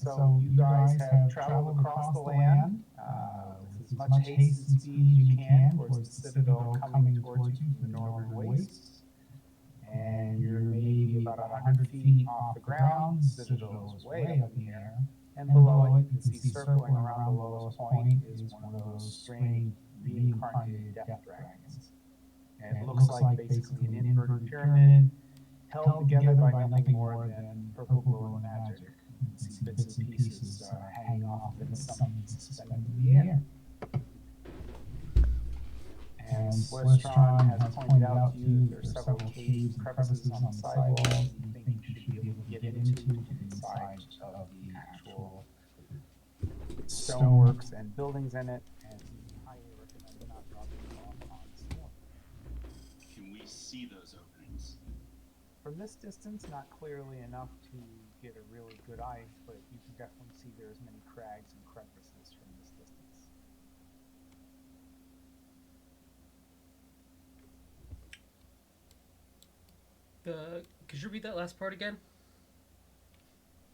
So you guys have traveled across the land with as much haste and speed as you can towards the citadel coming towards you from the northern wastes. And you're maybe about 100 feet off the ground. The citadel is way up in the air. And below it, you can see circling around the lowest point is one of those strange reincarnated death dragons. And it looks like basically an inverted pyramid held together by nothing more than purple glowing magic. You can see bits and pieces hanging off of it, some suspended in the air. And Celestron has pointed out to you there are several caves and crevices on the sidewalls that you think you should be able to get into inside of the actual stoneworks and buildings in it, and we highly recommend not dropping you off on stone. Can we see those openings? From this distance, not clearly enough to get a really good eye, but you can definitely see there as many crags and crevices from this distance. Could you read that last part again?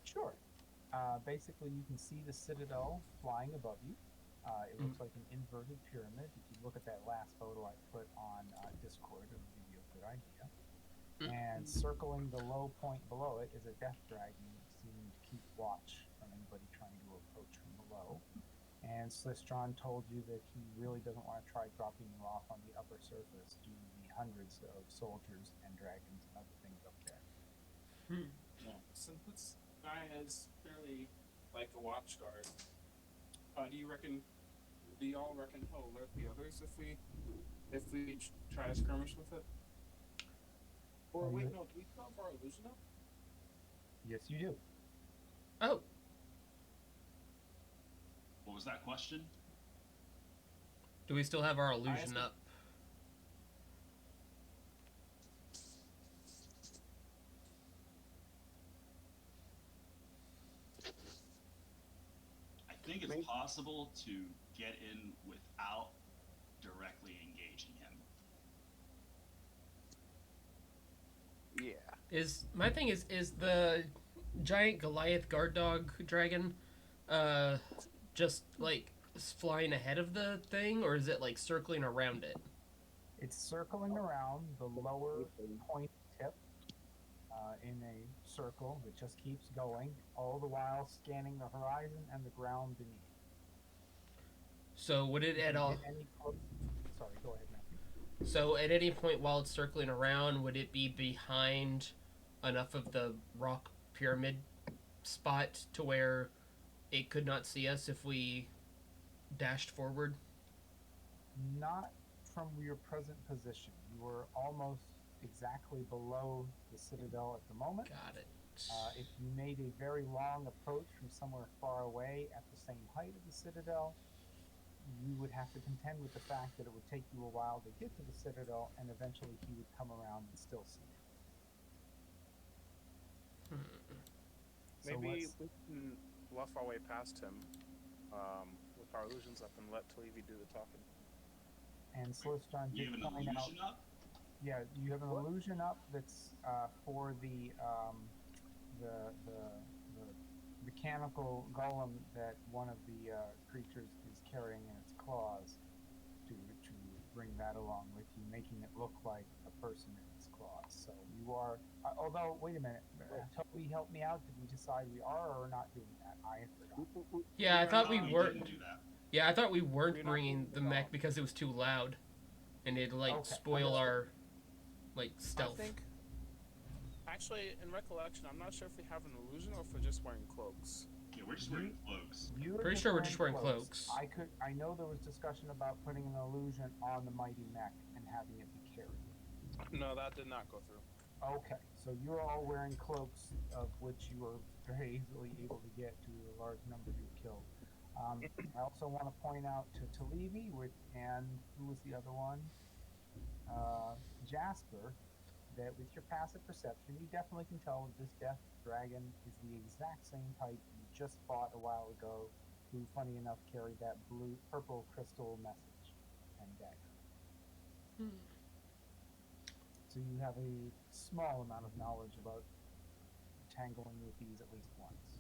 Sure. Basically, you can see the citadel flying above you. It looks like an inverted pyramid. If you look at that last photo I put on Discord, it'll give you a good idea. And circling the low point below it is a death dragon seeming to keep watch from anybody trying to approach from below. And Celestron told you that he really doesn't want to try dropping you off on the upper surface due to the hundreds of soldiers and dragons and other things up there. Yeah. Since this guy is fairly like a watch guard, do y'all reckon he'll alert the others if we try to skirmish with it? Or wait, no, do we still have our illusion up? Yes, you do. Oh. What was that question? Do we still have our illusion up? I think it's possible to get in without directly engaging him. Yeah. My thing is the giant Goliath guard dog dragon just like flying ahead of the thing, or is it like circling around it? It's circling around the lower point tip in a circle that just keeps going, all the while scanning the horizon and the ground beneath. So would it at all? Sorry, go ahead, Matthew. So at any point while it's circling around, would it be behind enough of the rock pyramid spot to where it could not see us if we dashed forward? Not from your present position. You were almost exactly below the citadel at the moment. Got it. If you made a very long approach from somewhere far away at the same height of the citadel, you would have to contend with the fact that it would take you a while to get to the citadel, and eventually he would come around and still see you. Maybe we can bluff our way past him with our illusions up and let Talivi do the talking. And Celestron did point out. Yeah, you have an illusion up that's for the mechanical golem that one of the creatures is carrying in its claws to bring that along with you, making it look like a person in its claws. So you are, although, wait a minute, Toby, help me out. Did we decide we are or not doing that? I forgot. Yeah, I thought we weren't. Do that. Yeah, I thought we weren't bringing the mech because it was too loud, and it'd like spoil our like stealth. I think, actually, in recollection, I'm not sure if we have an illusion or if we're just wearing cloaks. Yeah, we're just wearing cloaks. Pretty sure we're just wearing cloaks. I know there was discussion about putting an illusion on the mighty mech and having it be carried. No, that did not go through. Okay, so you're all wearing cloaks, of which you were very easily able to get to a large number you killed. I also want to point out to Talivi and who was the other one? Jasper, that with your passive perception, you definitely can tell that this death dragon is the exact same type you just fought a while ago, who, funny enough, carried that purple crystal message and dagger. So you have a small amount of knowledge about tangling with these at least once.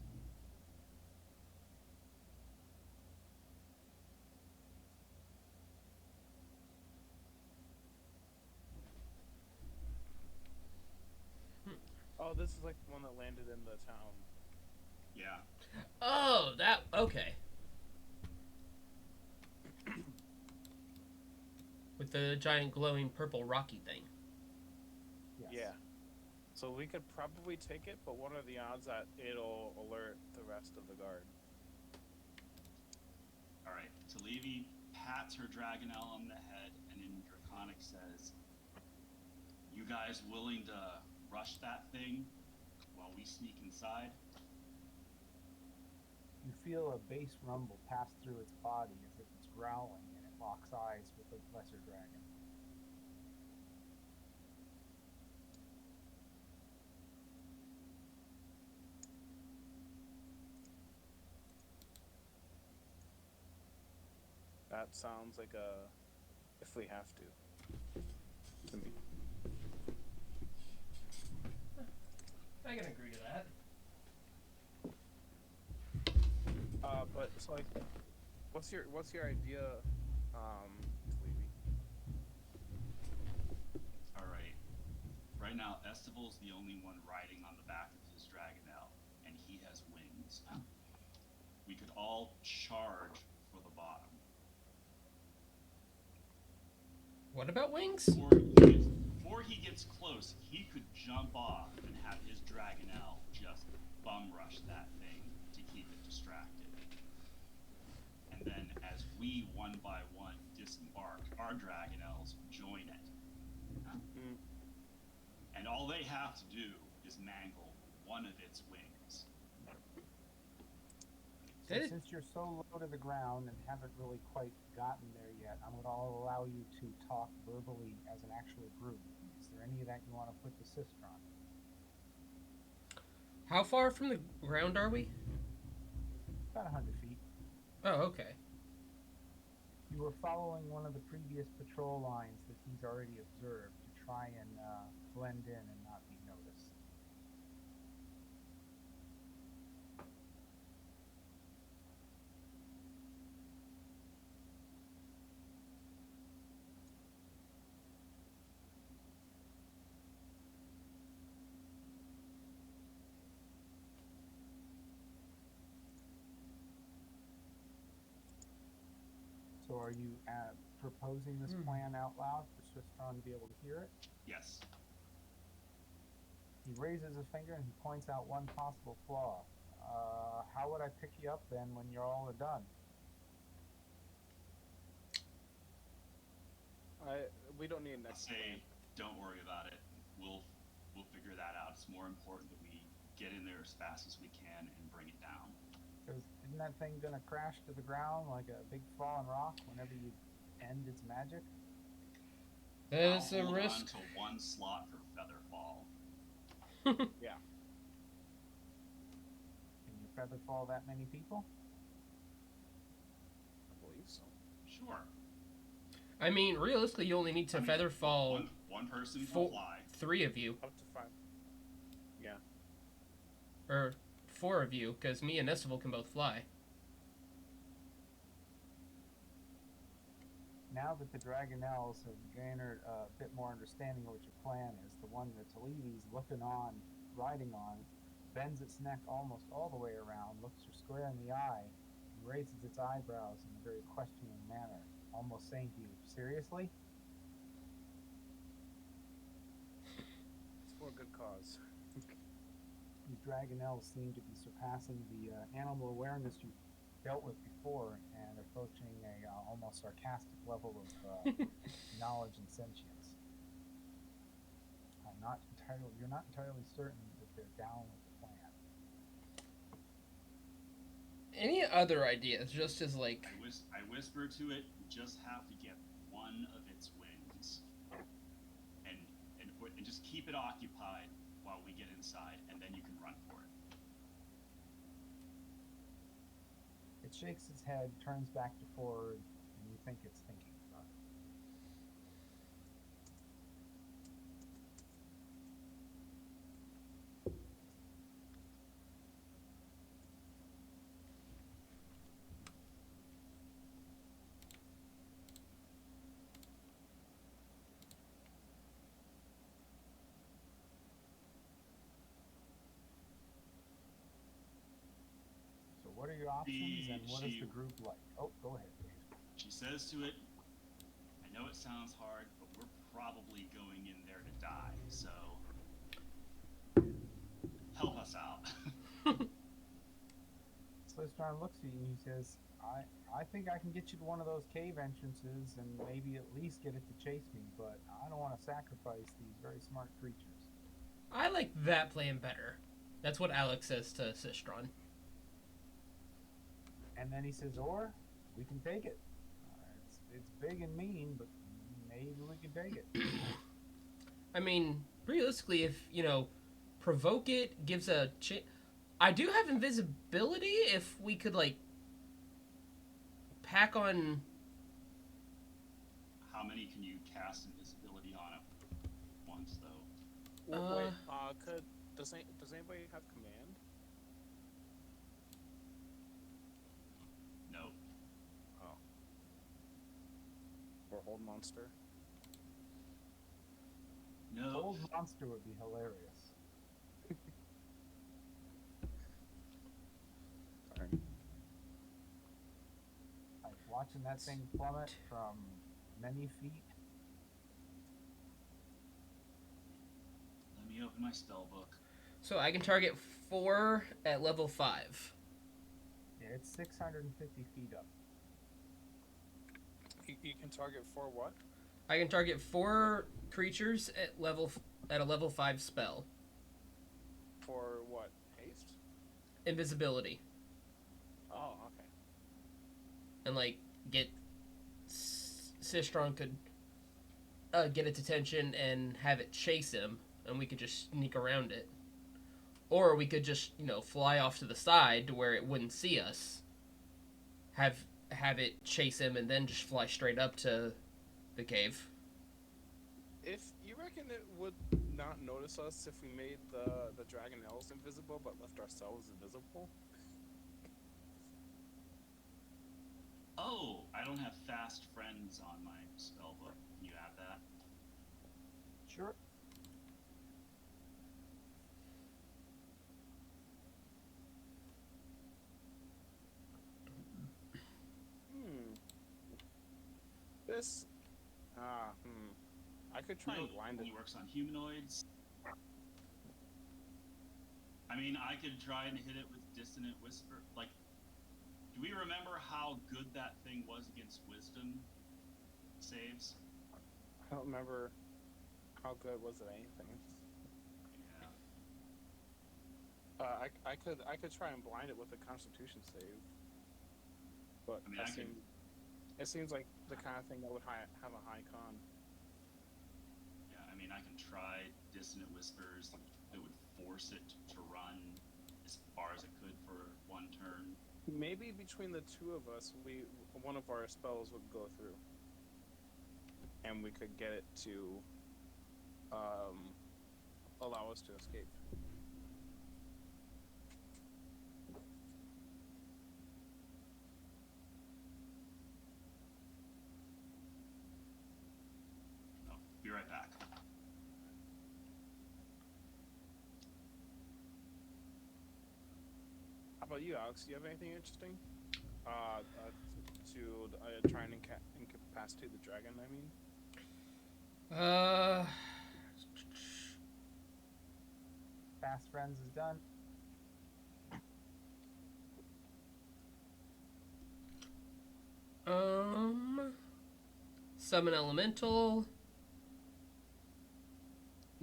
this is like the one that landed in the town. Yeah. Oh, that okay. With the giant glowing purple rocky thing. Yes. Yeah. So we could probably take it, but what are the odds that it'll alert the rest of the guard? All right. Talevi pats her Dragonelle on the head and in Draconic says, "You guys willing to rush that thing while we sneak inside?" You feel a bass rumble pass through its body as if it's growling, and it locks eyes with the lesser dragon. That sounds like a if we have to me. I can agree to that. But it's like, what's your idea, Levy? All right. Right now, Estival's the only one riding on the back of his Dragonelle, and he has wings. We could all charge for the bottom. What about wings? Before he gets close, he could jump off and have his Dragonelle just bum rush that thing to keep it distracted. And then as we, one by one, disembark, our Dragonelles join it. And all they have to do is mangle one of its wings. So since you're so low to the ground and haven't really quite gotten there yet, I'm going to allow you to talk verbally as an actual group. Is there any of that you want to put to Sistron? How far from the ground are we? About 100 feet. Oh, okay. You were following one of the previous patrol lines that he's already observed to try and blend in and not be noticed. So are you proposing this plan out loud for Sistron to be able to hear it? Yes. He raises a finger and he points out one possible flaw. How would I pick you up then when you're all done? We don't need an I'll next say, don't worry about it. We'll figure that out. It's more important that we get in there as fast as we can and bring it down. Because isn't that thing going to crash to the ground like a big fallen rock whenever you end its magic? There's a I'll hold risk. on to one slot for Featherfall. Yeah. Can you feather fall that many people? I believe so. Sure. I mean, realistically, you only need to feather fall one person can fly. 3 of you. Up to 5. Yeah. Or 4 of you, because me and Estival can both fly. Now that the Dragonelles have garnered a bit more understanding of what your plan is, the one that Talevi's looking on, riding on, bends its neck almost all the way around, looks you square in the eye, and raises its eyebrows in a very questioning manner, almost saying to you, "Seriously?" It's for a good cause. These Dragonelles seem to be surpassing the animal awareness you've dealt with before and approaching a almost sarcastic level of knowledge and sentience. You're not entirely certain that they're down with the plan. Any other ideas? Just as like... I whisper to it, we just have to get one of its wings. And just keep it occupied while we get inside, and then you can run for it. It shakes its head, turns back to forward, and you think it's thinking about it. options, and what is she- the group like? Oh, go ahead, Dave. She says to it, I know it sounds hard, but we're probably going in there to die, so help us out. Slithron looks at you and he says, I think I can get you to one of those cave entrances and maybe at least get it to chase me, but I don't want to sacrifice these very smart creatures. I like that plan better. That's what Alex says to Sistron. And then he says, or we can take it. It's big and mean, but maybe we can take it. I mean, realistically, if, provoke it gives a I do have invisibility if we could, pack on... How many can you cast invisibility on at once, though? Wait, does anybody have command? No. Oh. Or hold monster? No. Old monster would be hilarious. Sorry. Like watching that thing plummet from many feet. Let me open my spell book. So I can target 4 at level 5. Yeah, it's 650 feet up. You can target for what? I can target 4 creatures at a level 5 spell. For what? Haste? Invisibility. Oh, okay. And get Sistron could get its attention and have it chase him, and we could just sneak around it. Or we could just, fly off to the side to where it wouldn't see us. Have it chase him and then just fly straight up to the cave. If you reckon it would not notice us if we made the dragon elves invisible but left ourselves invisible? Oh, I don't have fast friends on my spell book. Can you add that? Sure. This, I could try and blind it. Only works on humanoids. I mean, I could try and hit it with Dissonant Whisper. Do we remember how good that thing was against wisdom saves? I don't remember how good was it anything. Yeah. I could try and blind it with a Constitution save, but I mean, it seems like the kind of thing that would have a high con. Yeah, I mean, I can try Dissonant Whispers. It would force it to run as far as it could for one turn. Maybe between the two of us, one of our spells would go through, and we could get it to allow us to escape. Oh, be right back. How about you, Alex? Do you have anything interesting? To try and incapacitate the dragon, I mean? Fast friends is done. Summon elemental.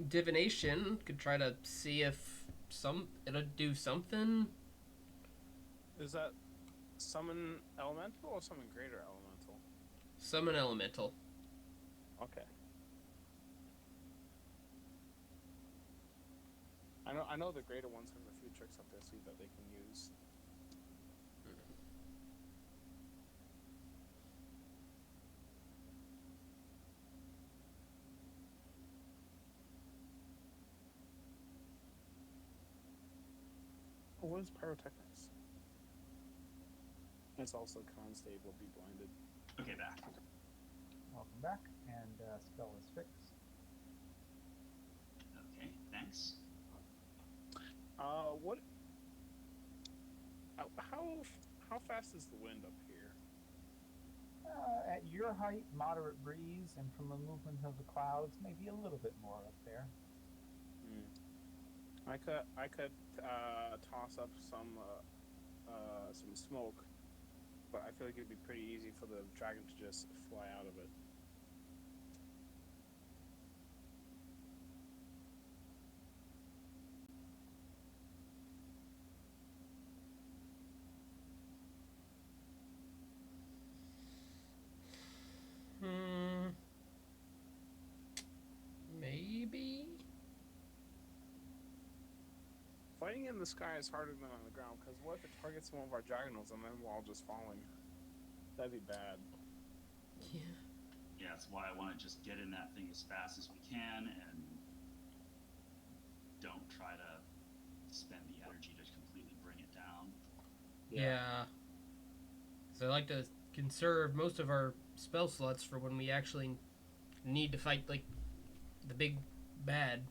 Divination could try to see if it'll do something. Is that summon elemental or summon greater elemental? Summon elemental. Okay. I know the greater ones have a few tricks up their sleeve that they can use. What is pyrotechnics? It's also con save will be blinded. Okay, back. Welcome back, and spell is fixed. Okay, thanks. What? How how fast is the wind up here? At your height, moderate breeze, and from the movement of the clouds, maybe a little bit more up there. I could toss up some smoke, but I feel like it'd be pretty easy for the dragon to just fly out of it. Maybe. Fighting in the sky is harder than on the ground, because what if it targets one of our dragonals and then we're all just falling? That'd be bad. Yeah. Yeah, that's why I want to just get in that thing as fast as we can and don't try to spend the energy to completely bring it down. Yeah. So I like to conserve most of our spell slots for when we actually need to fight, like, the big bad.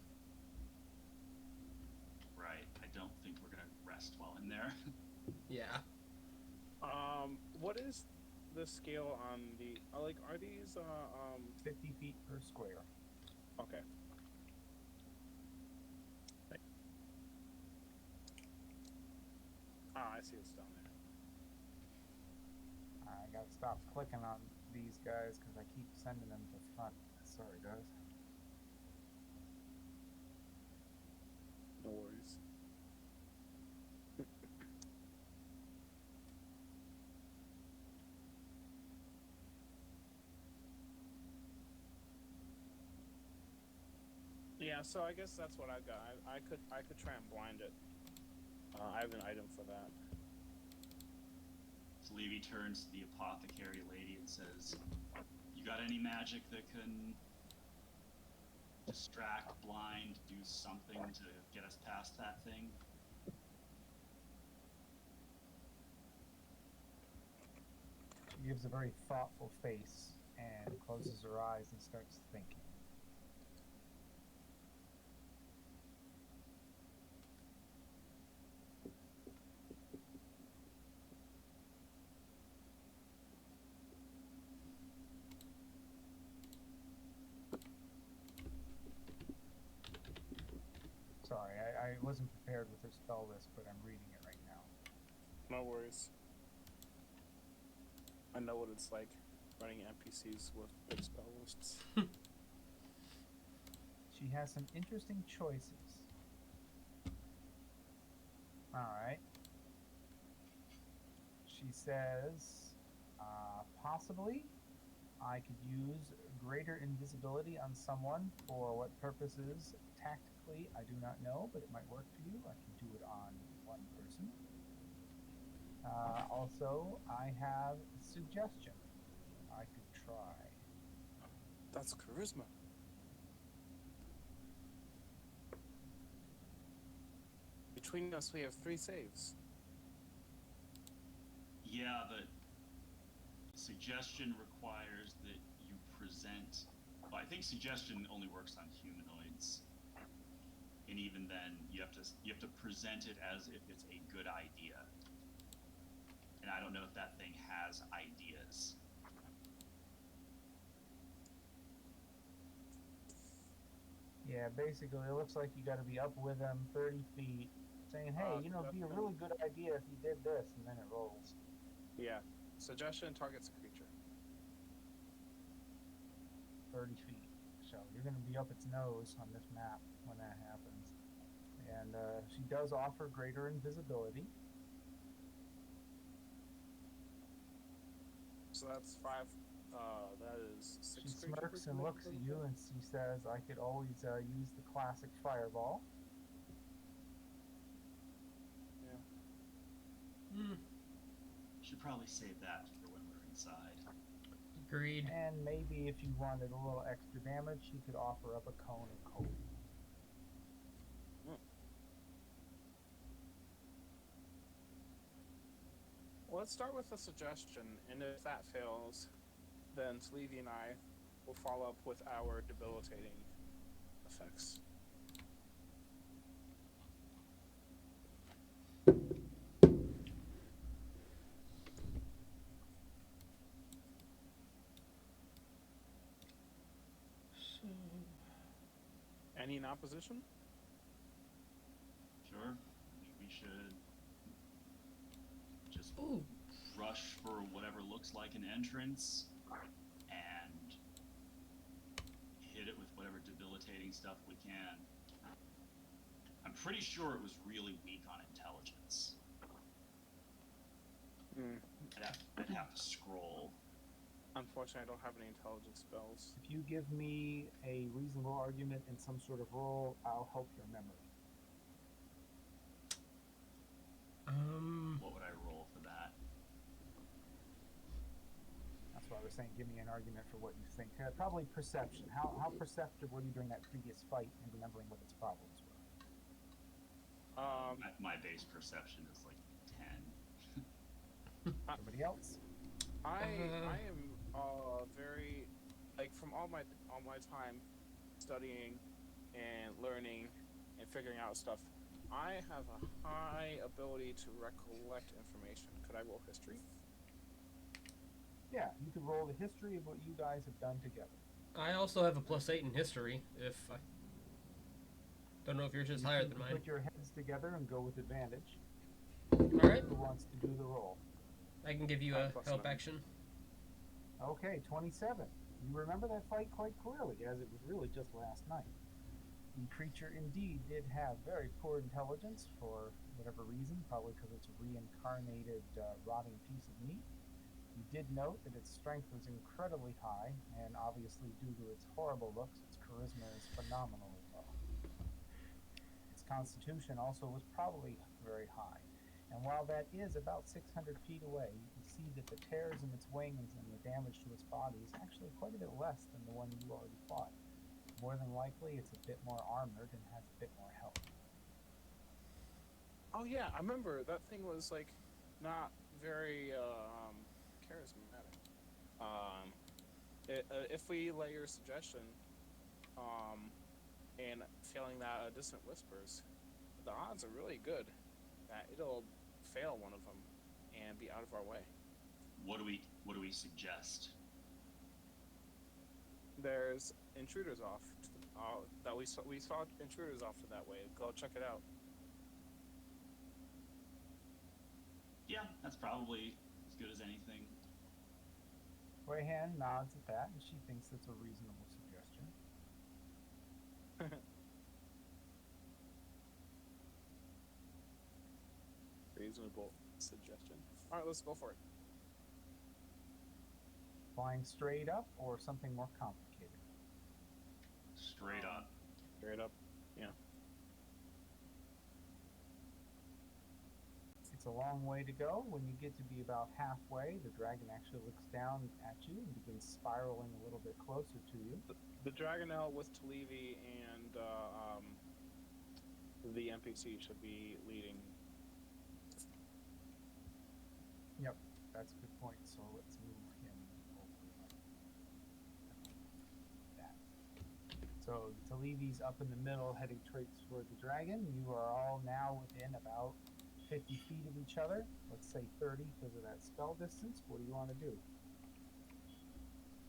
Right. I don't think we're gonna rest while in there. Yeah. What is the scale on the are these 50 feet per square. okay. I see it's down there. I gotta stop clicking on these guys because I keep sending them to front. Sorry, guys. No worries. Yeah, so I guess that's what I've got. I could try and blind it. I have an item for that. So Levy turns to the apothecary lady and says, "You got any magic that can distract, blind, do something to get us past that thing?" She gives a very thoughtful face and closes her eyes and starts thinking. Sorry, I wasn't prepared with her spell list, but I'm reading it right now. No worries. I know what it's like running NPCs with big spell lists. She has some interesting choices. Alright. She says, possibly I could use greater invisibility on someone. For what purposes? Tactically, I do not know, but it might work for you. I can do it on one person. Also, I have suggestion. I could try. That's charisma. Between us, we have 3 saves. Yeah, the suggestion requires that you present. Well, I think suggestion only works on humanoids, and even then, you have to present it as if it's a good idea. And I don't know if that thing has ideas. Yeah, basically, it looks like you got to be up with them 30 feet, saying, hey, you know, it'd be a really good idea if you did this, and then it rolls. Yeah. Suggestion targets a creature. 30 feet. So you're going to be up its nose on this map when that happens. And she does offer greater invisibility. So that's 5. That is 6. She smirks and looks at you, and she says, I could always use the classic fireball. Yeah. Should probably save that for when we're inside. Agreed. And maybe if you wanted a little extra damage, she could offer up a cone of cold. Well, let's start with a suggestion, and if that fails, then Sleevey and I will follow up with our debilitating effects. Any in opposition? Sure. I think we should just Ooh. rush for whatever looks like an entrance and hit it with whatever debilitating stuff we can. I'm pretty sure it was really weak on intelligence. I'd have to scroll. Unfortunately, I don't have any intelligence spells. If you give me a reasonable argument and some sort of roll, I'll help your memory. What would I roll for that? That's why I was saying give me an argument for what you think. Probably perception. How perceptive were you during that previous fight and remembering what its problems were? My base perception is like 10. Everybody else? I am very, like, from all my time studying and learning and figuring out stuff, I have a high ability to recollect information. Could I roll history? Yeah, you could roll the history of what you guys have done together. I also have a +8 in history. If I don't know if yours is You higher can than mine. put your heads together and go with advantage. All right, Who wants to do the roll? I can give you a help action. Okay, 27. You remember that fight quite clearly, as it was really just last night. The creature indeed did have very poor intelligence for whatever reason, probably because it's a reincarnated, rotting piece of meat. You did note that its strength was incredibly high, and obviously due to its horrible looks, its charisma is phenomenally low. Its constitution also was probably very high. And while that is about 600 feet away, you can see that the tears in its wings and the damage to its body is actually quite a bit less than the one you already fought. More than likely, it's a bit more armored and has a bit more health. Oh yeah, I remember that thing was like not very charismatic. If we lay your suggestion, and failing that dissonant whispers, the odds are really good that it'll fail one of them and be out of our way. What do we suggest? There's intruders off that we saw intruders off to that way. Go check it out. Yeah, that's probably as good as anything. Wayhan nods at that, and she thinks it's a reasonable suggestion. Reasonable suggestion. All right, let's go for it. Flying straight up or something more complicated? Straight up. Straight up. Yeah. It's a long way to go. When you get to be about halfway, the dragon actually looks down at you and begins spiraling a little bit closer to you. The Dragonel with Talivi and the NPC should be leading. Yep, that's a good point. So let's move him over like that. So Talivi's up in the middle, heading straight toward the dragon. You are all now within about 50 feet of each other. Let's say 30 because of that spell distance. What do you want to do?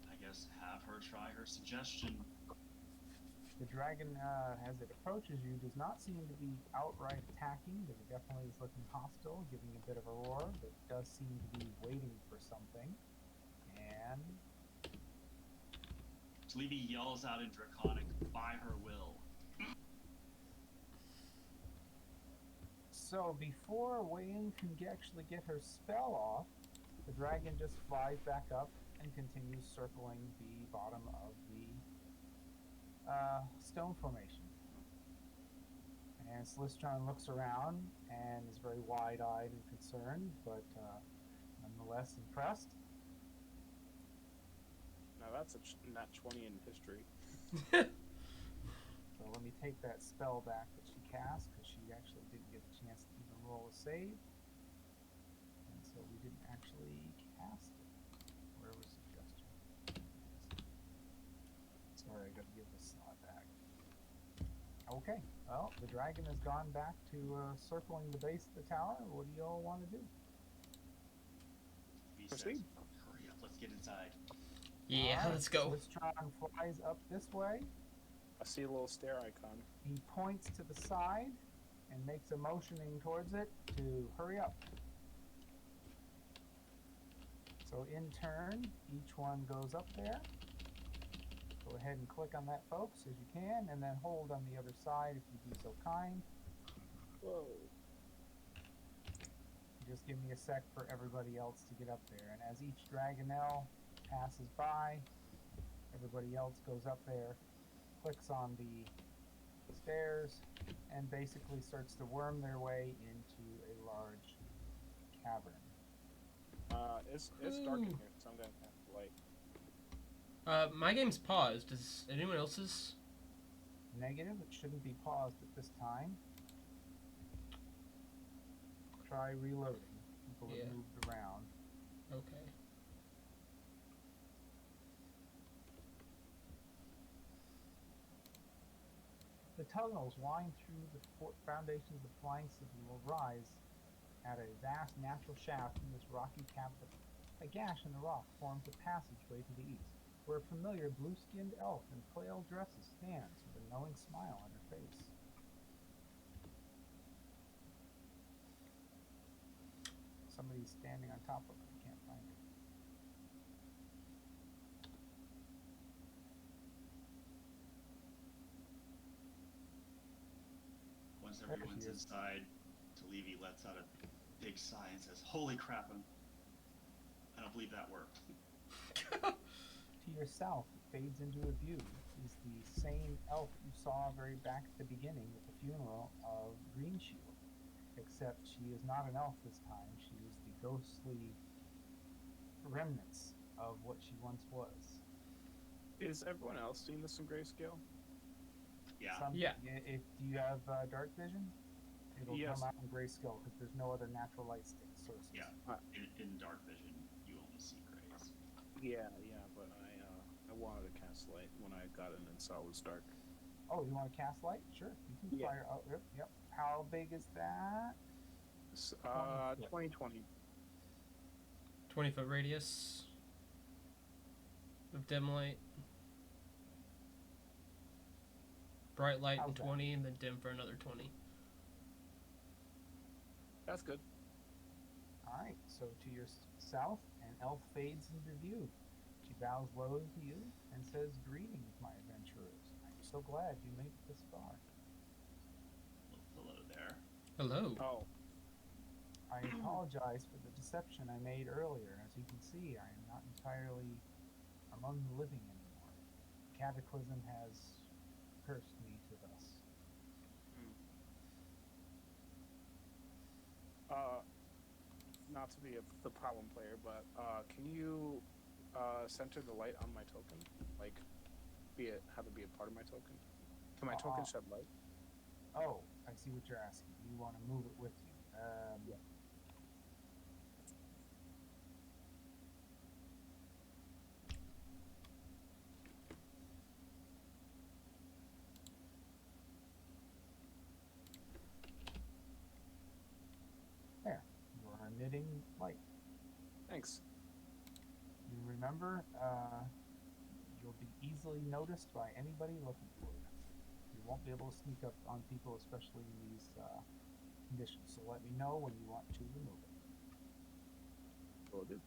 I guess have her try her suggestion. The dragon, as it approaches you, does not seem to be outright attacking, but it definitely is looking hostile, giving a bit of a roar, but does seem to be waiting for something. And Sleevey yells out in Draconic, by her will. so before Wayne can actually get her spell off, the dragon just flies back up and continues circling the bottom of the stone formation. And Slistron looks around and is very wide-eyed and concerned, but nonetheless impressed. Now that's a nat 20 in history. So let me take that spell back that she cast, because she actually didn't get a chance to even roll a save. And so we didn't actually cast it. Where was suggestion? Sorry, I gotta give this slot back. Okay, well, the dragon has gone back to circling the base of the tower. What do you all want to do? He Proceed. says, hurry up, let's get inside. Yeah, Alright, let's go. Slistron flies up this way. see a little stare icon. He points to the side and makes a motioning towards it to hurry up. So in turn, each one goes up there. Go ahead and click on that, folks, as you can, and then hold on the other side if you'd be so kind. Whoa. Just give me a sec for everybody else to get up there. And as each Dragonelle passes by, everybody else goes up there, clicks on the stairs, and basically starts to worm their way into a large cavern. It's dark in here, so I'm gonna have to light. My game's paused. Is anyone else's? Negative, it shouldn't be paused at this time. Try reloading. People have moved around. Okay. The tunnels wind through the foundations of flying city will rise at a vast natural shaft in this rocky cavern. A gash in the rock forms a passageway to the east, where a familiar blue-skinned elf in pale dresses stands with a knowing smile on her face. Somebody's standing on top of it. I can't find it. Once everyone's inside, Talevi lets out a big sigh and says, "Holy crap, I don't believe that worked." To your south, it fades into a view, is the same elf you saw very back at the beginning at the funeral of Greenshield. Except she is not an elf this time. She is the ghostly remnants of what she once was. Is everyone else seeing this in grayscale? Yeah. If you have dark vision, it'll Yes. come out in grayscale because there's no other natural light sources. Yeah. In dark vision, you only see grays. Yeah, but I wanted to cast light when I got in and saw it was dark. Oh, you want to cast light? Sure. You can fire. Oh, yep. How big is that? 2020. 20-foot radius of dim light. Bright light How's in that? 20, and then dim for another 20. That's good. All right. So to your south, an elf fades into view. She bows low to you and says, "Greetings, my adventurers. I'm so glad you made it this far. Hello there. Hello. Oh, I apologize for the deception I made earlier. As you can see, I am not entirely among the living anymore. Cataclysm has cursed me to thus." not to be the problem player, but can you center the light on my token? Like, have it be a part of my token? Can my token shed light? Oh, I see what you're asking. You want to move it with you. Yeah. There. You are emitting light. Thanks. You remember, you'll be easily noticed by anybody looking for you. You won't be able to sneak up on people, especially in these conditions. So let me know when you want to remove it. Will do.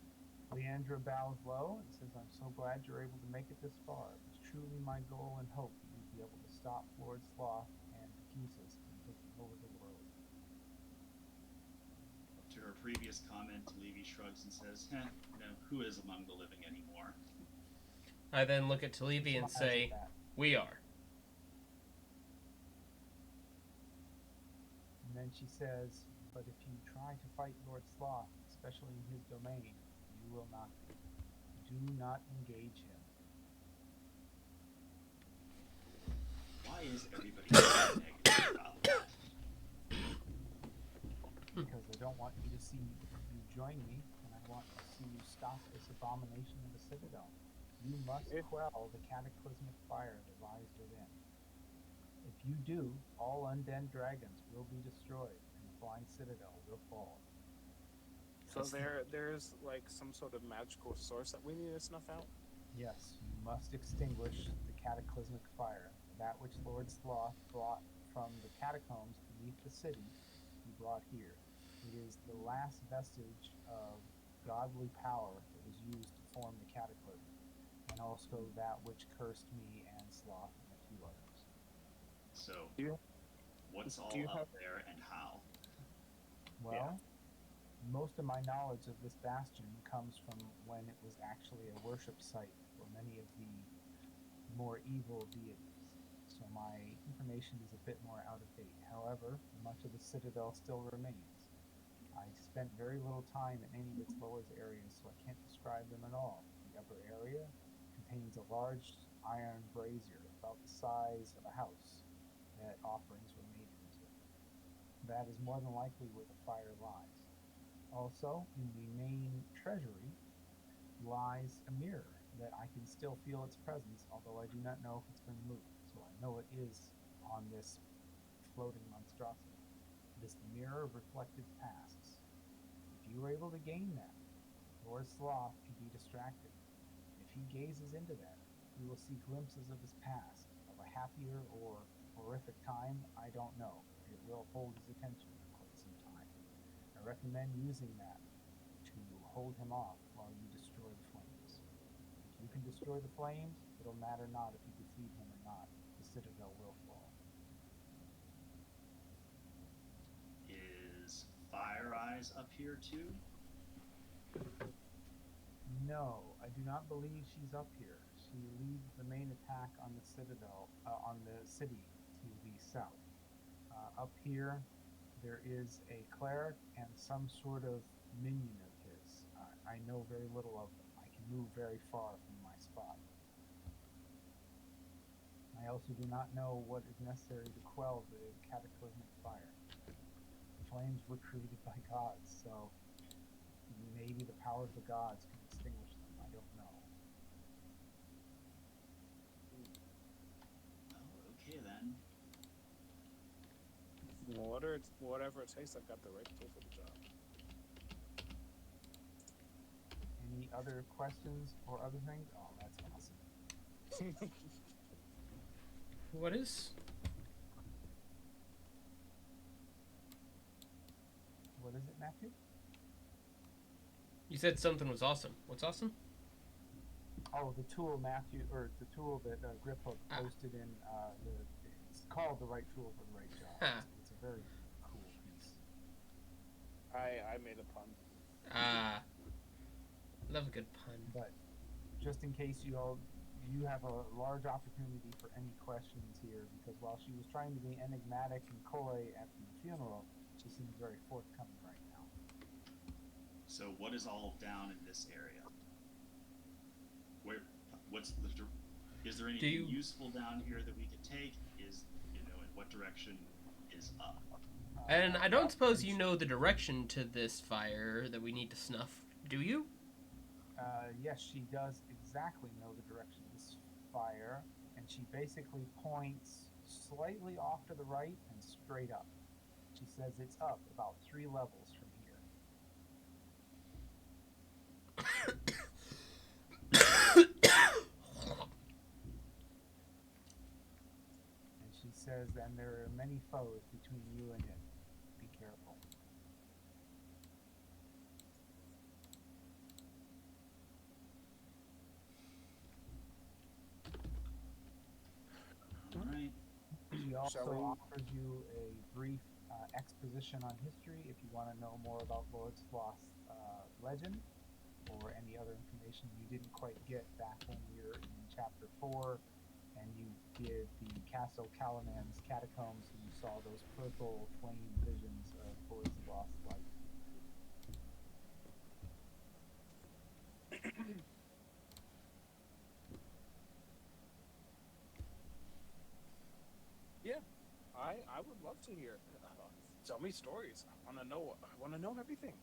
Leandra bows low and says, "I'm so glad you're able to make it this far. It was truly my goal and hope that you'd be able to stop Lord Sloth and Thesis from taking over the world." To her previous comment, Talevi shrugs and says, who is among the living anymore? I then look at Talevi and say, "We are." And then she says, "But if you try to fight Lord Sloth, especially in his domain, you will not be. Do not engage him." Why is everybody so negative about that? Because I don't want you to see you join me, and I want to see you stop this abomination in the Citadel. You must quell the cataclysmic fire that lies within. If you do, all undead dragons will be destroyed, and the flying Citadel will fall. So there's like some sort of magical source that we need to snuff out? Yes, you must extinguish the cataclysmic fire that that which Lord Sloth brought from the catacombs beneath the city, he brought here. It is the last vestige of godly power that was used to form the cataclysm, and also that which cursed me and Sloth and a few others. So, Do you, what's all do you up have? there and how? Well, most of my knowledge of this bastion comes from when it was actually a worship site for many of the more evil deities. So my information is a bit more out of date. However, much of the citadel still remains. I spent very little time in any of its lowest areas, so I can't describe them at all. The upper area contains a large iron brazier about the size of a house that offerings were made into. That is more than likely where the fire lies. Also, in the main treasury lies a mirror that I can still feel its presence, although I do not know if it's been moved. So I know it is on this floating monstrosity. It is the mirror of reflected pasts. If you were able to gain that, Lord Sloth can be distracted. If he gazes into that, he will see glimpses of his past, of a happier or horrific time, I don't know. It will hold his attention for quite some time. I recommend using that to hold him off while you destroy the flames. If you can destroy the flames, it'll matter not if you defeat him or not. The citadel will fall. Is Fire Eyes up here too? No, I do not believe she's up here. She leads the main attack on the citadel, on the city to the south. Up here, there is a cleric and some sort of minion of his. I know very little of them. I can move very far from my spot. I also do not know what is necessary to quell the cataclysmic fire. The flames were created by gods, so maybe the power of the gods can extinguish them. I don't know. Oh, okay then. Whatever it takes, I've got the right tool for the job. Any other questions or other things? Oh, that's awesome. What is? What is it, Matthew? You said something was awesome. What's awesome? Oh, the tool Matthew, or the tool that Griphook posted in it's called the right tool for the right job. Huh. It's a very cool piece. I made a pun. Ah. Love a good pun. But just in case you have a large opportunity for any questions here, because while she was trying to be enigmatic and coy at the funeral, she seems very forthcoming right now. So what is all down in this area? Is there anything useful down here that we could take? In what direction is up? And I don't suppose you know the direction to this fire that we need to snuff, do you? Yes, she does exactly know the direction of this fire, and she basically points slightly off to the right and straight up. She says it's up about 3 levels from here. And she says, and there are many foes between you and it. Be careful. All right. She also offers you a brief exposition on history if you want to know more about Lord Sloth's legend or any other information you didn't quite get back when we were in Chapter 4 and you did the Castle Calaman's catacombs and you saw those purple flame visions of Lord Sloth's life. Yeah, I would love to hear. Tell me stories. I want to know everything.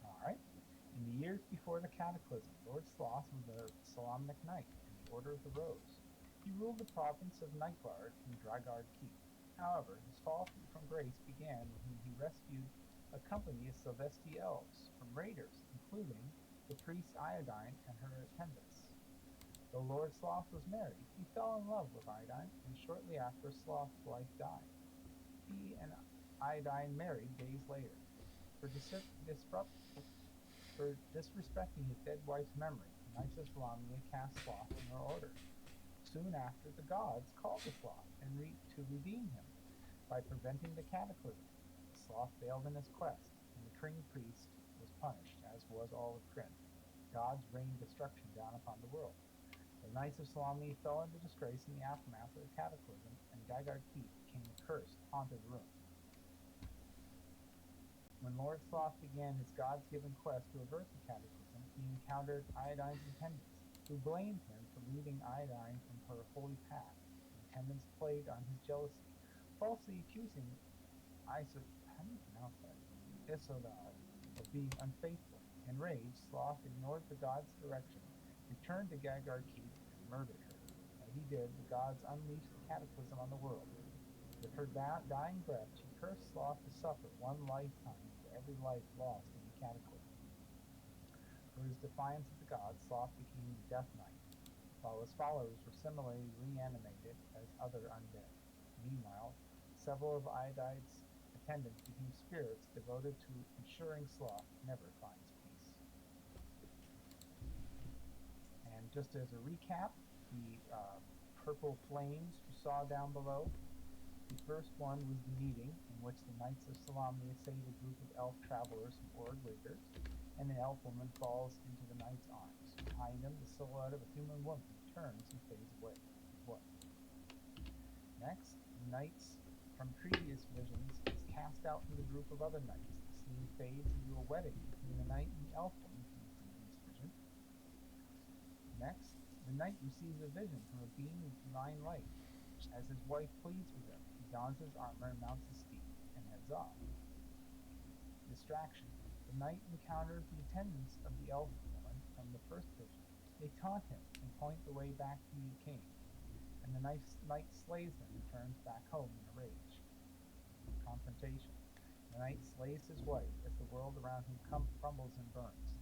All right. In the years before the Cataclysm, Lord Sloth was a Solamnic Knight in the Order of the Rose. He ruled the province of Nightguard from Dragard Keep. However, his fall from grace began when he rescued a company of Sylvesti elves from raiders, including the priest Iodine and her attendants. The Though Lord Sloth was married, he fell in love with Iodine, and shortly after Sloth's wife died. He and Iodine married days later. For, for disrespecting his dead wife's memory, the Knights of Salamia cast Sloth in her order. Soon after, the gods called to Sloth to redeem him by preventing the cataclysm. Sloth failed in his quest, and the Kryn priest was punished, as was all of Kryn. Gods rained destruction down upon the world. The Knights of Salamia fell into disgrace in the aftermath of the cataclysm, and Gygar Keep became a cursed, haunted ruin. When Lord Sloth began his gods-given quest to avert the cataclysm, he encountered Iodine's attendants, who blamed him for leading Iodine from her holy path. The attendants played on his jealousy, falsely accusing Isodar of being unfaithful. Enraged, Sloth ignored the gods' direction, returned to Gygar Keep, and murdered her. As he did, the gods unleashed the cataclysm on the world. With her dying breath, she cursed Sloth to suffer one lifetime for every life lost in the cataclysm. For his defiance of the gods, Sloth became the Death Knight, while his followers were similarly reanimated as other undead. Meanwhile, several of Iodine's attendants became spirits devoted to ensuring Sloth never finds peace. And just as a recap, the purple flames you saw down below, the first one was the meeting in which the Knights of Salamia save a group of elf travelers from Org Raiders, and an elf woman falls into the knight's arms. Behind them, the silhouette of a human woman turns and fades away. What? Next, the knights from previous visions is cast out from the group of other knights. The scene fades into a wedding between the knight and the elf woman from the previous vision. Next, the knight receives a vision from a being of divine light. As his wife pleads with him, he dons his armor and mounts his steed and heads off. Distraction. The knight encounters the attendants of the elf woman from the first vision. They taunt him and point the way back to he came, and the knight slays them and turns back home in a rage. Confrontation. The knight slays his wife as the world around him crumbles and burns.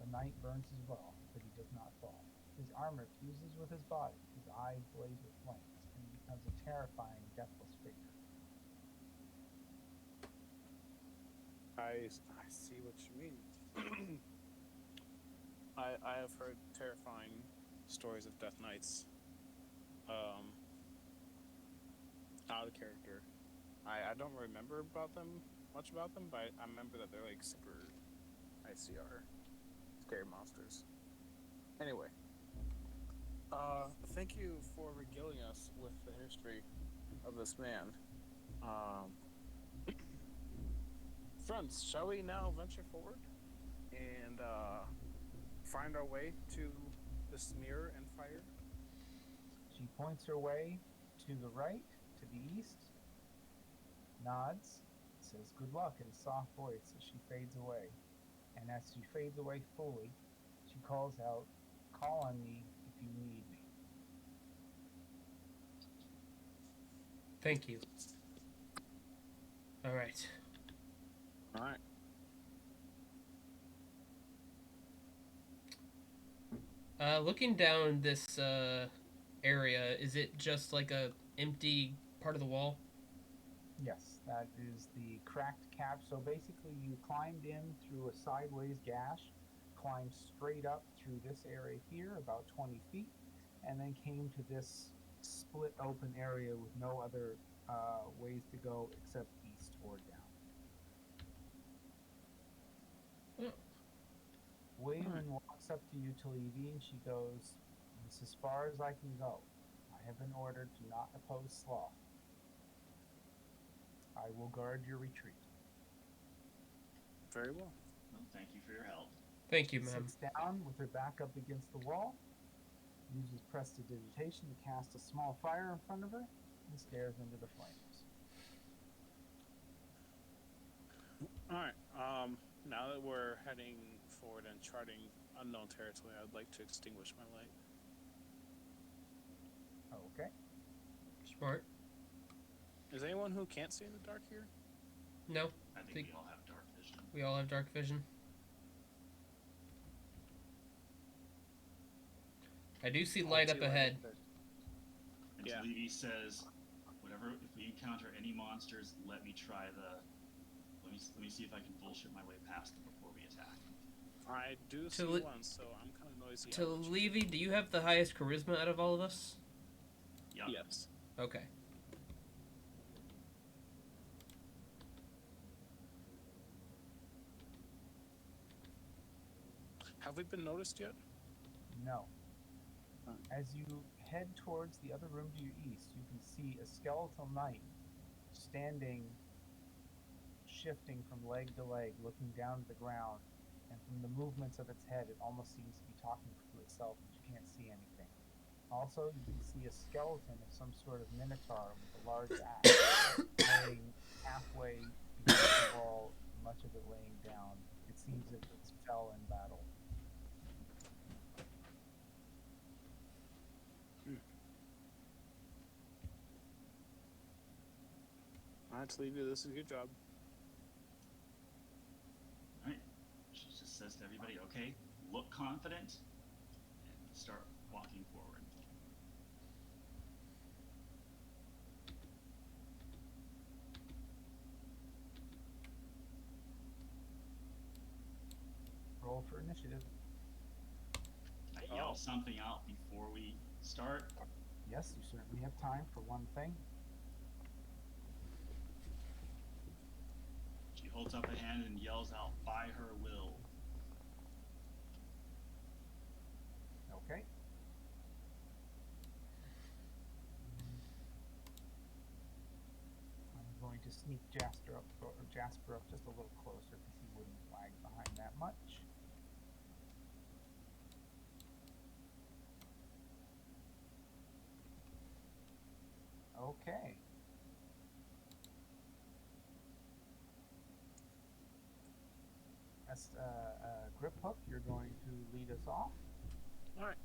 The knight burns as well, but he does not fall. His armor fuses with his body, his eyes blaze with flames, and he becomes a terrifying, deathless figure. I see what you mean. I have heard terrifying stories of Death Knights. Out of character. I don't remember much about them, but I remember that they're like super ICR scary monsters. Anyway, thank you for regaling us with the history of this man. Friends, shall we now venture forward and find our way to this mirror and fire? She points her way to the right, to the east, nods, says good luck in a soft voice as she fades away. And as she fades away fully, she calls out, "Call on me if you need me." Thank you. All right. All right. Looking down this area, is it just like a empty part of the wall? Yes, that is the cracked cap. So basically you climbed in through a sideways gash, climbed straight up through this area here, about 20 feet, and then came to this split open area with no other ways to go except east or down. Oh. Waylon walks up to you, Talidi, and she goes, "This is as far as I can go. I have been ordered to not oppose Sloth. I will guard your retreat." Very well. Well, thank you for your help. Thank you, She ma'am. sits down with her back up against the wall, uses prestidigitation to cast a small fire in front of her, and stares into the flames. All right. Now that we're heading forward and charting unknown territory, I'd like to extinguish my light. Okay. Smart. Is anyone who can't see in the dark here? No, I think we all have dark vision. we all have dark vision. I do see light up ahead. And Yeah. Levy says, "Whatever. If we encounter any monsters, let me try the. Let me see if I can bullshit my way past them before we attack." I do see li- one, so I'm kind of noisy. To I'll let you- Levy, do you have the highest charisma out of all of us? Yup. Yes. Okay. Have we been noticed yet? No. As you head towards the other room to your east, you can see a skeletal knight standing, shifting from leg to leg, looking down to the ground, and from the movements of its head, it almost seems to be talking to itself, but you can't see anything. Also, you can see a skeleton of some sort of minotaur with a large axe laying halfway against the wall, much of it laying down. It seems as if it's fell in battle. Alright, Levy, this is your job. All right. She just says to everybody, "Okay, look confident, and start walking forward." Roll for initiative. I yell something out before we start. Yes, you certainly have time for one thing. She holds up a hand and yells out, "By her will." Okay. I'm going to sneak Jasper up just a little closer because he wouldn't lag behind that much. Okay. That's Grip Hook, you're going to lead us off. Alright.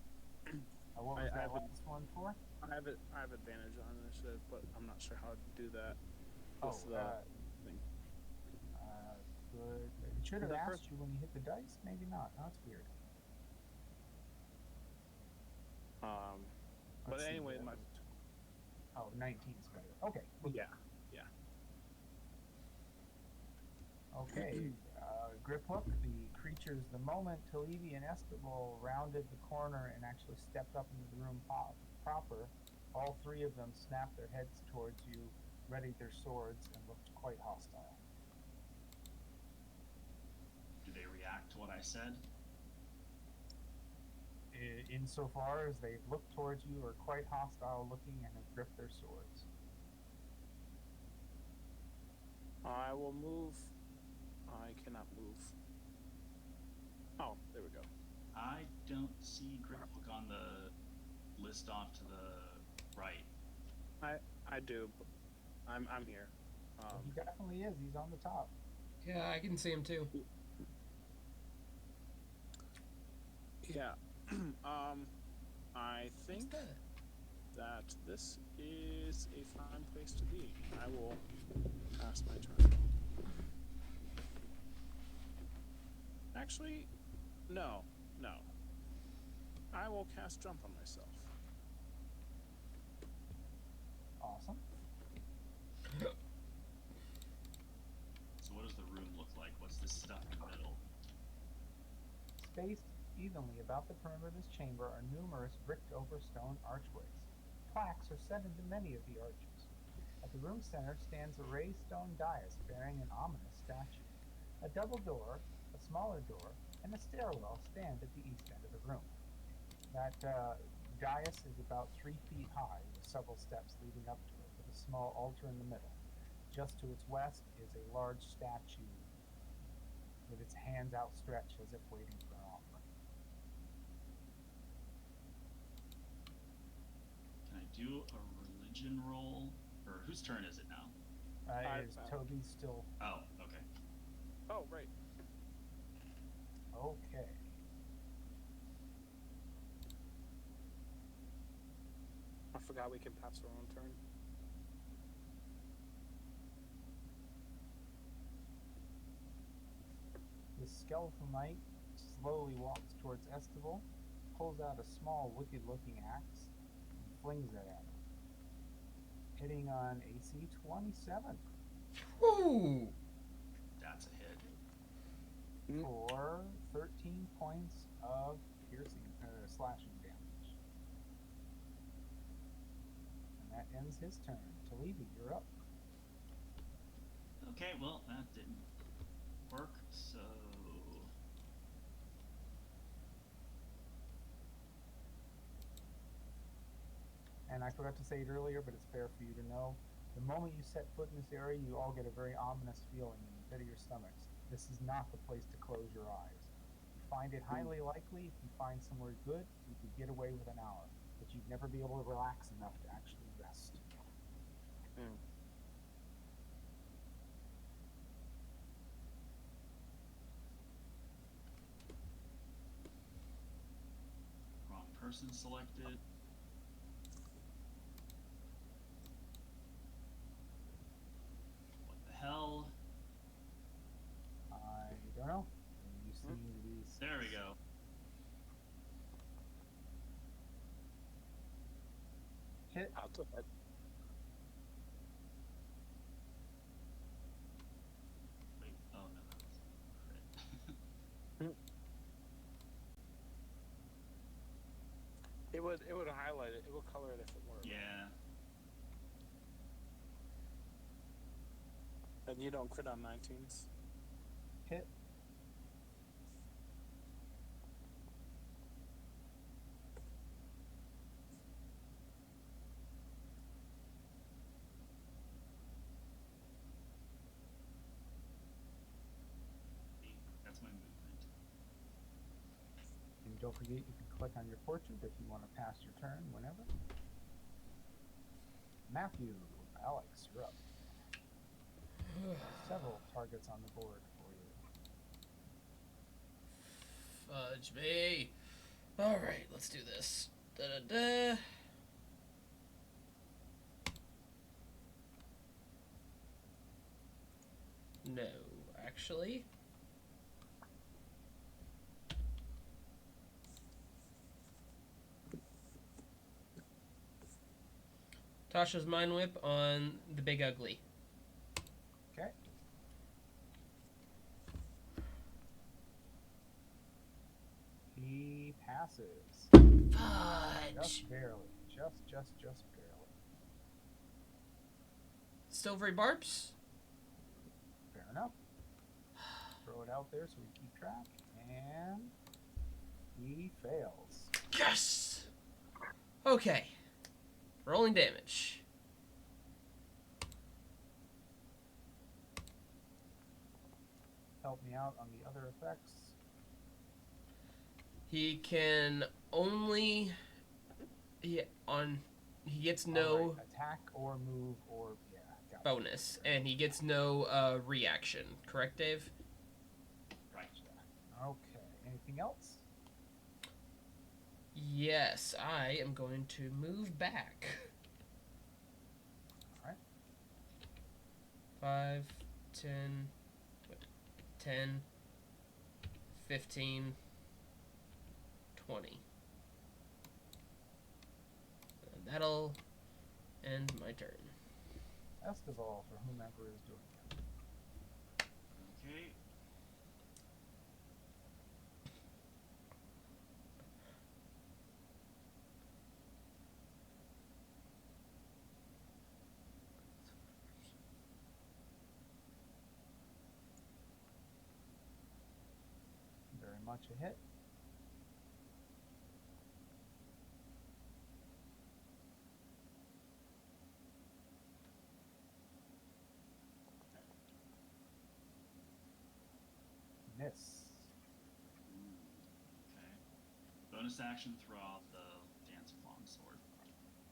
What was I that have last one for? I have advantage on initiative, but I'm not sure how to do that. With thing. Good. It should have The asked first- you when you hit the dice. Maybe not. Oh, that's weird. But Let's see, anyway, that my was 19 is better. Okay. yeah. Okay. Grip Hook, the creatures, the moment Talibi and Estival rounded the corner and actually stepped up into the room proper, all three of them snapped their heads towards you, readied their swords, and looked quite hostile. Do they react to what I said? Insofar as they've looked towards you, are quite hostile looking, and have gripped their swords. I will move. I cannot move. Oh, there we go. I don't see Grip Hook on the list off to the right. I do, but I'm here. He definitely is. He's on the top. Yeah, I can see him too. Yeah. I think What's that? that this is a fine place to be. I will pass my turn. Actually, no. I will cast jump on myself. Awesome. So what does the room look like? What's this stuff in the middle? Spaced evenly about the perimeter of this chamber are numerous bricked-over stone archways. Plaques are set into many of the arches. At the room center stands a raised stone dais bearing an ominous statue. A double door, a smaller door, and a stairwell stand at the east end of the room. That dais is about 3 feet high, with several steps leading up to it, with a small altar in the middle. Just to its west is a large statue with its hands outstretched as if waiting for an offering. Can I do a religion roll? Or whose turn is it now? Is Toby still... Oh, okay. Oh, right. Okay. I forgot we can pass our own turn. The skeletal knight slowly walks towards Estival, pulls out a small, wicked-looking axe and flings it at him, hitting on AC 27 Woo! That's a hit. for 13 points of piercing slashing damage. And that ends his turn. Talibi, you're up. Okay, well, that didn't work, so... And I forgot to say it earlier, but it's fair for you to know. The moment you set foot in this area, you all get a very ominous feeling in the pit of your stomachs. This is not the place to close your eyes. You find it highly likely, if you find somewhere good, you could get away with an hour. But you'd never be able to relax enough to actually rest. Wrong person selected. What the hell? I don't know. You seem to be... There we go. Hit. Out the head. Wait, oh no, that was crit. It would highlight it. It would color it if it were. Yeah. And you don't crit on 19s. Hit. That's my movement. And don't forget, you can click on your portrait if you want to pass your turn whenever. Matthew, Alex, you're up. Several targets on the board for you. Fudge me. Alright, let's do this. Da-da-da. No, actually. Tasha's Mind Whip on the Big Ugly. Okay. He passes. Fudge! Just barely. Just barely. Silvery Barbs? Fair enough. Throw it out there so we keep track. And he fails. Yes! Okay. Rolling damage. Help me out on the other effects. He can only... He gets no Alright, attack or move or gotcha. bonus, and he gets no reaction. Correct, Dave? Right. Okay. Anything else? Yes, I am going to move back. Alright. 5, 10, 10, 15, 20. And that'll end my turn. Estival for whomever is doing it. Okay. Very much a hit. Miss. Okay. Bonus action, throw out the dance of longsword.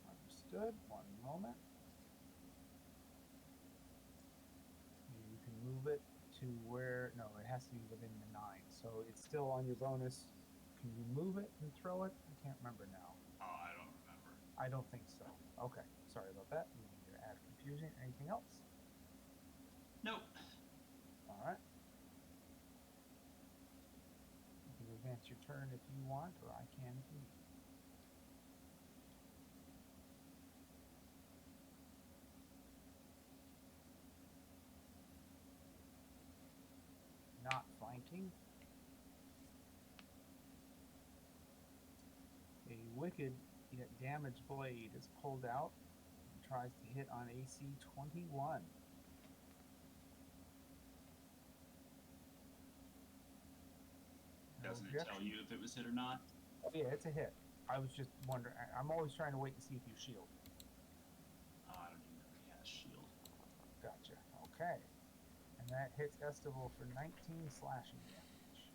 Understood. One moment. You can move it to where... No, it has to be within the 9. So it's still on your bonus. Can you move it and throw it? I can't remember now. Oh, I don't remember. I don't think so. Okay. Sorry about that. We need to add confusion. Anything else? Nope. Alright. You can move advance your turn if you want, or I can if you need. Not flanking. A wicked yet damaged blade is pulled out and tries to hit on AC 21. Doesn't it tell you if it was hit or not? Oh, yeah, it's a hit. I was just wondering. I'm always trying to wait to see if you shield. Oh, I don't even know if he has shield. Gotcha. Okay. And that hits Estival for 19 slashing damage.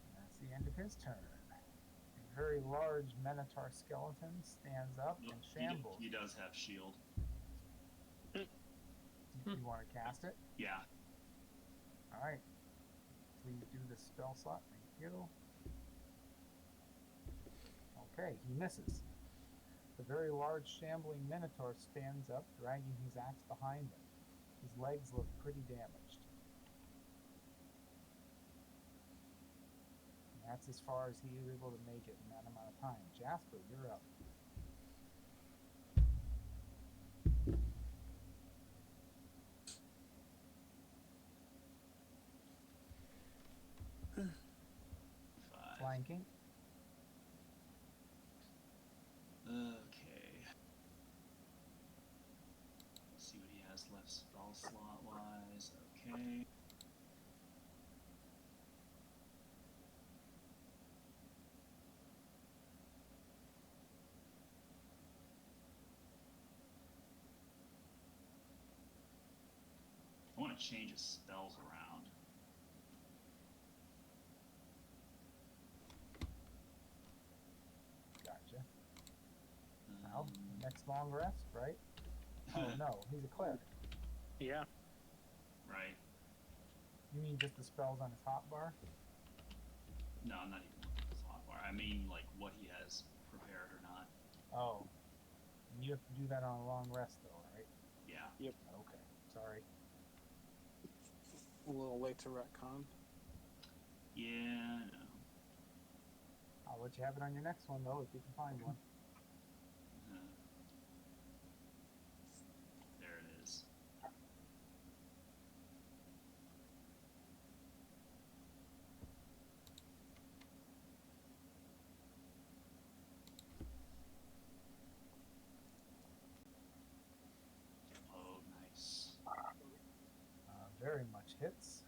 And that's the end of his turn. A very large Minotaur skeleton stands up and shambles. He does have shield. You want to cast it? Yeah. All right. Please do the spell slot. Thank you. Okay, he misses. The very large shambling Minotaur stands up, dragging his axe behind him. His legs look pretty damaged. And that's as far as he is able to make it in that amount of time. Jasper, you're up. Flanking. Okay. Let's see what he has left spell slot wise. Okay. I want to change his spells around. Gotcha. Now, next long rest, right? Oh no, he's a cleric. Yeah. Right. You mean just the spells on his hotbar? No, I'm not even looking at his hotbar. I mean, like, what he has prepared or not. Oh. And you have to do that on a long rest, though, right? Yeah. Yep. Okay. Sorry. A little late to retcon. Yeah, I know. I'll let you have it on your next one, though, if you can find one. There it is. Oh, nice. Very much hits.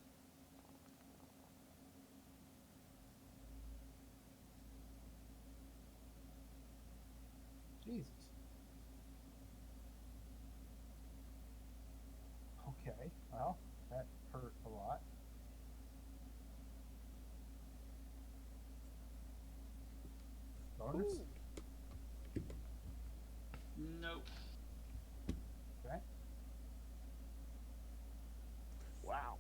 Jesus. Okay, well, that hurt a lot. Bonus? Ooh. Nope. Okay. Wow.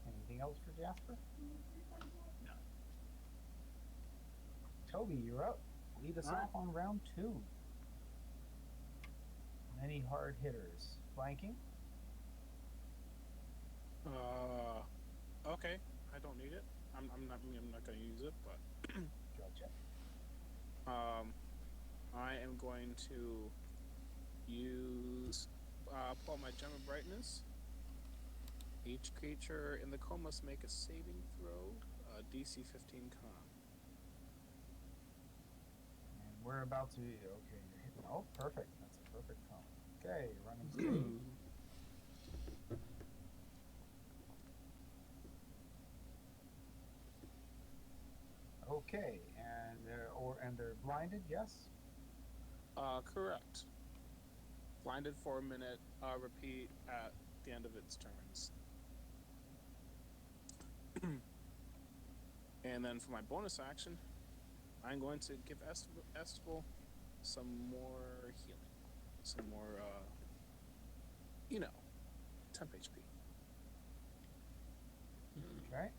Anything else for Jasper? No. Toby, you're up. Lead us off on round 2. Many hard hitters. Flanking? Okay. I don't need it. I'm not gonna use it, but Gotcha. I am going to use pull my gem of brightness. Each creature in the cone must make a saving throw, DC 15 con. And we're about to. Okay, you're hitting. Oh, perfect. That's a perfect cone. Okay, running stage. Okay, and they're blinded. Yes. Correct. Blinded for a minute. Repeat at the end of its turns. And then for my bonus action, I'm going to give Estival some more healing. Some more, temp HP. Okay.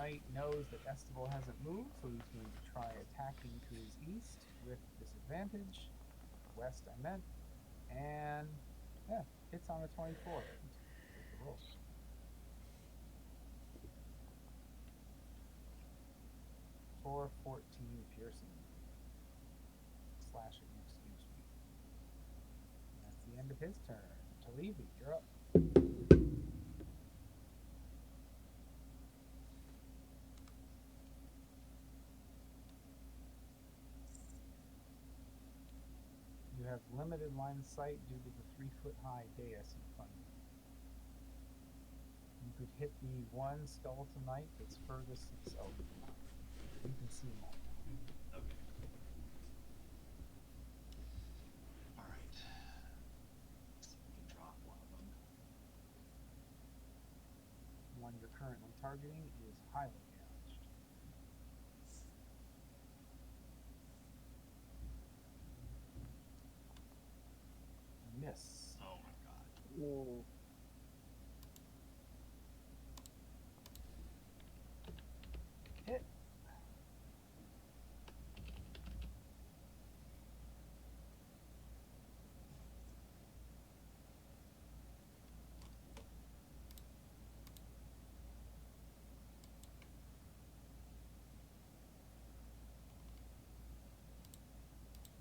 Knight knows that Estival hasn't moved, so he's going to try attacking to his east with disadvantage. West, I meant. And, yeah, hits on a 24. Here's the roll. For 14 piercing. Slashing, excuse me. And that's the end of his turn. Talibi, you're up. You have limited line of sight due to the 3-foot-high dais in front of you. You could hit the one skeleton knight that's furthest. Oh, you can see them all. Okay. All right. See if we can drop one of them. The one you're currently targeting is highly damaged. Miss. Oh my god. Whoa. Hit.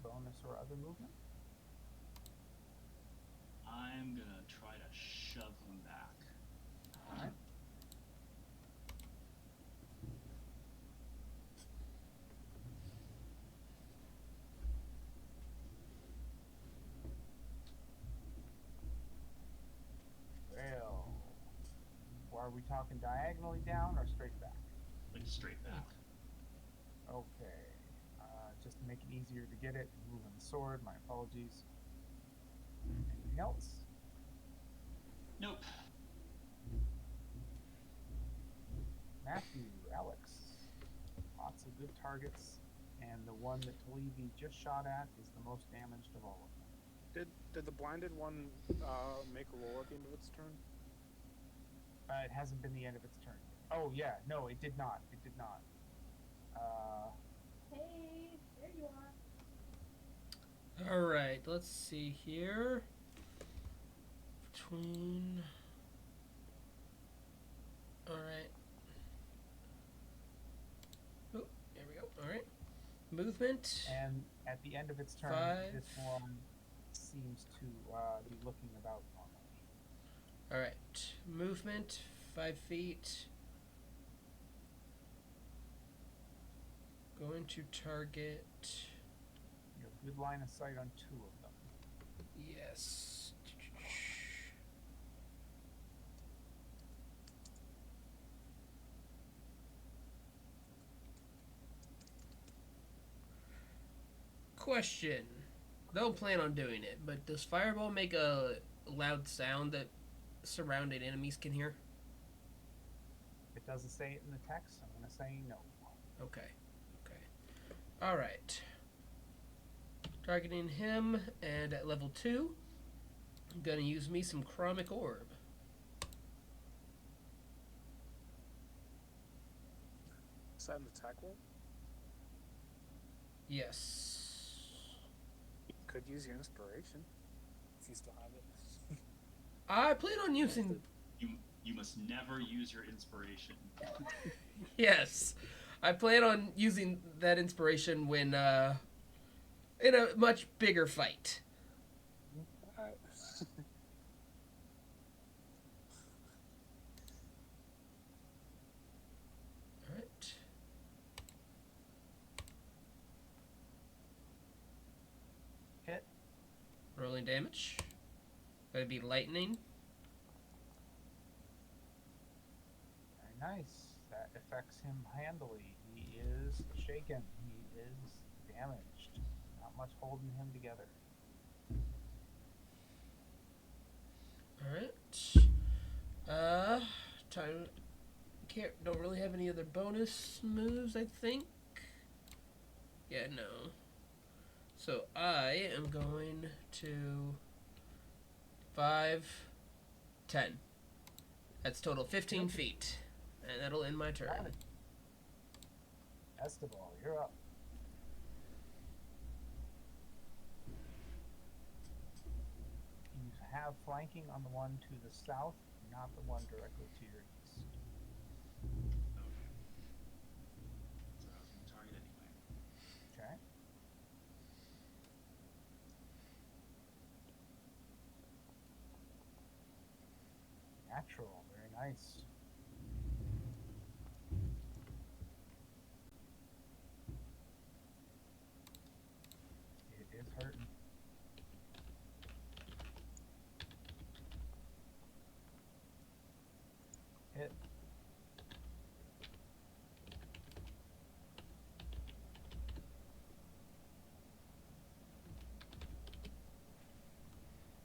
Bonus or other movement? I'm gonna try to shove him back. Alright. Well, are we talking diagonally down or straight back? Like straight back. Okay. Just to make it easier to get it, moving the sword. My apologies. Anything else? Nope. Matthew, Alex. Lots of good targets, and the one that Talibi just shot at is the most damaged of all of them. Did the blinded one make a roll at the end of its turn? It hasn't been the end of its turn yet. Oh yeah, no, it did not. It did not. Hey, there you are. Alright, let's see here. Between. Alright. Oh, there we go. Alright. Movement. And at the end of its turn, 5. this one seems to be looking about normally. Alright. Movement, 5 feet. Going to target. You have good line of sight on 2 of them. Yes. Question. Don't plan on doing it, but does Fireball make a loud sound that surrounding enemies can hear? It doesn't say it in the text. I'm going to say no. Okay. Alright. Targeting him, and at level 2, I'm gonna use me some Chromic Orb. Is that an attack roll? Yes. You could use your inspiration if you still have it. I plan on using. You must never use your inspiration. Yes. I plan on using that inspiration when, in a much bigger fight. Alright. Hit. Rolling damage. That'd be lightning. Very nice. That affects him handily. He is shaken. He is damaged. Not much holding him together. Alright. Time. Don't really have any other bonus moves, I think. Yeah, no. So I am going to 5, 10. That's total 15 feet. And that'll end my turn. Esteban, you're up. You have flanking on the one to the south, not the one directly to your east. Okay. So I was going to target anyway. Okay. Natural, very nice. It is hurting. Hit.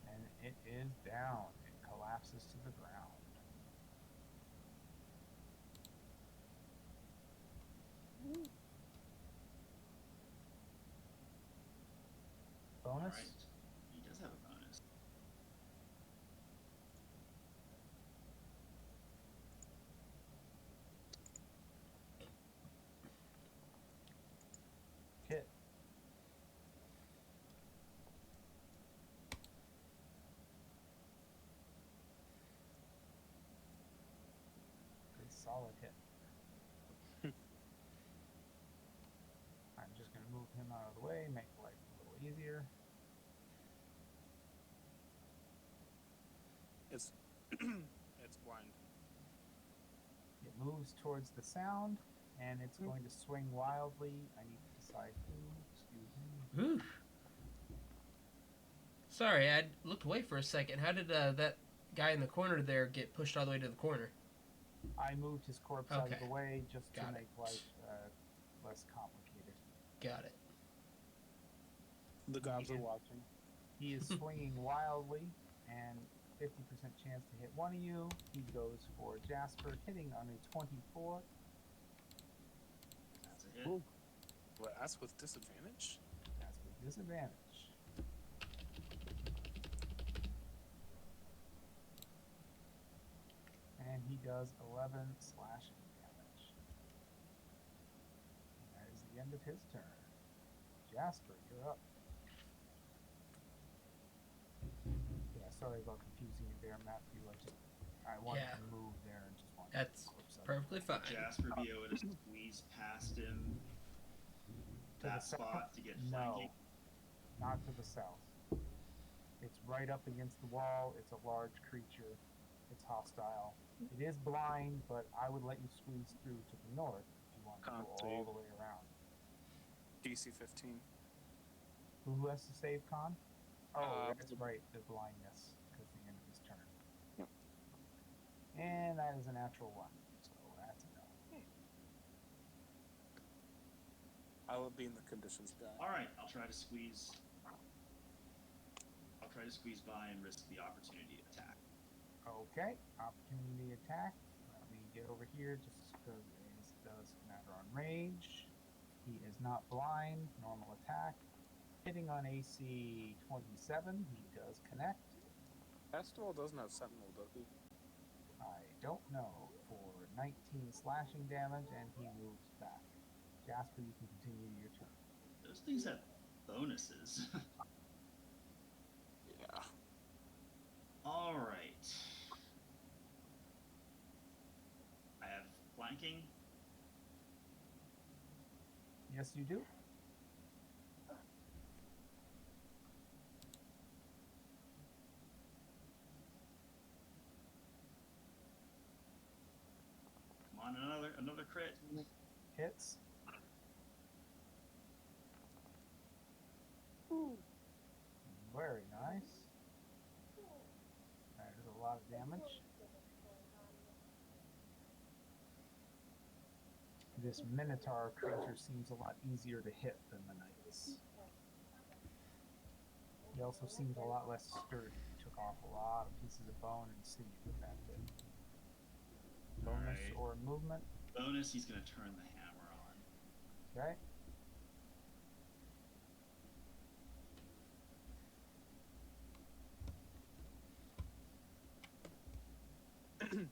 And it is down. It collapses to the ground. Bonus? All right. He does have a bonus. Hit. Good solid hit. I'm just going to move him out of the way, make life a little easier. It's it's blind. It moves towards the sound, and it's going to swing wildly. I need to decide who. Excuse me. Oof. Sorry, I looked away for a second. How did that guy in the corner there get pushed all the way to the corner? I moved his corpse out of Okay. the way just to Got it. make life less complicated. Got it. The gods are Yeah. watching. He is swinging wildly, and 50% chance to hit one of you. He goes for Jasper, hitting on a 24. That's a hit. Ooh. But that's with disadvantage? That's with disadvantage. And he does 11 slashing damage. And that is the end of his turn. Jasper, you're up. Yeah, sorry about confusing you there, Matthew. I wanted Yeah. to move there and just wanted That's to flip side. perfectly fine. Jasper be able to squeeze past him To the that south? spot to get No, flanking. not to the south. It's right up against the wall. It's a large creature. It's hostile. It is blind, but I would let you squeeze through to the north if you want to Can't go all save. the way around. DC 15. Who has to save con? Oh, that's the- right, the blindness, because the end of his turn. Yep. And that is a natural one, so that's a no. I will be in the conditions guy. All right, I'll try to squeeze. I'll try to squeeze by and risk the opportunity attack. Okay, opportunity attack. Let me get over here just because it does matter on range. He is not blind. Normal attack. Hitting on AC 27, he does connect. Festival doesn't have Sentinel, does he? I don't know. For 19 slashing damage, and he moves back. Jasper, you can continue your turn. Those things have bonuses. Yeah. All right. I have flanking. Yes, you do. Come on, another crit. Hits. Very nice. That is a lot of damage. This Minotaur creature seems a lot easier to hit than the Knights. He also seems a lot less sturdy. He took off a lot of pieces of bone and sinew with that hit. Bonus Alright. or movement. Bonus, he's going to turn the hammer on. Okay.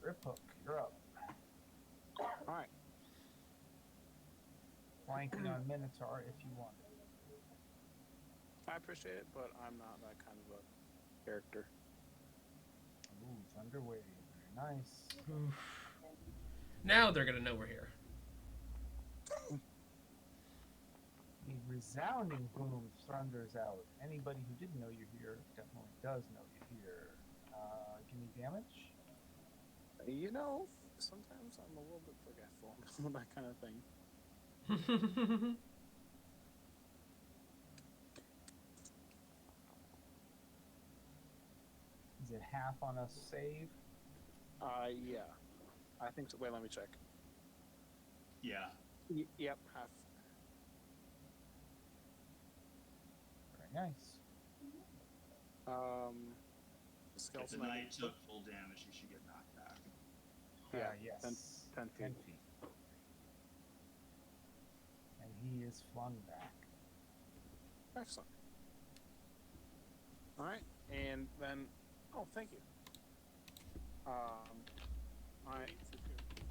Grip hook, you're up. Alright. flanking on Minotaur if you want it. I appreciate it, but I'm not that kind of a character. Ooh, Thunderwave. Very nice. Oof. Now they're gonna know we're here. A resounding boom thunders out. Anybody who didn't know you're here definitely does know you're here. Give me damage. You know, sometimes I'm a little bit forgetful on that kind of thing. Is it half on a save? Yeah. I think so. Wait, let me check. Yeah. Yep, half. Very nice. The If the skeleton. knight took full damage, he should get knocked back. Yeah, Yes. 10 feet. 10 feet. And he is flung back. Excellent. All right, and then. Oh, thank you.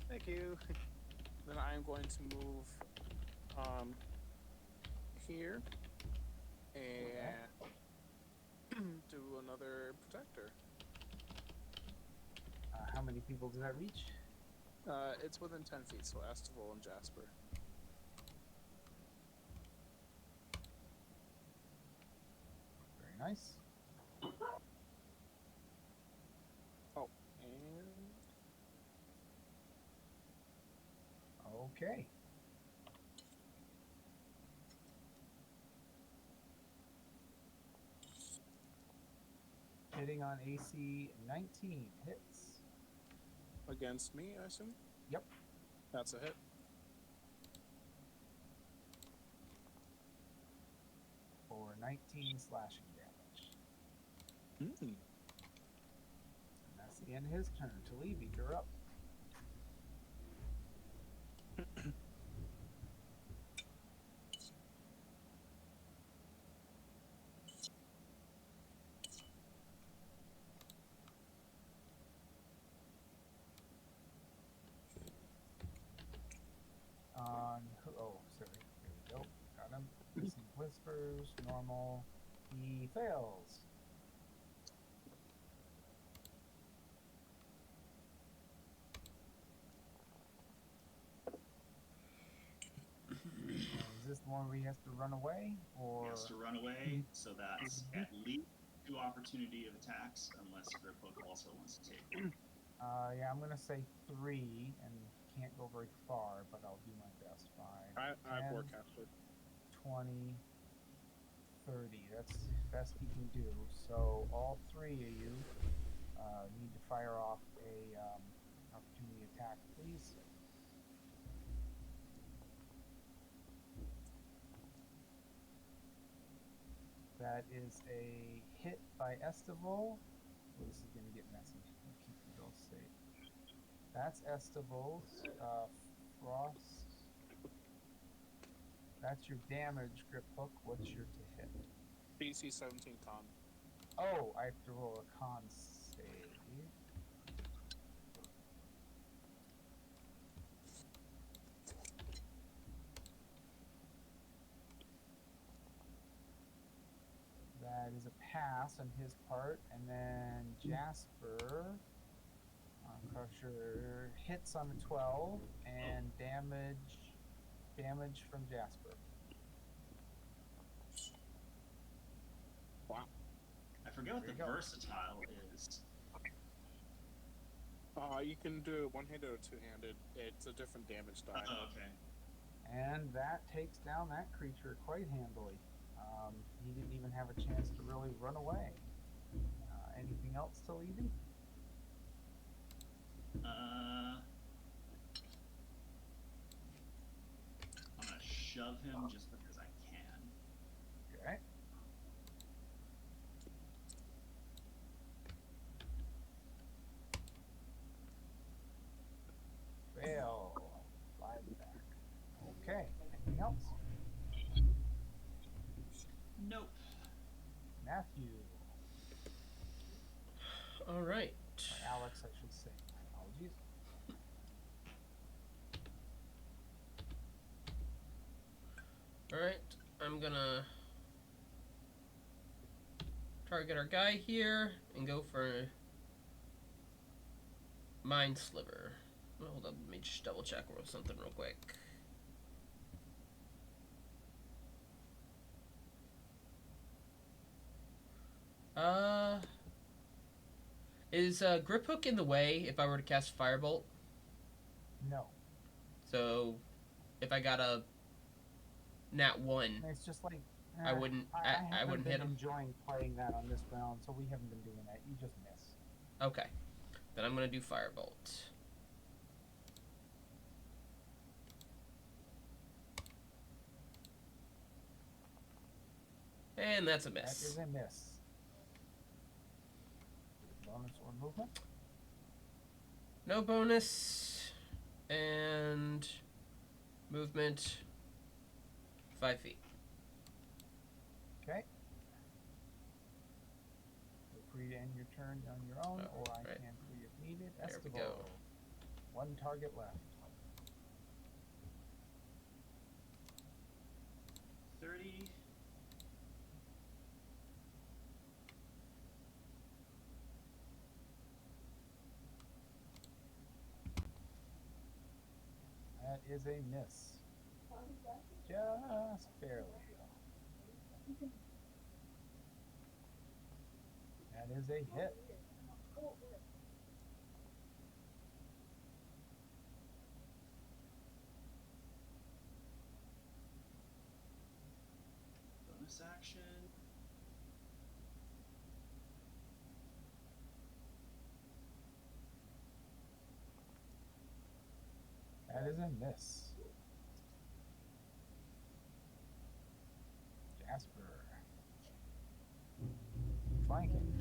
Thank you. Then I'm going to move here and do another protector. How many people does that reach? It's within 10 feet, so Estival and Jasper. Very nice. Oh, and Okay. Hitting on AC 19 hits. against me, I assume? Yep. That's a hit. For 19 slashing damage. Mm. And that's the end of his turn. Talibi, you're up. Sorry. There we go. Got him. Hissing whispers. Normal. He fails. Is this the one where he has to run away? Or He has to run away, so that's at least 2 opportunity of attacks, unless Griphook also wants to take one. yeah, I'm gonna say 3, and can't go very far, but I'll do my best. 5, I 10, forecasted. 20, 30. That's the best he can do. So all 3 of you need to fire off a opportunity attack, please. That is a hit by Estival. Oh, this is going to get messy. I'll keep you both safe. That's Estival's. Frost. That's your damage, Griphook. What's your to hit? DC 17 con. Oh, I have to roll a con save. That is a pass on his part, and then Jasper Crusher hits on the 12 and damage from Jasper. Wow. I forget what There the you go. versatile is. You can do it one-handed or two-handed. It's a different damage die. Oh, okay. And that takes down that creature quite handily. He didn't even have a chance to really run away. Anything else to leave? I'm gonna shove him just because I can. Okay. Fail. Slide back. Okay. Anything else? Nope. Matthew. All right. Or Alex, I should say. Apologies. gonna target our guy here and go for Mind Sliver. Hold up, let me just double check something real quick. Is Grip Hook in the way if I were to cast Firebolt? No. So, if I got a Nat 1, It's just like I wouldn't. I wouldn't hit him. Enjoying playing that on this round, so we haven't been doing that. You just miss. Okay, then I'm gonna do Firebolt. And that's a miss. That is a miss. Bonus or movement? No bonus. And movement 5 feet. Okay. Feel free to end your turn on your own, or I can free if needed. There we Estival. go. One target left. 30. That is a miss. Just barely. That is a hit. Bonus action. That is a miss. Jasper. Flanking.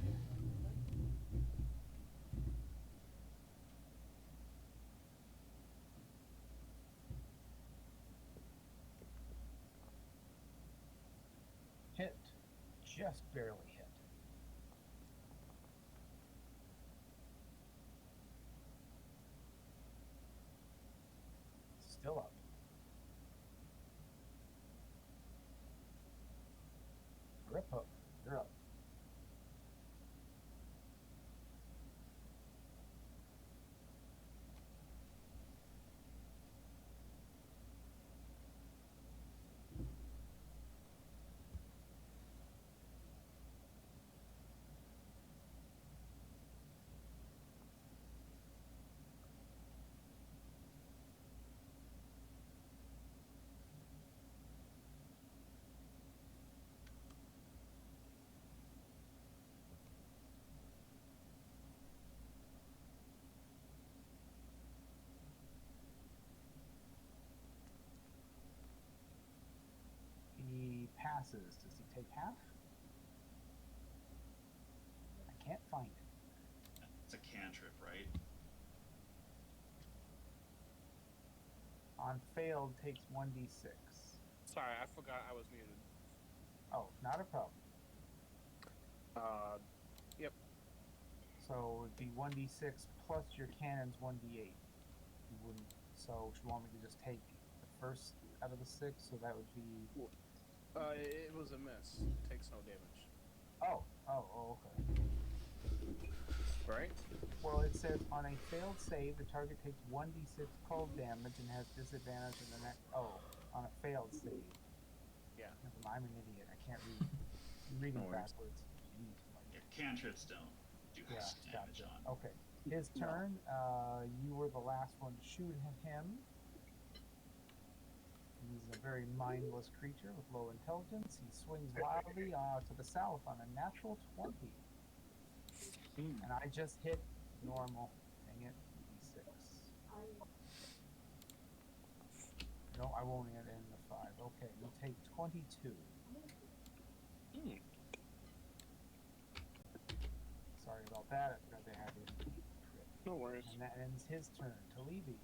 Hit. Just barely hit. Still up. Grip Hook. You're up. He passes. Does he take half? I can't find it. It's a cantrip, right? On failed takes 1d6. Sorry, I forgot I was muted. Oh, not a problem. Yep. So it'd be 1d6 plus your cannon's 1d8. You wouldn't. So you want me to just take the first out of the 6? So that would be. It was a miss. Takes no damage. Oh, okay. Right? Well, it says on a failed save, the target takes 1d6 cold damage and has disadvantage in the next. Oh, on a failed save. Yeah. I'm an idiot. I can't read. I'm reading No worries. backwards. Jeez. Yeah, cantrips don't do Yeah, damage gotcha. on. Okay. His turn. You were the last one to shoot at him. He's a very mindless creature with low intelligence. He swings wildly to the south on a natural 20. And I just hit normal. Dang it. D6. No, I won't add in the 5. Okay, you take 22. Sorry about that. I forgot they had it. No worries. And that ends his turn. Talibi.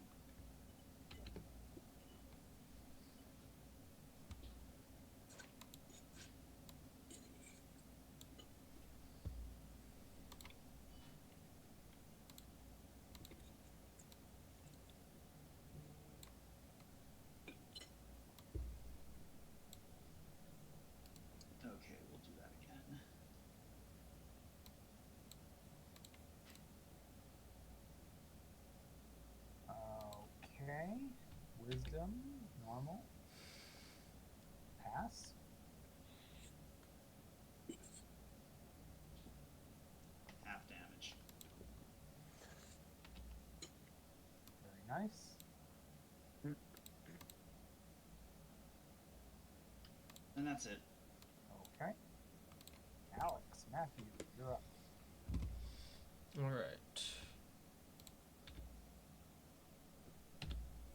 Okay. Wisdom, normal. Pass. Half damage. Very nice. And that's it. Okay. Alex, Matthew, you're up. Alright.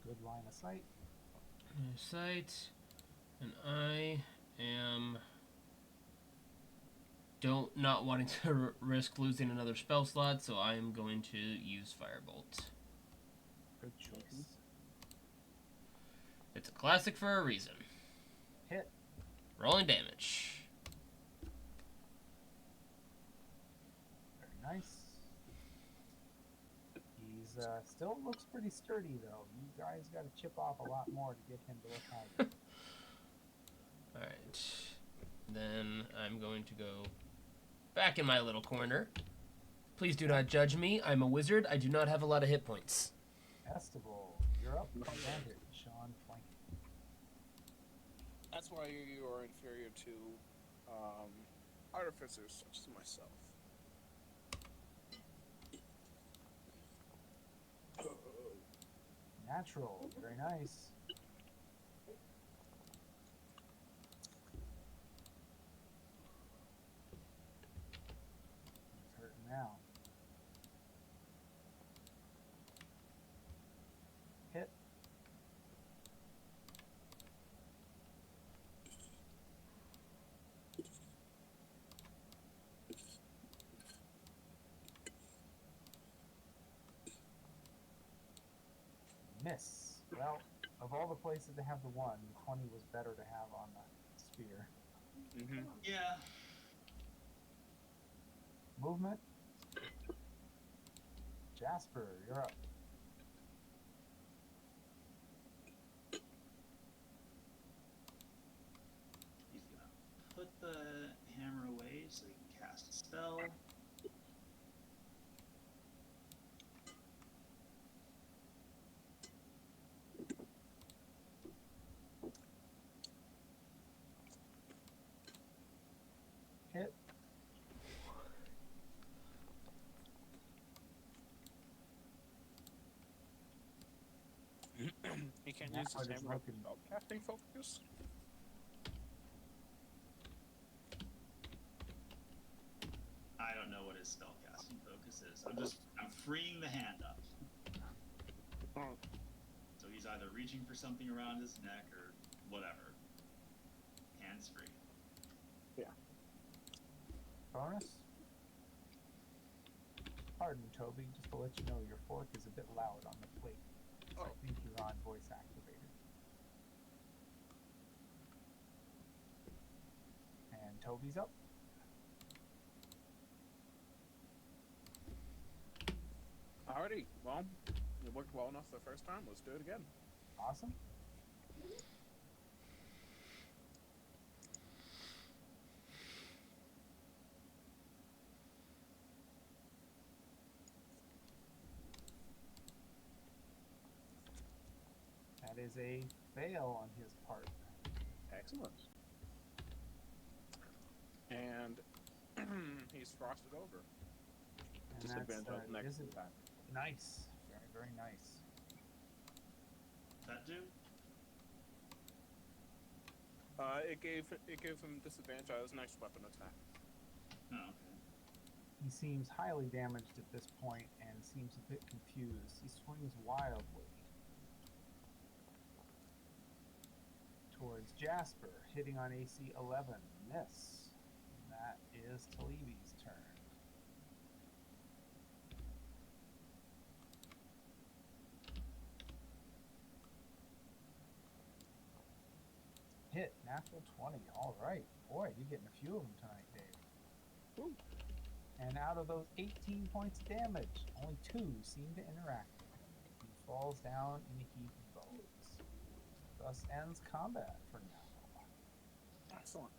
Good line of sight. Sight. And I am not wanting to risk losing another spell slot, so I am going to use Firebolt. Good choice. It's a classic for a reason. Hit. Rolling damage. Very nice. He's still looks pretty sturdy though. You guys got to chip off a lot more to get him to look haggard. Alright. Then I'm going to go back in my little corner. Please do not judge me. I'm a wizard. I do not have a lot of hit points. Estival, you're up. Advantage on flanking. That's why you are inferior to artificers such as myself. Natural, very nice. He's hurting now. Hit. Miss. Well, of all the places to have the 1, 20 was better to have on the sphere. Mm-hmm. Yeah. Movement. Jasper, you're up. He's gonna put the hammer away so he can cast a spell. Hit. He can't Now use his it is hammer looking- spell casting focus. I don't know what his spellcasting focus is. I'm freeing the hand up. Oh. So he's either reaching for something around his neck or whatever. Hands free. Bonus. Pardon, Toby, just to let you know your fork is a bit loud on the plate. So I Oh. think you're on voice activated. And Toby's up. Alrighty, well, it worked well enough the first time. Let's do it again. Awesome. That is a fail on his part. Excellent. And he's frosted over. And Disadvantage on next is it- attack. Nice. Very, very nice. That do? It gave him disadvantage on his next weapon attack. Oh, okay. He seems highly damaged at this point and seems a bit confused. He swings wildly towards Jasper, hitting on AC 11. Miss. And that is Talibi's turn. Hit, natural 20. All right. Boy, you're getting a few of them tonight, Dave. Woo. And out of those 18 points of damage, only 2 seem to interact with him. He falls down in a heap of bones. Thus ends combat for now. Excellent.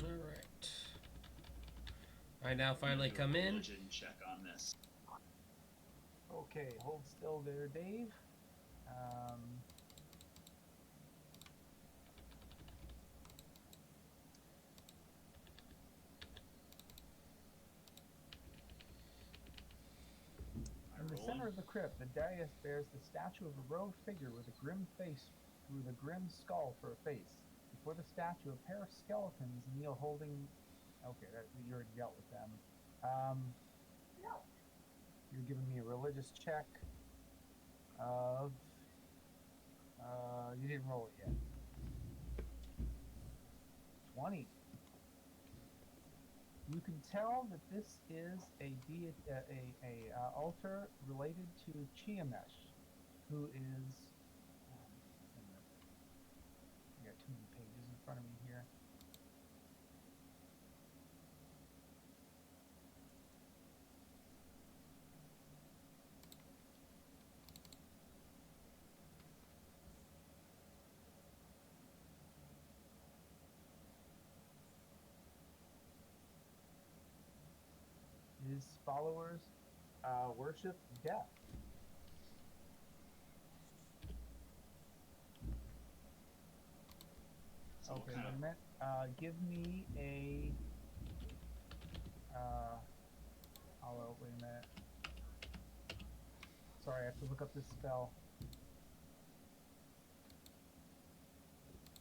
Alright. I now finally Do a come in. religion check on this. Okay, hold still there, Dave. In the center of the crypt, the dais bears the statue of a robed figure with a grim face, with a grim skull for a face. Before the statue, a pair of skeletons kneel holding. Okay, you already dealt with them. You're giving me a religious check of. You didn't roll it yet. 20. You can tell that this is a altar related to Chiamesh, who is. Wait a minute. I got too many pages in front of me here. His followers worship death. So what Okay, kind wait of a minute. Give me a. Wait a minute. Sorry, I have to look up this spell.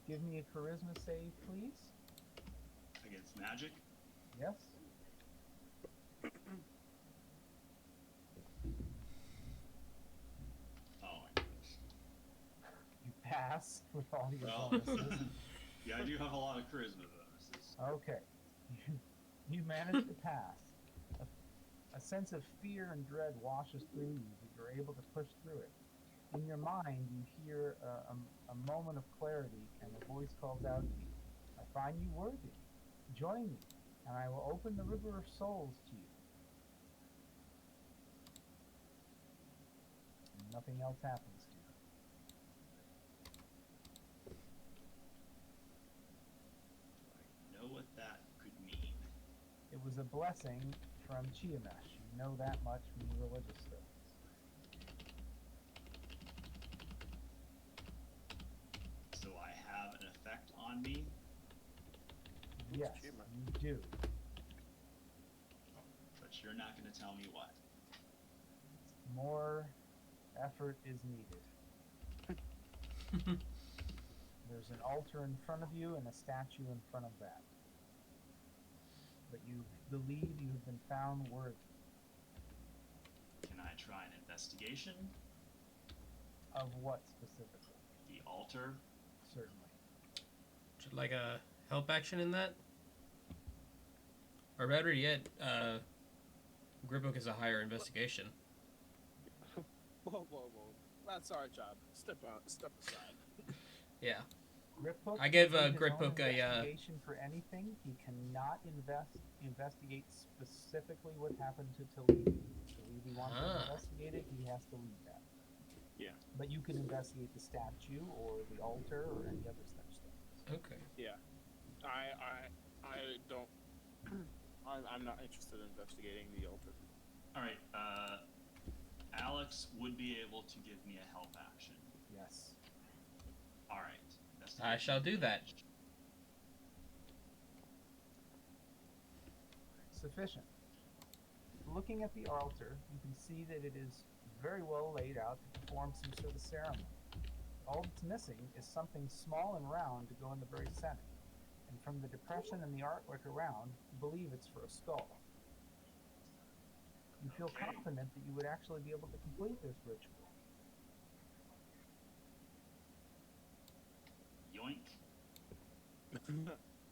Give me a charisma save, please. against magic? Yes. Oh my goodness. You pass with all your Well, bonuses. yeah, I do have a lot of charisma bonuses. Okay. You managed to pass. A sense of fear and dread washes through you, but you're able to push through it. In your mind, you hear a moment of clarity, and a voice calls out to you, "I find you worthy. Join me, and I will open the river of souls to you." And nothing else happens to you. Do I know what that could mean? It was a blessing from Chiamesh. You know that much from your religious studies. So I have an effect on me? Yes, Chiamesh? you do. But you're not going to tell me what. More effort is needed. There's an altar in front of you and a statue in front of that. But you believe you have been found worthy. Can I try an investigation? Of what specifically? The altar? Certainly. Should like a help action in that? Or better yet, Gripbook is a higher investigation. Whoa. That's our job. Step aside. Yeah. Griphook I give can do his own Griphook a investigation for anything. He cannot investigate specifically what happened to Talidi. Talidi wants to investigate it. He has to lead that. Yeah. But you can investigate the statue or the altar or any other such things. Okay. Yeah. I don't. I'm not interested in investigating the altar. Alright, Alex would be able to give me a help action. Yes. Alright. I shall do that. Sufficient. Looking at the altar, you can see that it is very well laid out to perform some sort of ceremony. All that's missing is something small and round to go in the very center. And from the depression and the artwork around, you believe it's for a skull. You feel Okay. confident that you would actually be able to complete this ritual. Yoink.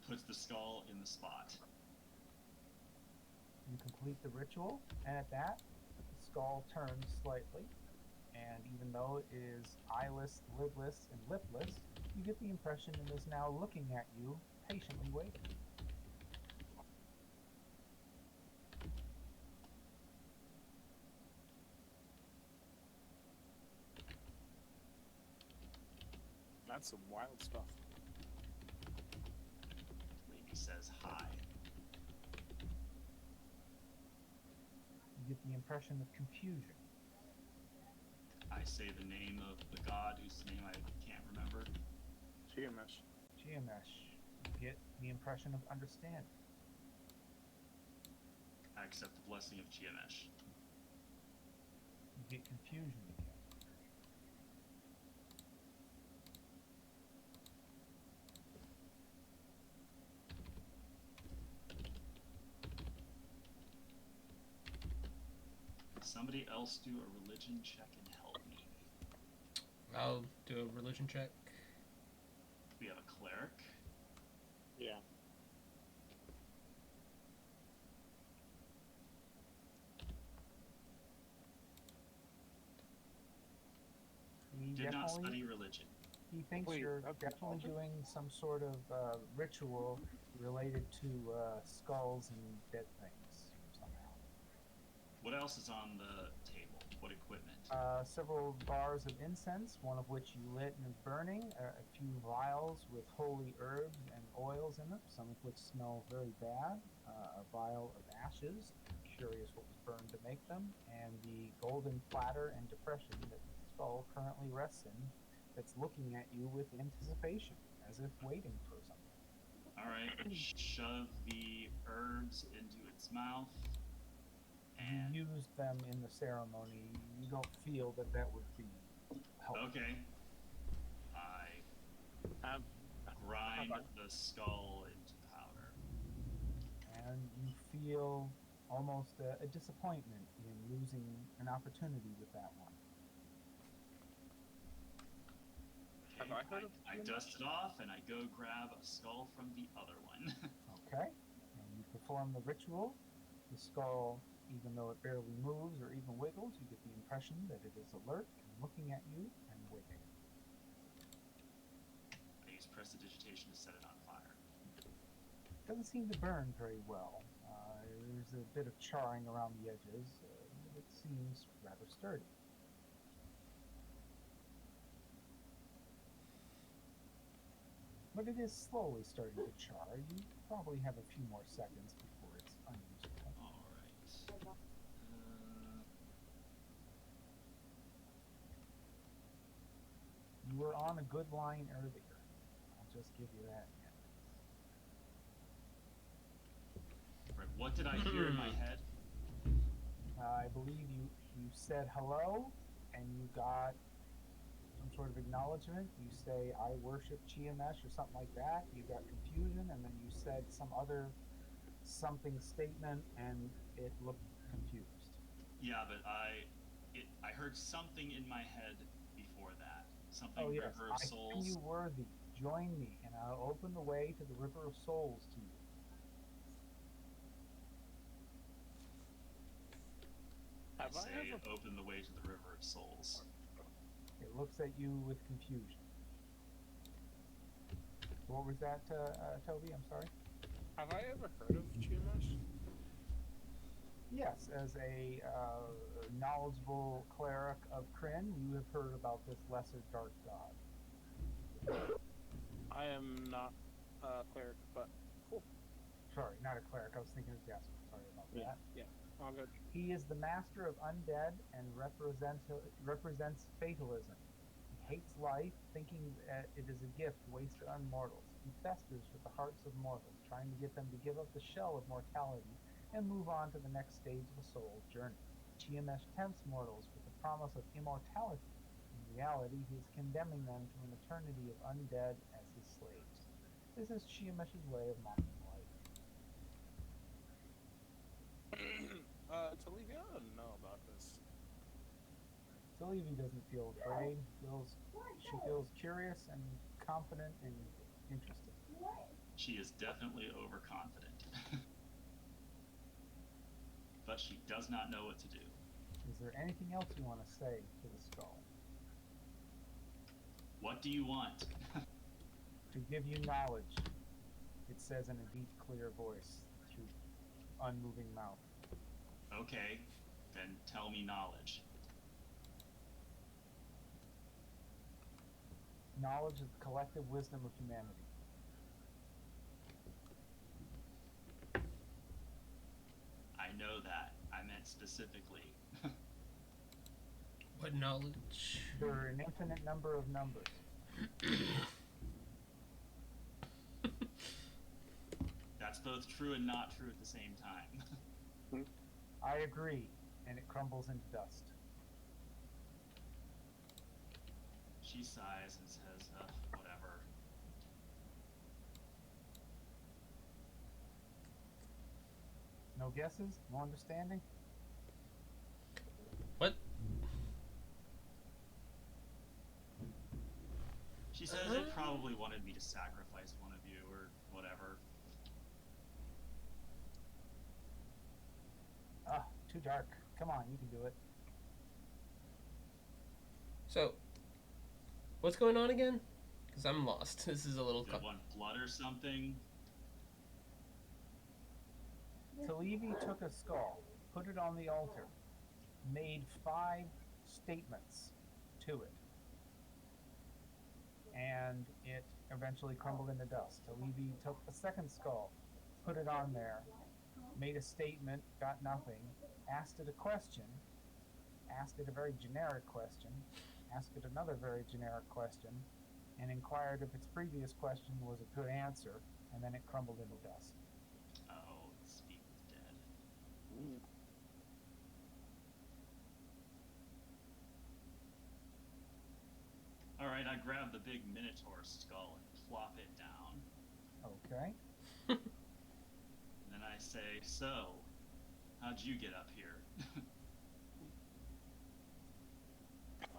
Puts the skull in the spot. You complete the ritual, and at that, the skull turns slightly, and even though it is eyeless, lidless, and lipless, you get the impression it is now looking at you, patiently waiting. That's some wild stuff. Maybe says hi. the impression of confusion. I say the name of the god whose name I can't remember. Tiamat. Giamesh, you get the impression of understanding. I accept the blessing of Giamesh. You get confusion again. Somebody else do a religion check and help me. I'll do a religion check. We have a cleric. Yeah. He Did not definitely- study religion. He thinks Wait, you're that's definitely awesome. doing some sort of ritual related to skulls and dead things somehow. What else is on the table? What equipment? Several bars of incense, one of which you lit and is burning, a few vials with holy herbs and oils in them, some of which smell very bad, a vial of ashes, curious what was burned to make them, and the golden platter and depression that the skull currently rests in, that's looking at you with anticipation, as if waiting for something. All right, shove the herbs into its mouth. And You used them in the ceremony. You don't feel that that would be helpful. okay, I Um, grind Okay. the skull into powder. And you feel almost a disappointment in losing an opportunity with that one. Okay, Have I heard of I Giamesh? dust it off and I go grab a skull from the other one. Okay? And you perform the ritual. The skull, even though it barely moves or even wiggles, you get the impression that it is alert and looking at you and waiting. I use prestidigitation to set it on fire. Doesn't seem to burn very well. There's a bit of charring around the edges, but it seems rather sturdy. But it is slowly starting to char. You probably have a few more seconds before it's unusable. All right. You were on a good line earlier. I'll just give you that. Right. What did I hear in my head? I believe you said hello, and you got some sort of acknowledgement. You say, I worship Chiamesh or something like that. You got confusion, and then you said some other something statement, and it looked confused. Yeah, but I heard something in my head before that. Something Oh, yes. River of I Souls. am you worthy. Join me, and I'll open the way to the River of Souls to you. I have I say ever? open the way to the River of Souls. It looks at you with confusion. What was that, Toby? I'm sorry. Have I ever heard of Tiamat? Yes, as a knowledgeable cleric of Kryn, you have heard about this lesser dark god. I am not a cleric, but cool. Sorry, not a cleric. I was thinking of Jasper. Sorry about that. Yeah. All good. He is the master of undead and represents fatalism. He hates life, thinking that it is a gift wasted on mortals. He festers with the hearts of mortals, trying to get them to give up the shell of mortality and move on to the next stage of a soul's journey. Chiamesh tempts mortals with the promise of immortality. In reality, he is condemning them to an eternity of undead as his slaves. This is Chiamesh's way of mocking life. Talivia, I don't know about this. Sylvie doesn't feel afraid. She feels curious and confident and interested. She is definitely overconfident. But she does not know what to do. Is there anything else you want to say to the skull? What do you want? To give you knowledge, it says in a deep, clear voice through unmoving mouth. Okay, then tell me knowledge. Knowledge is the collective wisdom of humanity. I know that. I meant specifically? What knowledge? There are an infinite number of numbers. That's both true and not true at the same time. I agree, and it crumbles into dust. She sighs and says, whatever. No guesses? No understanding? What? She says it probably wanted me to sacrifice one of you, or whatever. Ah, too dark. Come on, you can do it. So, what's going on again? Because I'm lost. This is a little... Did it want blood or something? Talivi took a skull, put it on the altar, made 5 statements to it, and it eventually crumbled into dust. Talivi took a second skull, put it on there, made a statement, got nothing, asked it a question, asked it a very generic question, asked it another very generic question, and inquired if its previous question was a good answer, and then it crumbled into dust. Oh, speak with dead. Mm. Alright, I grab the big Minotaur skull and plop it down. Okay. And then I say, so, how'd you get up here?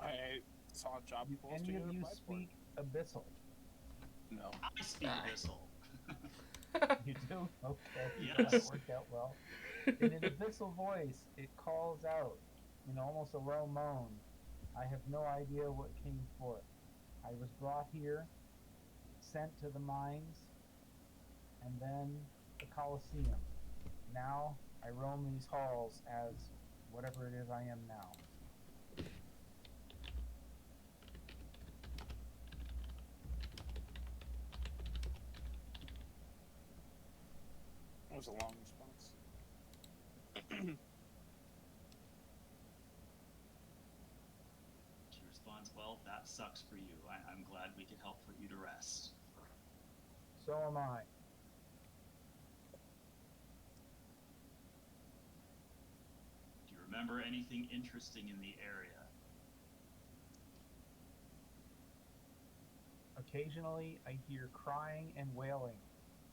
I saw a job posting Any of and you applied for it. speak Abyssal? No. I speak Abyssal. You do? Okay. Yes. That worked out well. In an abyssal voice, it calls out in almost a low moan, I have no idea what came forth. I was brought here, sent to the mines, and then the Colosseum. Now I roam these halls as whatever it is I am now. That was a long response. She responds, well, that sucks for you. I'm glad we could help put you to rest. So am I. Do you remember anything interesting in the area? Occasionally, I hear crying and wailing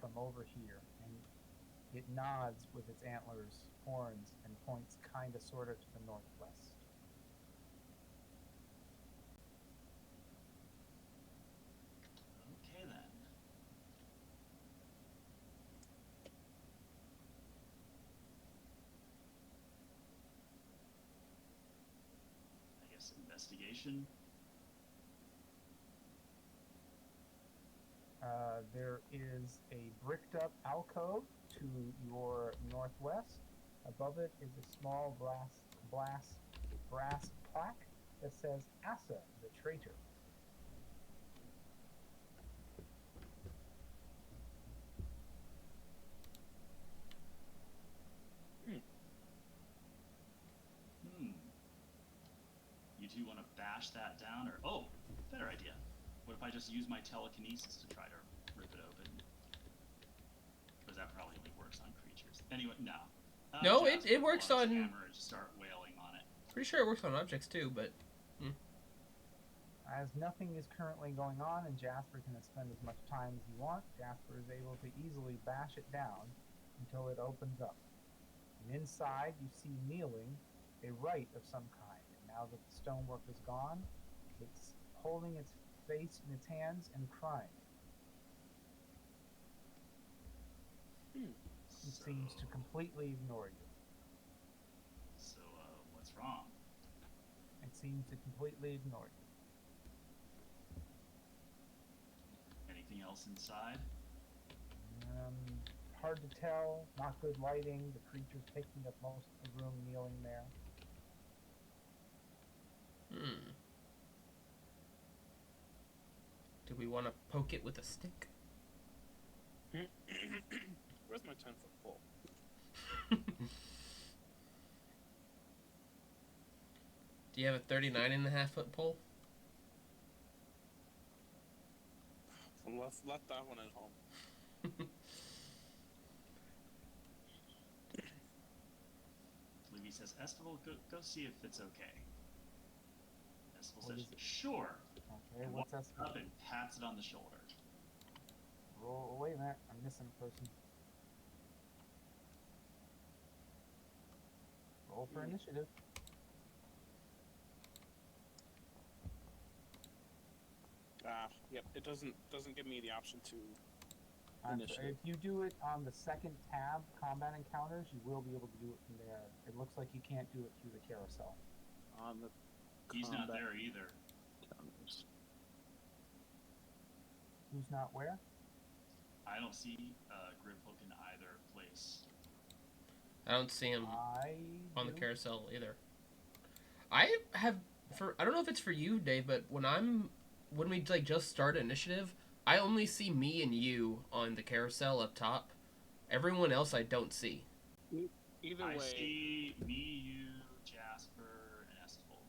from over here, and it nods with its antlers, horns, and points kinda sorta to the northwest. Okay then. I guess investigation? There is a bricked up alcove to your northwest. Above it is a small brass plaque that says Asa the Traitor. You two want to bash that down, or oh, better idea. What if I just use my telekinesis to try to rip it open? Because that probably only works on creatures. Anyway, no. No, Jasper it works pulls out his on- hammer and just start wailing on it. Pretty sure it works on objects too, but... As nothing is currently going on and Jasper can spend as much time as he wants, Jasper is able to easily bash it down until it opens up. And inside you see kneeling a rite of some kind. And now that the stonework is gone, it's holding its face in its hands and crying. It seems to completely ignore you. So, what's wrong? It seems to completely ignore you. Anything else inside? Hard to tell, not good lighting, the creature's taking up most of the room kneeling there. Do we want to poke it with a stick? Where's my 10-foot pole? Do you have a 39.5-foot pole? Let that one at home. Levy says, Estival, go see if it's okay. Estival What says, is it? sure. Okay, what's Walks that? up and pats it on the shoulder. Roll. Wait a minute, I'm missing a person. Roll for initiative. Yep. It doesn't give me the option to. Sorry, if you do it on the second tab, combat encounters, you will be able to do it from there. It looks like you can't do it through the carousel. On the. He's not there either. Encounters. Who's not where? I don't see Griphook in either place. I don't see him on the do. carousel either. I don't know if it's for you, Dave, but when we like just start initiative, I only see me and you on the carousel up top. Everyone else I don't see. Either I way, see me, you, Jasper, and Estival.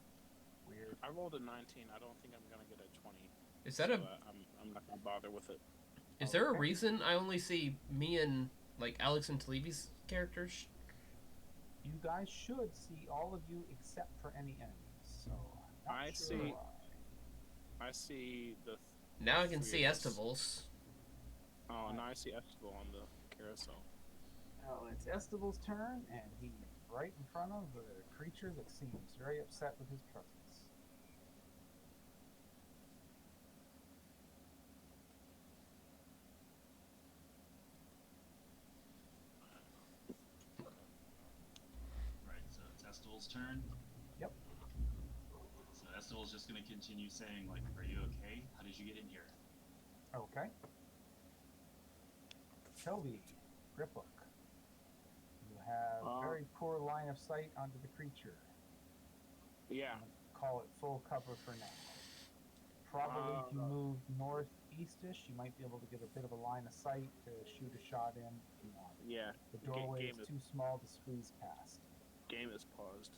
Weird. I rolled a 19. I don't think I'm gonna get a 20. Is that so I'm not gonna bother with it. Is there a reason I only see me and like Alex and Talebi's characters? You guys should see all of you except for any enemies. So I sure see. why. I see the. Now I can three see of us. Estival's. Oh, now I see Estival on the carousel. Oh, it's Estival's turn, and he's right in front of a creature that seems very upset with his presence. Right, so it's Estival's turn. Yep. So Estival's just going to continue saying, like, are you okay? How did you get in here? Okay. Toby, Griphook. You have very poor line of sight onto the creature. Yeah. Call it full cover for now. Probably if you move northeastish, you might be able to get a bit of a line of sight to shoot a shot in if you want. Yeah. The doorway is too small to squeeze past. Game is paused.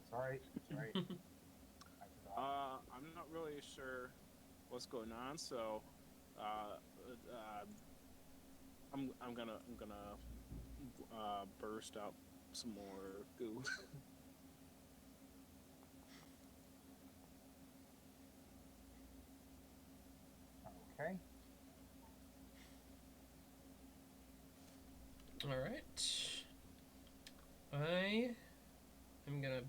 Sorry. I forgot. I'm not really sure what's going on, so I'm gonna burst out some more goo. Okay. All right. I am gonna.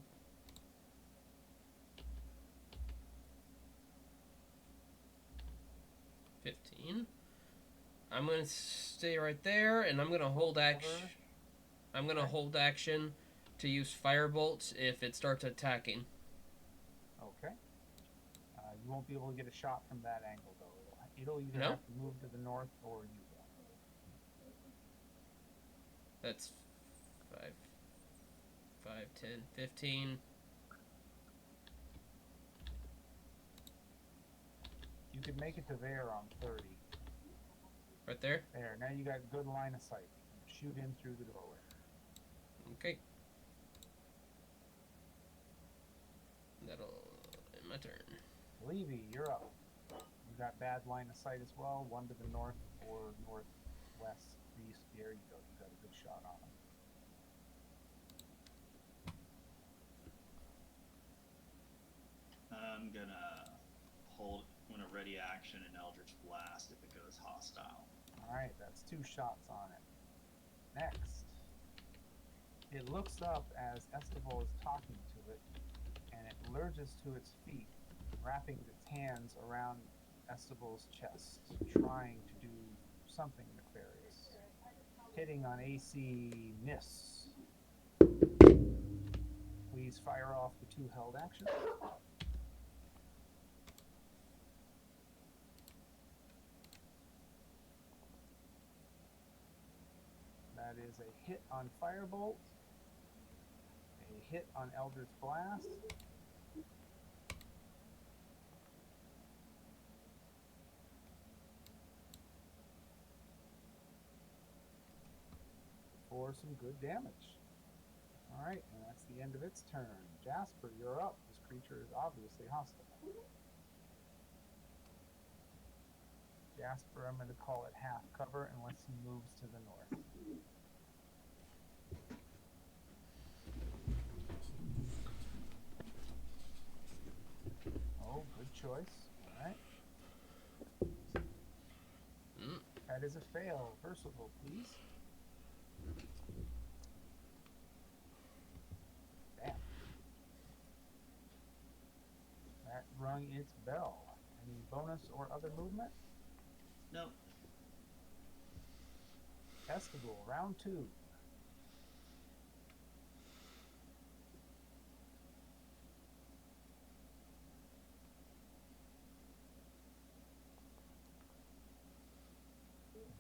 I'm gonna stay right there, and I'm gonna hold action. I'm gonna hold action to use Firebolt if it starts attacking. Okay. You won't be able to get a shot from that angle, though. It'll either have to move to the north or you will. That's 5, 10, 15. You could make it to there on 30. Right there? There. Now you got good line of sight. Shoot in through the doorway. Okay. That'll end my turn. Levy, you're up. You got bad line of sight as well. One to the north or northwest, east. There you go. You got a good shot on him. I'm gonna ready action an Eldritch Blast if it goes hostile. Alright, that's 2 shots on it. Next. It looks up as Estival is talking to it, and it lurches to its feet, wrapping its hands around Estival's chest, trying to do something nefarious. Hitting on AC miss. Please fire off the 2 held actions. That is a hit on Firebolt, a hit on Eldritch Blast, for some good damage. Alright, and that's the end of its turn. Jasper, you're up. This creature is obviously hostile. Jasper, I'm going to call it half cover unless he moves to the north. Oh, good choice. Alright. That is a fail. Versatile, please. Damn. That rung its bell. Any bonus or other movement? No. Festival, round 2.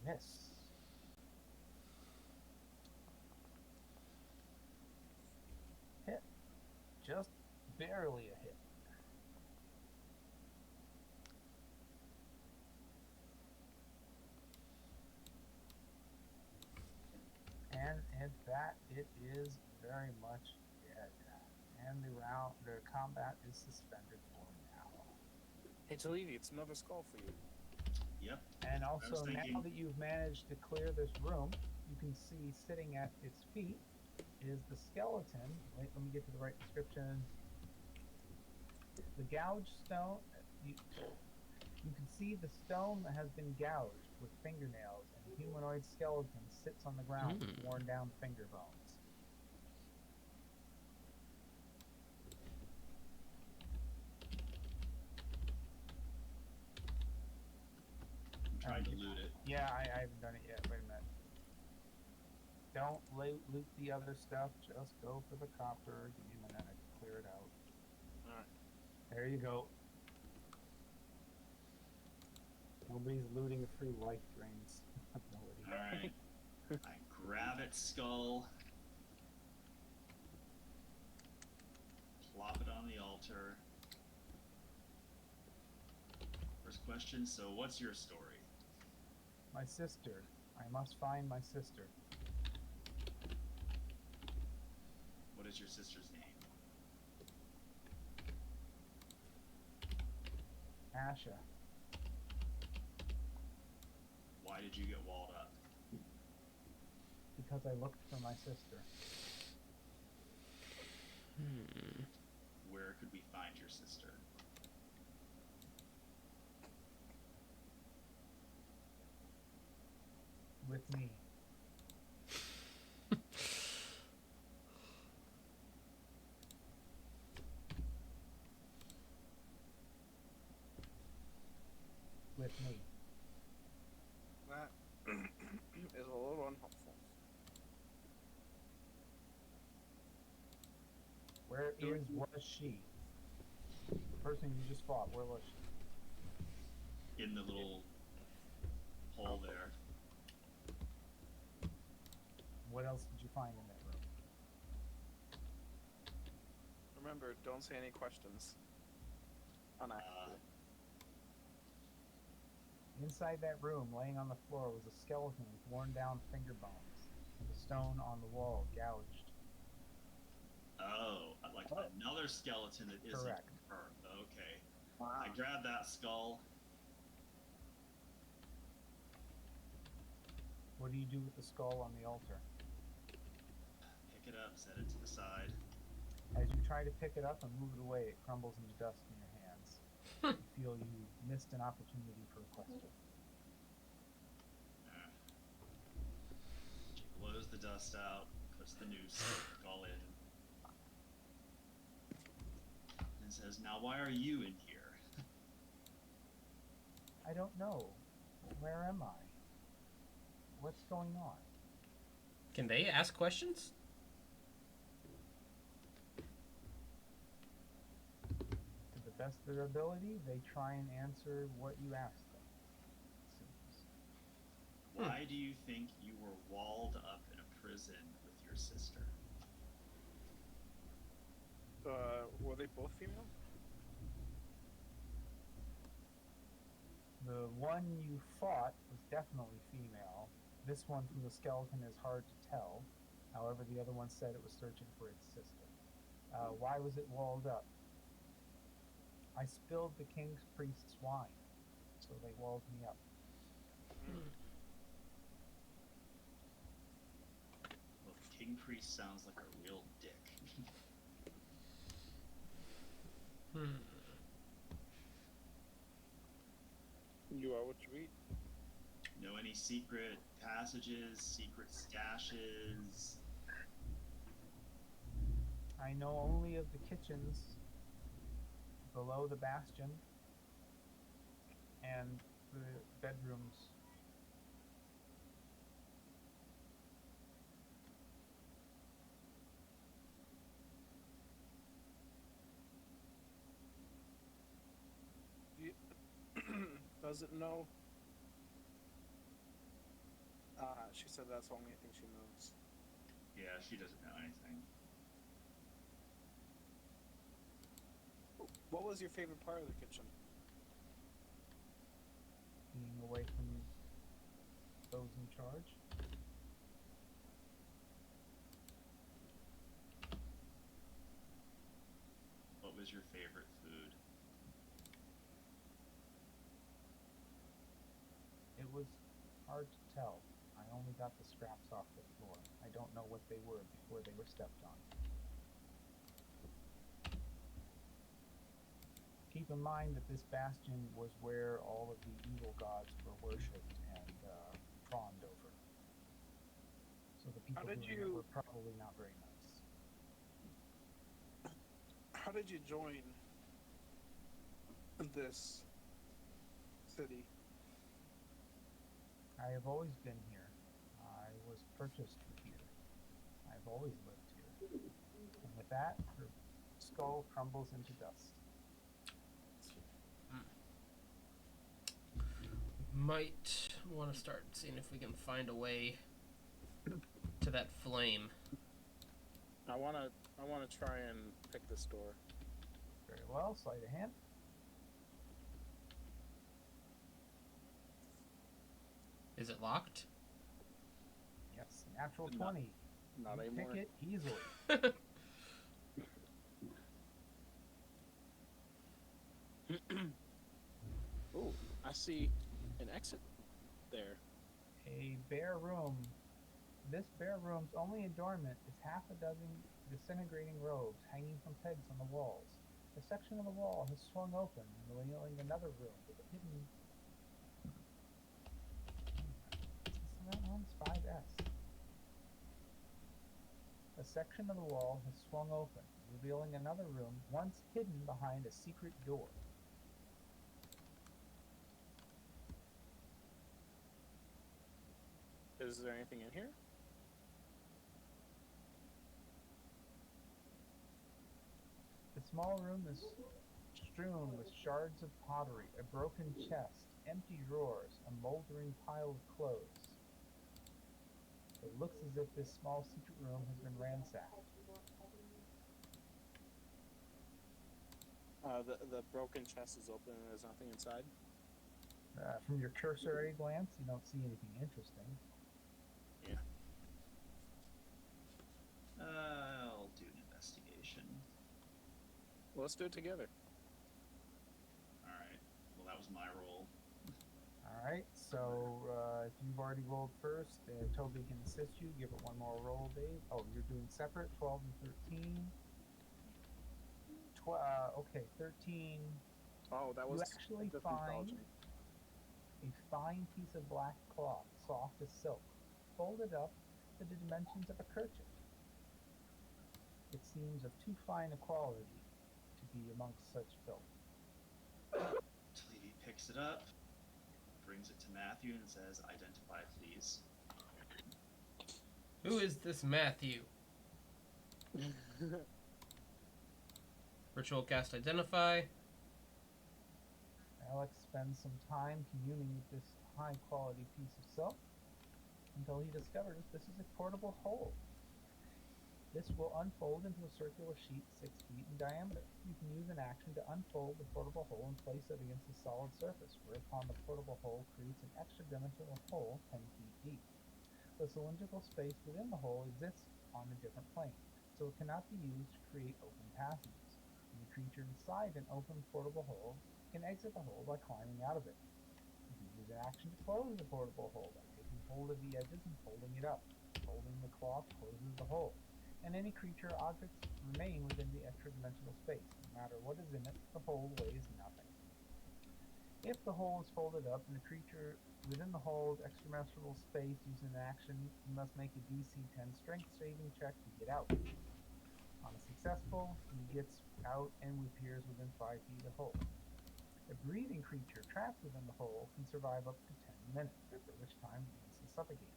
Miss. Hit. Just barely a hit. And in fact, it is very much dead. And the combat is suspended for now. Hey, Talidi, it's another skull for you. Yep. And I was also, thinking- now that you've managed to clear this room, you can see sitting at its feet is the skeleton. Wait, let me get to the right description. The gouged stone. You can see the stone that has been gouged with fingernails, and the humanoid skeleton sits on the ground with worn down finger bones. I'm trying to loot it. Yeah, I haven't done it yet. Wait a minute. Don't loot the other stuff. Just go for the copper. Give me a minute. I can clear it out. Alright. There you go. Nobody's looting a free life drains ability. Alright. I grab its skull. Plop it on the altar. First question, so what's your story? My sister. I must find my sister. What is your sister's name? Asha. Why did you get walled up? Because I looked for my sister. Where could we find your sister? With me. With me. That is a little unhelpful. Where was she? The person you just fought, where was she? In the little hole there. What else did you find in that room? Remember, don't say any questions. Unactive. Inside that room, laying on the floor, was a skeleton with worn down finger bones. The stone on the wall, gouged. Oh, like another skeleton that isn't Correct. her. Okay. Wow. I grab that skull. What do you do with the skull on the altar? Pick it up, set it to the side. As you try to pick it up and move it away, it crumbles into dust in your hands. You feel you missed an opportunity for a question. She blows the dust out, puts the new skull in, and says, "Now why are you in here?" I don't know. Where am I? What's going on? Can they ask questions? To the best of their ability, they try and answer what you ask them. It seems. Why do you think you were walled up in a prison with your sister? Were they both female? The one you fought was definitely female. This one from the skeleton is hard to tell. However, the other one said it was searching for its sister. Why was it walled up? I spilled the king's priest's wine, so they walled me up. Well, the king priest sounds like a real dick. You are what you eat. Know any secret passages, secret stashes? I know only of the kitchens below the bastion and the bedrooms. Doesn't know. She said that's the only thing she knows. Yeah, she doesn't know anything. What was your favorite part of the kitchen? Being away from those in charge. What was your favorite food? It was hard to tell. I only got the scraps off the floor. I don't know what they were before they were stepped on. Keep in mind that this bastion was where all of the evil gods were worshipped and fawned over. So the people doing it were probably not very nice. How did you join this city? I have always been here. I was purchased here. I've always lived here. And with that, her skull crumbles into dust. Might want to start seeing if we can find a way to that flame. I wanna try and pick this door. Very well, sleight of hand. Is it locked? Yes, natural 20. Not you anymore. pick it easily. Ooh, I see an exit there. A bare room. This bare room's only adornment is half a dozen disintegrating robes hanging from pegs on the walls. A section of the wall has swung open, revealing another room with a hidden... That one's 5S. A section of the wall has swung open, revealing another room once hidden behind a secret door. Is there anything in here? The small room is strewn with shards of pottery, a broken chest, empty drawers, a moldering pile of clothes. It looks as if this small secret room has been ransacked. The broken chest is open and there's nothing inside. From your cursory glance, you don't see anything interesting. Yeah. I'll do an investigation. Well, let's do it together. Alright. Well, that was my roll. Alright, so if you've already rolled first, Toby can assist you. Give it one more roll, Dave. Oh, you're doing separate, 12 and 13. Okay, 13. Oh, that was... You actually find a fine piece of black cloth, soft as silk, folded up to the dimensions of a kerchief. It seems of too fine a quality to be amongst such filth. Levy picks it up, brings it to Matthew, and says, "Identify, please." Who is this Matthew? Ritual cast identify. Alex spends some time communing with this high-quality piece of silk until he discovers this is a portable hole. This will unfold into a circular sheet 6 feet in diameter. You can use an action to unfold the portable hole and place it against a solid surface, whereupon the portable hole creates an extra-dimensional hole 10 feet deep. The cylindrical space within the hole exists on a different plane, so it cannot be used to create open passages. Any creature inside an open portable hole can exit the hole by climbing out of it. You can use an action to close the portable hole by taking hold of the edges and folding it up. Folding the cloth closes the hole, and any creature or objects remain within the extra-dimensional space. No matter what is in it, the hole weighs nothing. If the hole is folded up and the creature within the hole's extra-dimensional space using an action, you must make a DC 10 strength saving check to get out. On a successful, he gets out and appears within 5 feet of the hole. A breathing creature trapped within the hole can survive up to 10 minutes, after which time it begins to suffocate.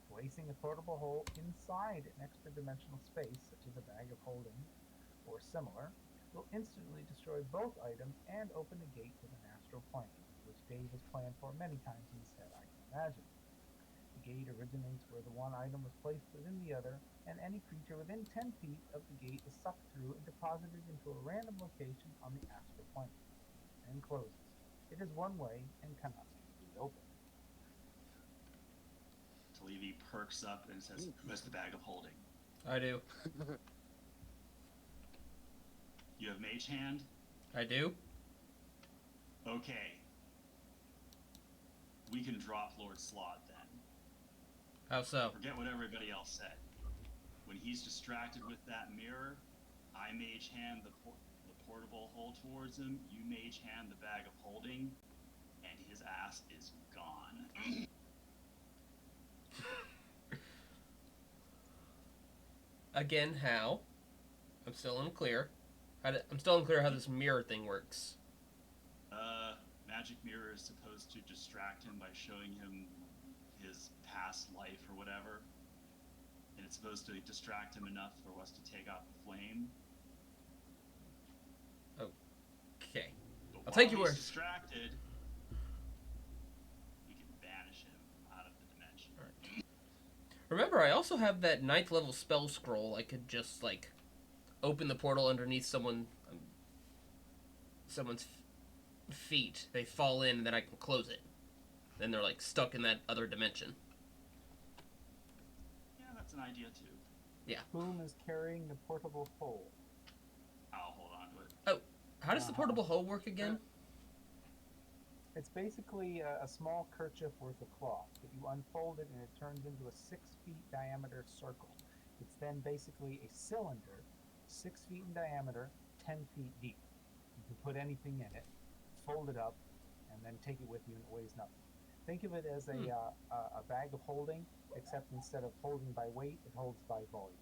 Placing a portable hole inside an extra-dimensional space, such as a bag of holding or similar, will instantly destroy both items and open a gate to the astral plane, which Dave has planned for many times in his head, I can imagine. The gate originates where the one item was placed within the other, and any creature within 10 feet of the gate is sucked through and deposited into a random location on the astral plane, and closes. It is one way and cannot be reopened. Talevi perks up and says, "Who has the bag of holding?" I do. You have Mage Hand? I do. Okay. We can drop Lord Slot then. How so? Forget what everybody else said. When he's distracted with that mirror, I Mage Hand the portable hole towards him, you Mage Hand the bag of holding, and his ass is gone. Again, how? I'm still unclear. I'm still unclear how this mirror thing works. Magic Mirror is supposed to distract him by showing him his past life or whatever. And it's supposed to distract him enough for us to take out the flame. Okay. But I'll take while your he's word. distracted, we can banish him out of the dimension. Alright. Remember, I also have that 9th level spell scroll. I could just, like, open the portal underneath someone's feet. They fall in, and then I can close it. Then they're, like, stuck in that other dimension. Yeah, that's an idea too. Whom is carrying the portable hole? I'll hold on to it. How does the portable hole work again? It's basically a small kerchief worth of cloth, but you unfold it and it turns into a 6 feet diameter circle. It's then basically a cylinder, 6 feet in diameter, 10 feet deep. You can put anything in it, fold it up, and then take it with you, and it weighs nothing. Think of it as a bag of holding, except instead of holding by weight, it holds by volume.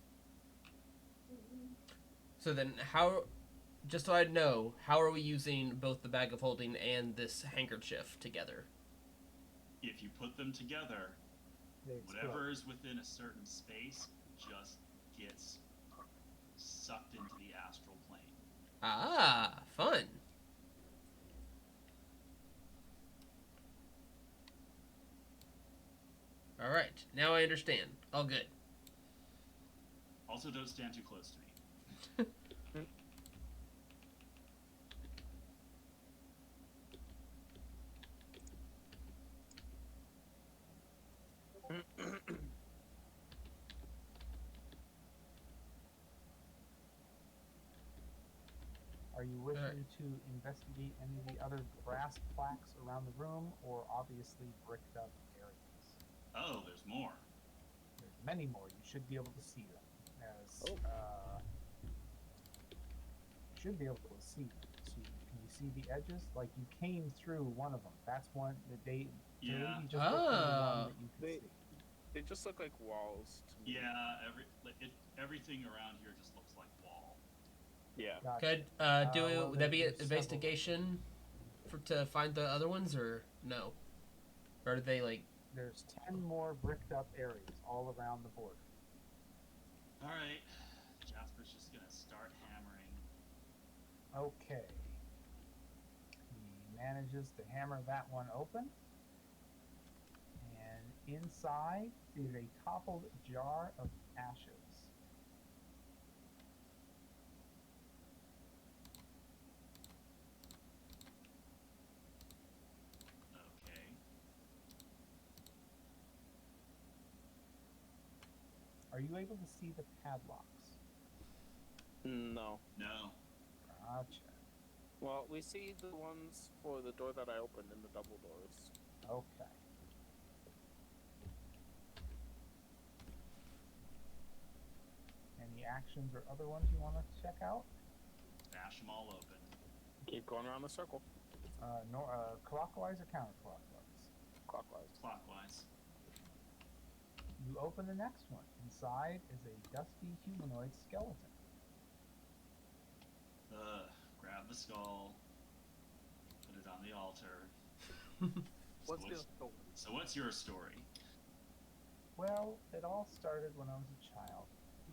So then how, just so I know, how are we using both the bag of holding and this handkerchief together? If you put them together, They explode. whatever is within a certain space just gets sucked into the astral plane. Ah, fun. Alright, now I understand. All good. Also, don't stand too close to me. Are you wishing to investigate any of the other brass plaques around the room, or obviously bricked up areas? Oh, there's more. There's many more. You should be able to see them. You should be able to see them. Can you see the edges? Like, you came through one of them. That's one that they. Yeah. You just looked through the one that you could see. They just look like walls to me. Yeah, everything around here just looks like wall. Yeah. Gotcha. Could well, would that be an there's several. investigation to find the other ones, or no? Or are they like? There's 10 more bricked up areas all around the border. Alright, Jasper's just gonna start hammering. Okay. He manages to hammer that one open. And inside is a toppled jar of ashes. Okay. Are you able to see the padlocks? No. No. Gotcha. Well, we see the ones for the door that I opened in the double doors. Okay. Any actions or other ones you want to check out? Bash them all open. Keep going around the circle. Clockwise or counterclockwise? Clockwise. Clockwise. You open the next one. Inside is a dusty humanoid skeleton. Grab the skull, put it on the altar. So what's your story? Well, it all started when I was a child.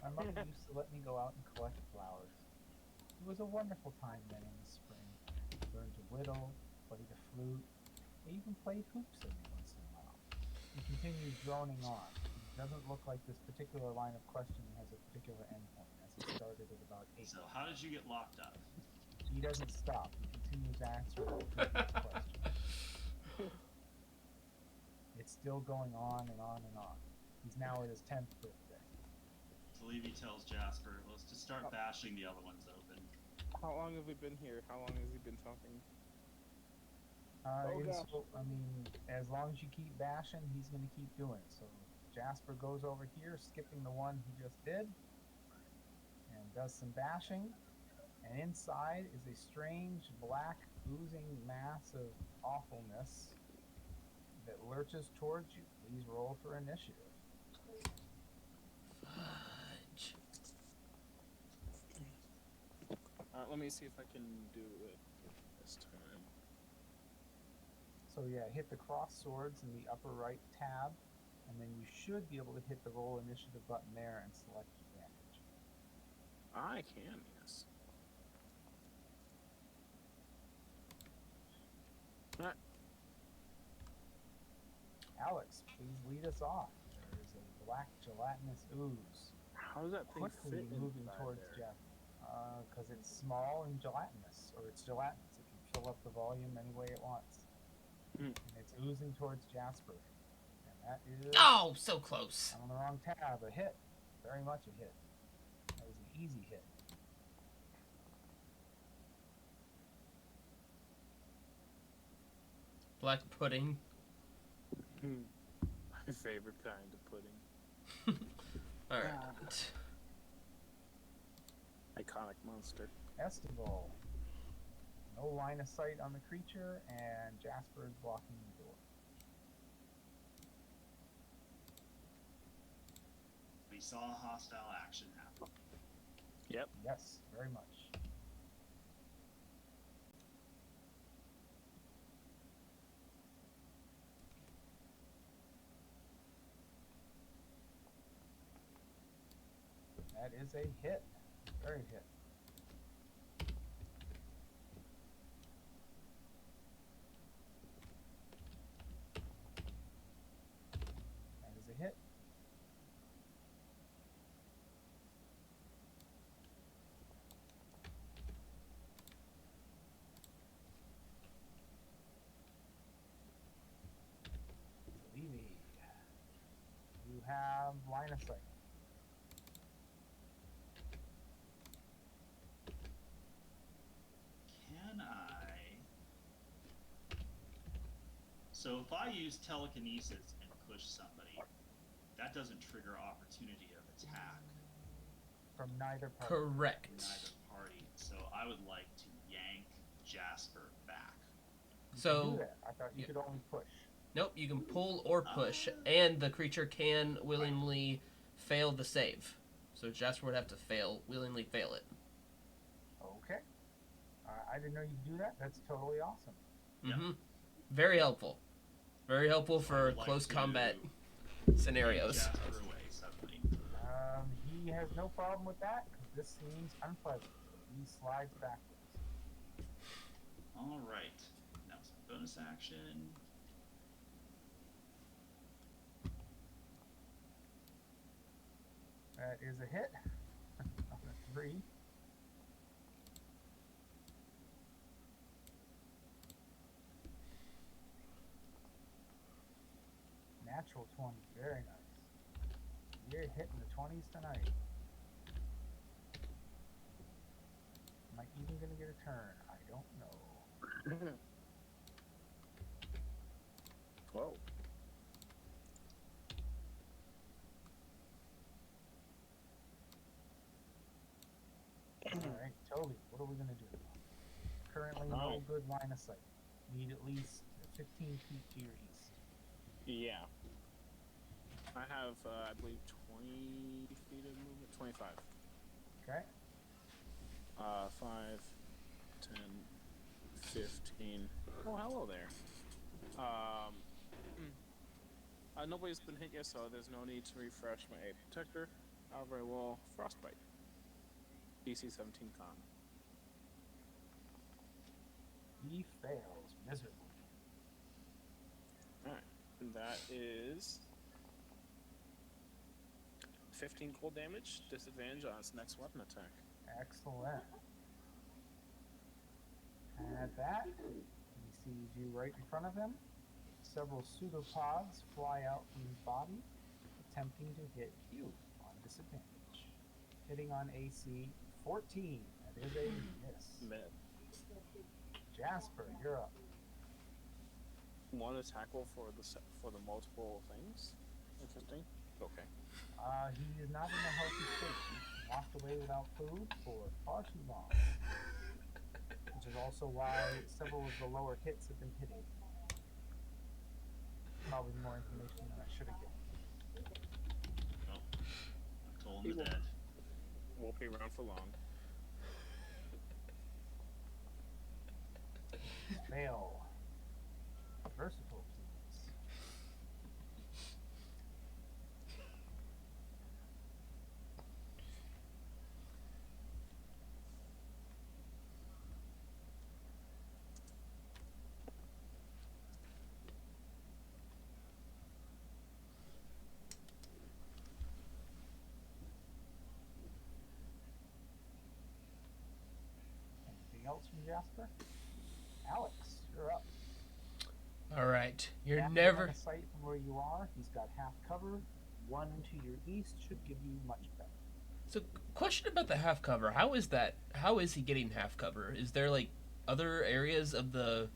My mother used to let me go out and collect flowers. It was a wonderful time then in the spring. Learned to whittle, play the flute. I even played hoops every once in a while. He continues droning on. It doesn't look like this particular line of questioning has a particular endpoint, as it started at about 8. So how did you get locked up? He doesn't stop. He continues answering the previous question. It's still going on and on and on. He's now at his 10th birthday. Talevy tells Jasper, let's just start bashing the other ones open. How long have we been here? How long has he been talking? As long as you keep bashing, he's going to keep doing it. So Jasper goes over here, skipping the one he just did, and does some bashing. And inside is a strange, black, oozing mass of awfulness that lurches towards you. Please roll for initiative. Fudge. Let me see if I can do it this time. So yeah, hit the cross swords in the upper right tab, and then you should be able to hit the roll initiative button there and select damage. I can, yes. Alex, please lead us off. There is a black gelatinous ooze How does that thing quickly fit moving inside towards there? Jeff. Because it's small and gelatinous, or it's gelatinous. It can fill up the volume any way it wants. Hmm. And it's oozing towards Jasper. And that is Oh, so close. on the wrong tab. A hit. Very much a hit. That was an easy hit. Black pudding. My favorite kind of pudding. Alright. Iconic monster. Estival. No line of sight on the creature, and Jasper is blocking the door. We saw hostile action happen. Yep. Yes, very much. That is a hit. Very hit. That is a hit. Levy, you have line of sight. Can I? So if I use telekinesis and push somebody, that doesn't trigger opportunity of attack From neither party. from Correct. neither party. So I would like to yank Jasper back. You So- can do that. I thought you yeah. could only push. Nope, you can pull or push, and the creature can willingly fail the save. So Jasper would have to willingly fail it. Okay. I didn't know you could do that. That's totally awesome. Yeah. Mm-hmm. Very helpful. Very helpful So I for would like close to combat yank scenarios. Jasper away suddenly. He has no problem with that, because this seems unpleasant. He slides backwards. All right. Now some bonus action. That is a hit. On a 3. Natural 20. Very nice. We're hitting the 20s tonight. Am I even gonna get a turn? I don't know. Whoa. Alright, Toby, what are we gonna do? Currently no Alright. good line of sight. Need at least 15 feet to your east. Yeah. I have, I believe, 20 feet of movement. 25. Okay? 5, 10, 15. Oh, hello there. Nobody's been hit yet, so there's no need to refresh my A protector. However, I will frostbite. DC 17 con. He fails miserably. Alright. And that is 15 cold damage, disadvantage on its next weapon attack. Excellent. At that, he sees you right in front of him. Several pseudopods fly out from his body, attempting to hit you on disadvantage. Hitting on AC 14. That is a miss. Mid. Jasper, you're up. One attack roll for the multiple things. Interesting. Okay. He is not in a healthy state. He walked away without food for far too long. Which is also why several of the lower hits have been hitting. Probably more information than I should have given. Well, I've told him the dead. Won't be around for long. Fail. Versatile, please. Anything else from Jasper? Alex, you're up. All right. You're Jasper never. on a sight from where you are. He's got half cover. One to your east should give you much better. So, question about the half cover. How is that? How is he getting half cover? Is there like other areas of the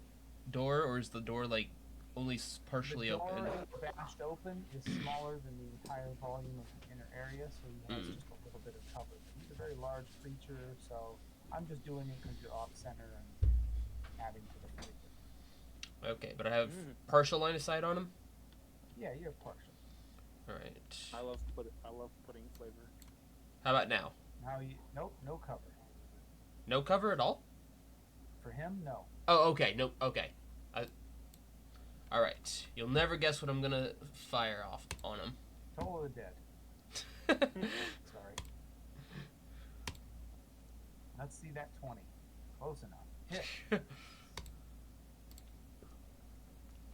door, or is the door like only partially the door open? bashed open is smaller than the entire volume of the inner area, so he has just a little bit of cover. He's a very large creature, so I'm just doing it because you're off center and adding to the flavor. Okay, but I have partial line of sight on him. Yeah, you have partial. All right. I love pudding flavor. How about now? Now you nope, no cover. No cover at all? For him, no. Oh, okay. No, okay. All right. You'll never guess what I'm gonna fire off on him. Toll of the dead. Sorry. Let's see that 20. Close enough. Hit.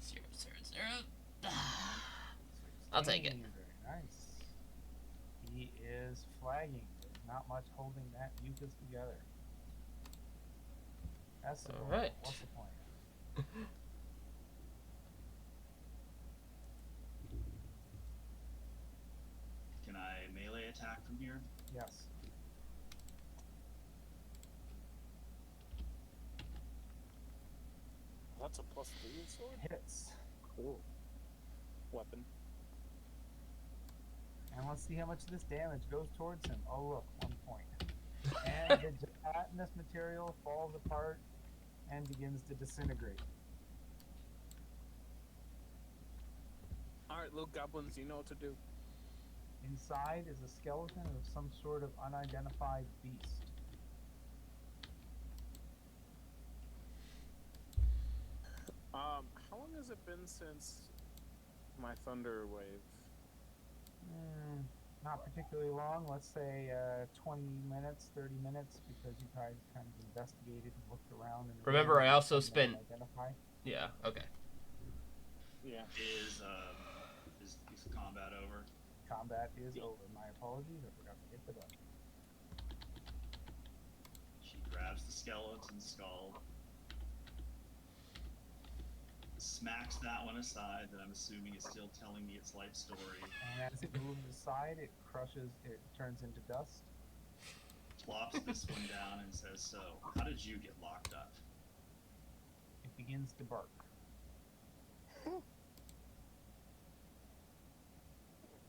0, 0, 0. I'll take it. 16, very nice. He is flagging. There's not much holding that mucus together. That's the All goal. right. What's the plan? Can I melee attack from here? Yes. That's a +3 sword? Hits. Cool. Weapon. And let's see how much of this damage goes towards him. Oh look, 1 point. And the gelatinous material falls apart and begins to disintegrate. Alright, little goblins, you know what to do. Inside is a skeleton of some sort of unidentified beast. How long has it been since my thunder wave? Not particularly long. Let's say 20 minutes, 30 minutes, because you guys kind of investigated and looked around. And Remember, I also and spent. identify. Yeah. Okay. Yeah. Is combat over? Combat is over. My apologies. I forgot to hit the button. She grabs the skeleton skull, smacks that one aside that I'm assuming is still telling me its life story. And as it moves aside, it turns into dust. Plops this one down and says, "So, how did you get locked up?" It begins to bark.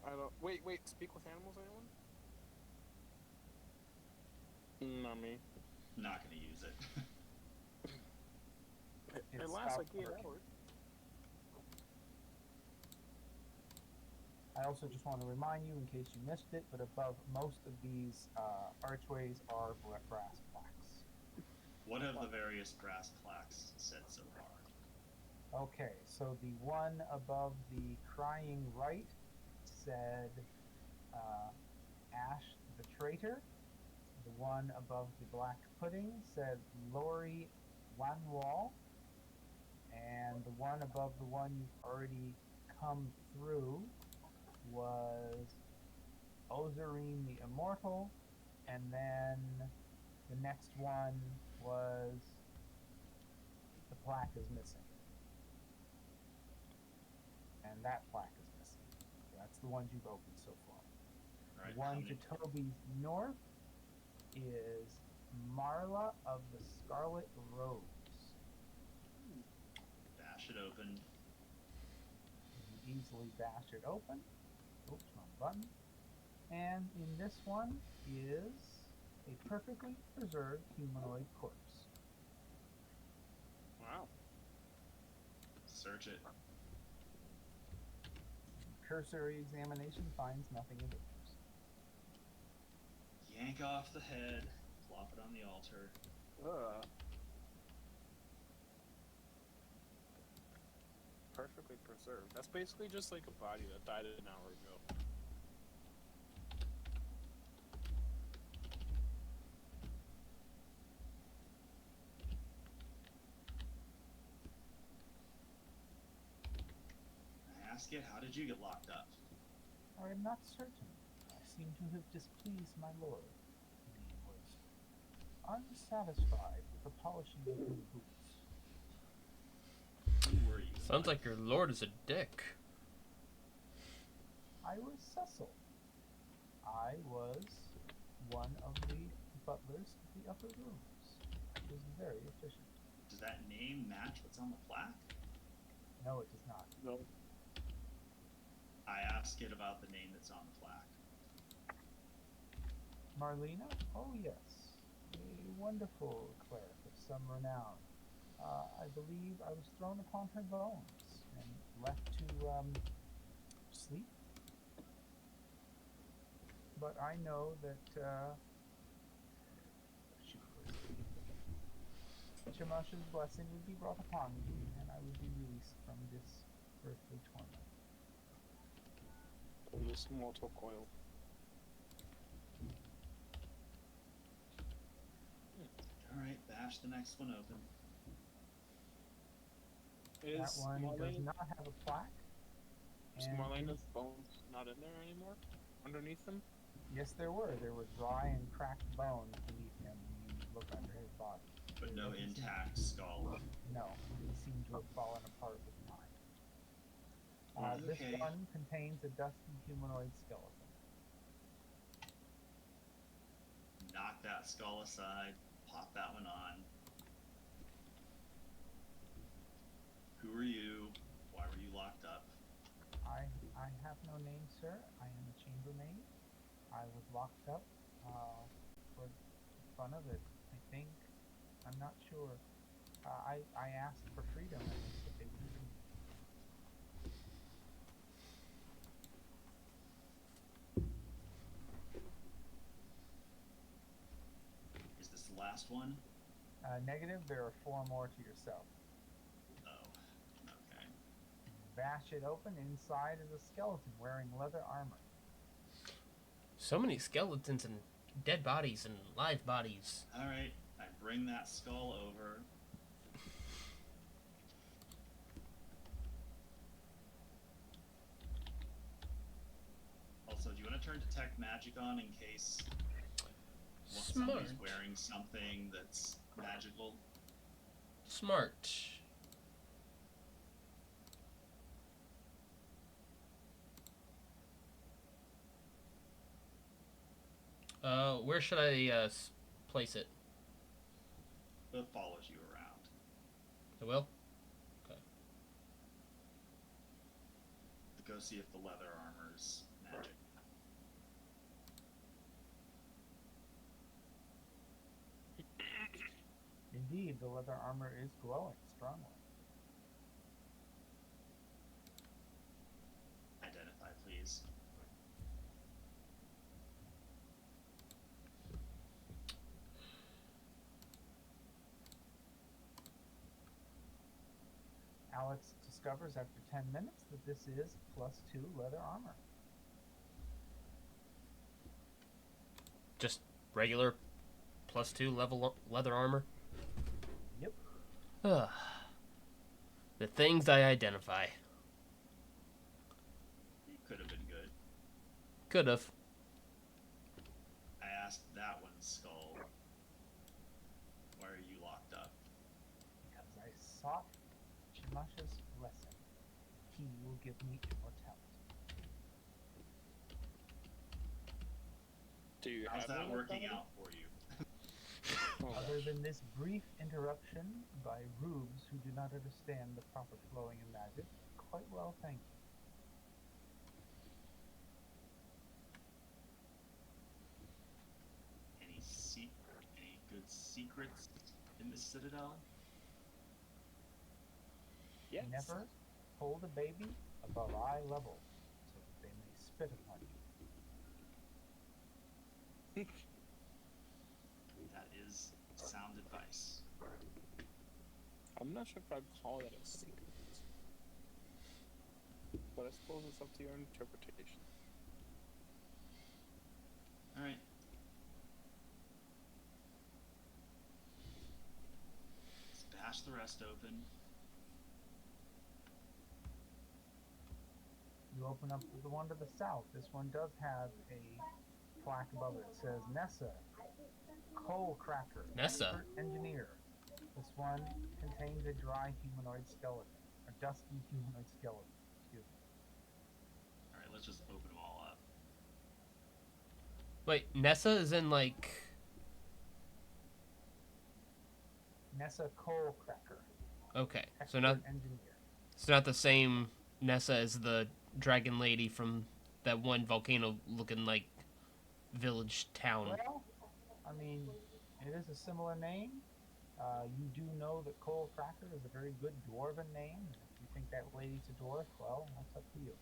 I don't. Wait. Speak with animals, anyone? Not me. Not gonna use it. It lasts like 8 barking. hours. I also just want to remind you, in case you missed it, but above most of these archways are brass plaques. What have the various brass plaques said so far? Okay, so the one above the crying right said Ash the traitor. The one above the black pudding said Lori Wanwall. And the one above the one you've already come through was Ozarine the Immortal. And then the next one was the plaque is missing. And that plaque is missing. That's the ones you've opened so far. Right, The one to Toby's north is Marla of the Scarlet Rose. Bash it open. You easily bash it open. Oops, wrong button. And in this one is a perfectly preserved humanoid corpse. Wow. Search it. Cursory examination finds nothing of interest. Yank off the head. Plop it on the altar. Perfectly preserved. That's basically just like a body that died an hour ago. I ask it, how did you get locked up? I am not certain. I seem to have displeased my lord. He was unsatisfied with the polishing of his boots. Who were you? Sounds like your lord is a dick. I was Cecil. I was one of the butlers of the upper rooms. I was very efficient. Does that name match what's on the plaque? No, it does not. No. I ask it about the name that's on the plaque. Marlena? Oh, yes. A wonderful cleric of some renown. I believe I was thrown upon her bones and left to sleep. But I know that Chemush's blessing would be brought upon me, and I would be released from this earthly torment. This mortal coil. Alright, bash the next one open. That one does not have a plaque. Is and Marlena's bones not in there anymore? Underneath them? Yes, there were. There were dry and cracked bones beneath him when you look under his body. But no intact skull. No, they seem to have fallen apart with time. This Okay. one contains a dusty humanoid skeleton. Knock that skull aside. Pop that one on. Who are you? Why were you locked up? I have no name, sir. I am a chambermaid. I was locked up for the fun of it, I think. I'm not sure. I asked for freedom, and they said they would give me. Is this the last one? Negative, there are 4 more to yourself. Oh, okay. Bash it open. Inside is a skeleton wearing leather armor. So many skeletons and dead bodies and live bodies. Alright, I bring that skull over. Also, do you want to turn Detect Magic on in case Smart. somebody's wearing something that's magical? Smart. Where should I place it? It follows you around. I will. Okay. To go see if the leather armor's magic. Indeed, the leather armor is glowing strongly. Identify, please. Alex discovers after 10 minutes that this is +2 leather armor. Just regular +2 level leather armor. Yep. The things I identify. It could have been good. Could have. I asked that one's skull. Why are you locked up? Because I sought Shimash's blessing. He will give me immortality. Do you How's have that any working authority? out for you? Oh, Other gosh. than this brief interruption by rubes who do not understand the proper flowing of magic, quite well, thank you. Any good secrets in the Citadel? Yes. Never hold a baby above eye level, so that they may spit upon you. That is sound advice. I'm not sure if I'd call that a secret. But I suppose it's up to your interpretation. Alright. Let's bash the rest open. You open up the one to the south. This one does have a plaque above it. It says Nessa, coal cracker, Nessa? expert engineer. This one contains a dry humanoid skeleton, a dusty humanoid skeleton. Excuse me. Alright, let's just open them all up. Wait, Nessa is in like. Nessa coal cracker, Okay, expert so not engineer. it's not the same Nessa as the dragon lady from that one volcano-looking like village town. Well, I mean, it is a similar name. You do know that Coal Cracker is a very good dwarven name. And if you think that lady's a dwarf, well, that's up to you.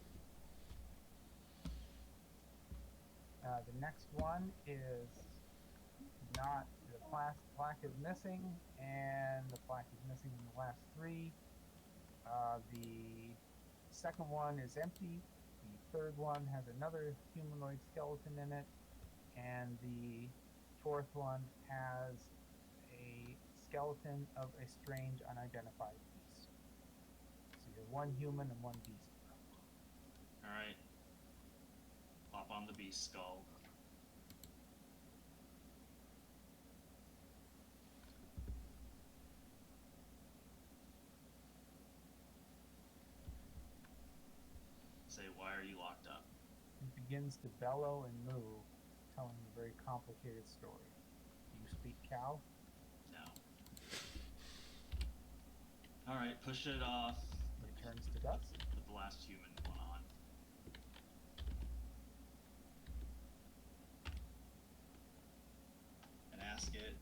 The next one is not, the plaque is missing, and the plaque is missing in the last three. The second one is empty. The third one has another humanoid skeleton in it, and the fourth one has a skeleton of a strange unidentified beast. So you're one human and one beast. Alright. Hop on the beast skull. Say, why are you locked up? He begins to bellow and moo, telling a very complicated story. Do you speak cow? No. Alright, push it off. Returns to dust. Put the last human one on. And ask it,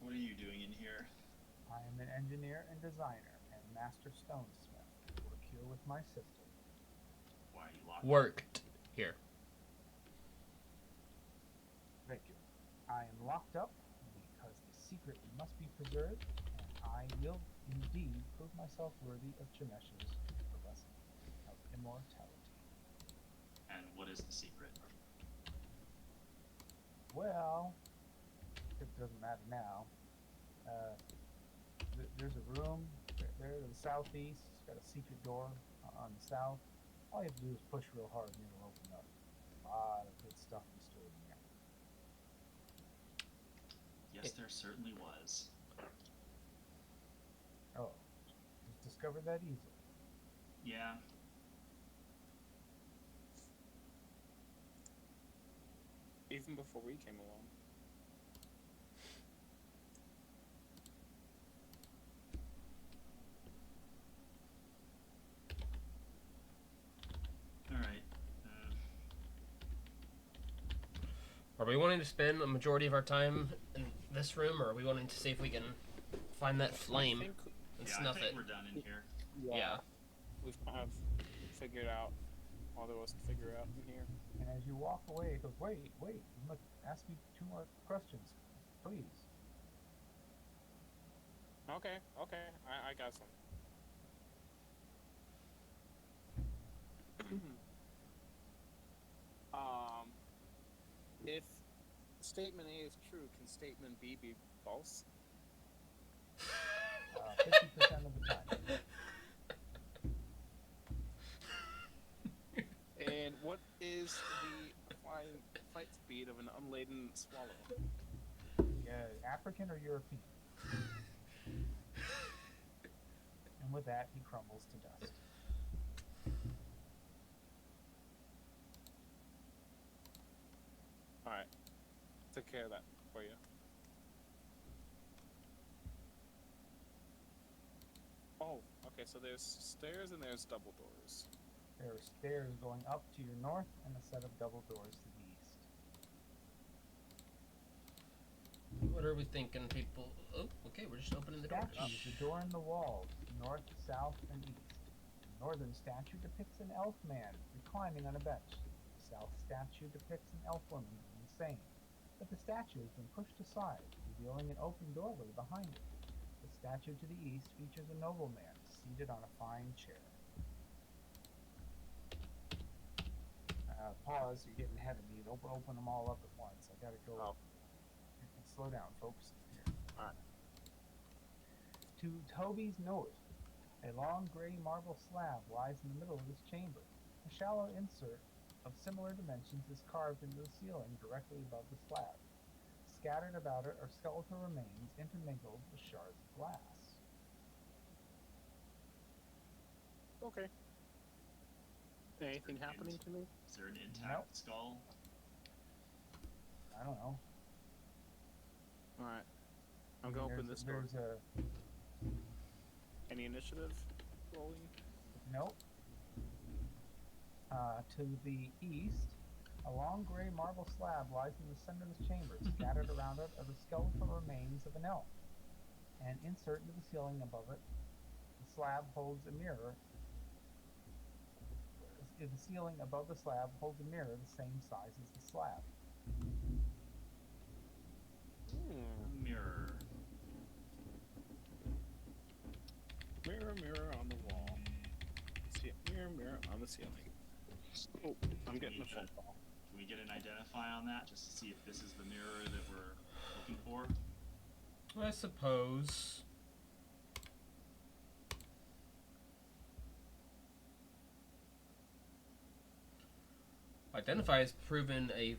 what are you doing in here? I am an engineer and designer and master stonesmith. I work here with my sister. Why are you locked up? Worked here. Thank you. I am locked up because the secret must be preserved, and I will indeed prove myself worthy of Chimesh's blessing of immortality. And what is the secret? Well, it doesn't matter now. There's a room there to the southeast. It's got a secret door on the south. All you have to do is push real hard and it'll open up. A lot of good stuff is stored in there. Yes, there certainly was. Oh, just discovered that easily. Yeah. even before we came along. All right. Are we wanting to spend a majority of our time in this room, or are we wanting to see if we can find that flame and Yeah, I snuff think it? we're done in here. Yeah. We've kind of figured out all there was to figure out in here. And as you walk away, it goes, wait, you must ask me 2 more questions, please. Okay, I got some. If statement A is true, can statement B be false? 50% of the time. And what is the flight speed of an unladen swallow? African or European? And with that, he crumbles to dust. Alright. Took care of that for you. Oh, okay, so there's stairs and there's double doors. There are stairs going up to your north and a set of double doors to the east. What are we thinking, people? Oh, okay, we're just opening the doors. Statues adorn the walls, north, south, and east. The northern statue depicts an elf man reclining on a bench. The south statue depicts an elf woman doing the same, but the statue has been pushed aside, revealing an open doorway behind it. The statue to the east features a nobleman seated on a fine chair. Pause, you're getting ahead of me. Open them all up at once. I gotta go. Oh. Slow down, folks. Here. Alright. To Toby's north, a long gray marble slab lies in the middle of this chamber. A shallow insert of similar dimensions is carved into the ceiling directly above the slab. Scattered about it are skeletal remains intermingled with shards of glass. Okay. Anything happening to me? Is there an intact Nope. skull? I don't know. Alright. I'm gonna open this door. There's a Any initiative rolling? nope. To the east, a long gray marble slab lies in the center of the chamber. Scattered around it are the skeletal remains of an elf. And insert into the ceiling above it, the slab holds a mirror. The ceiling above the slab holds a mirror the same size as the slab. Mirror. Mirror, mirror on the wall. Mirror, mirror on the ceiling. Oh, I'm getting a phone call. Can we get an identify on that just to see if this is the mirror that we're looking for? I suppose. Identify has proven a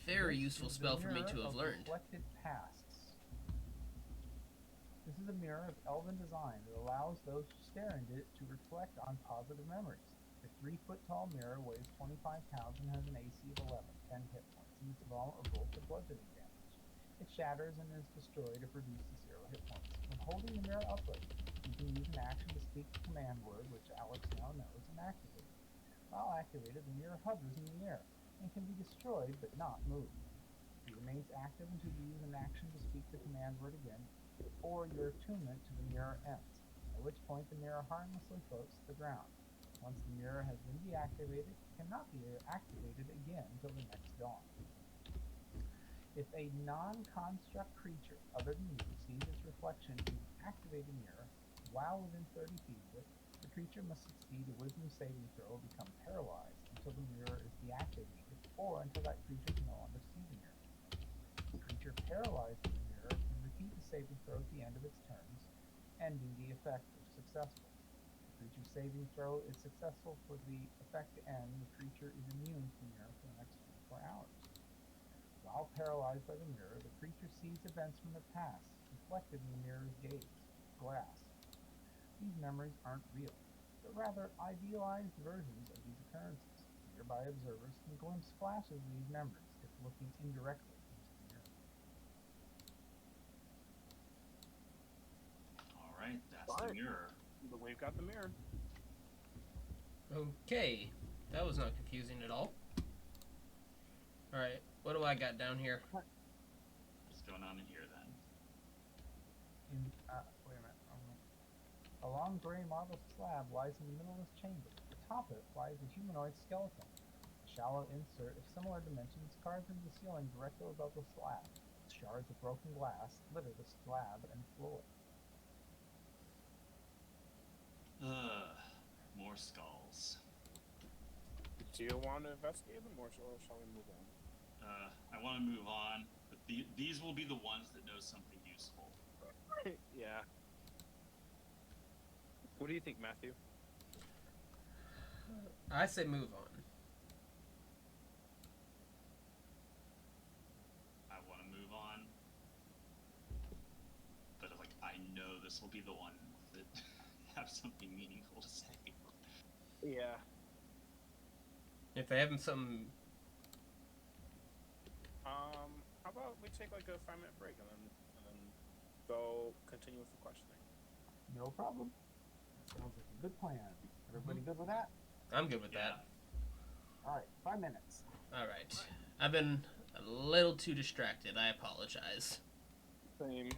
very useful spell for me to have learned. Reflected pasts. This is a mirror of elven design that allows those who stare into it to reflect on positive memories. The 3-foot-tall mirror weighs 25 pounds and has an AC of 11, 10 hit points, and is vulnerable to bludgeoning damage. It shatters and is destroyed if reduced to 0 hit points. When holding the mirror upright, you can use an action to speak the command word, which Alex now knows, and activate it. While activated, the mirror hovers in the air and can be destroyed but not moved. It remains active until you use an action to speak the command word again, or your attunement to the mirror ends, at which point the mirror harmlessly floats to the ground. Once the mirror has been deactivated, it cannot be activated again until the next dawn. If a non-construct creature other than you sees its reflection in the activated mirror while within 30 feet of it, the creature must succeed a wisdom saving throw or become paralyzed until the mirror is deactivated, or until that creature can no longer see the mirror. The creature paralyzed in the mirror can repeat the saving throw at the end of its turns, ending the effect if successful. The creature's saving throw is successful for the effect to end. The creature is immune to the mirror for the next 24 hours. While paralyzed by the mirror, the creature sees events from the past, reflected in the mirror's gaze, glass. These memories aren't real, but rather idealized versions of these occurrences. Nearby observers can glimpse flashes of these memories. If looking indirectly into the mirror. All right, that's All the right. mirror. We've got the mirror. Okay, that was not confusing at all. All right, what do I got down here? What's going on in here then? Wait a minute. A long gray marble slab lies in the middle of this chamber. Atop it lies a humanoid skeleton. A shallow insert of similar dimensions carved into the ceiling directly above the slab. Shards of broken glass litter the slab and floor. More skulls. Do you want to investigate them, or shall we move on? I want to move on, but these will be the ones that know something useful. Yeah. What do you think, Matthew? I say move on. I want to move on, but like I know this will be the ones that have something meaningful to say. Yeah. If they have some, How about we take like a 5-minute break and then go continue with the questioning? No problem. Sounds like a good plan. Everybody good with that? I'm good with that. All right, 5 minutes. All right. I've been a little too distracted. I apologize. Same.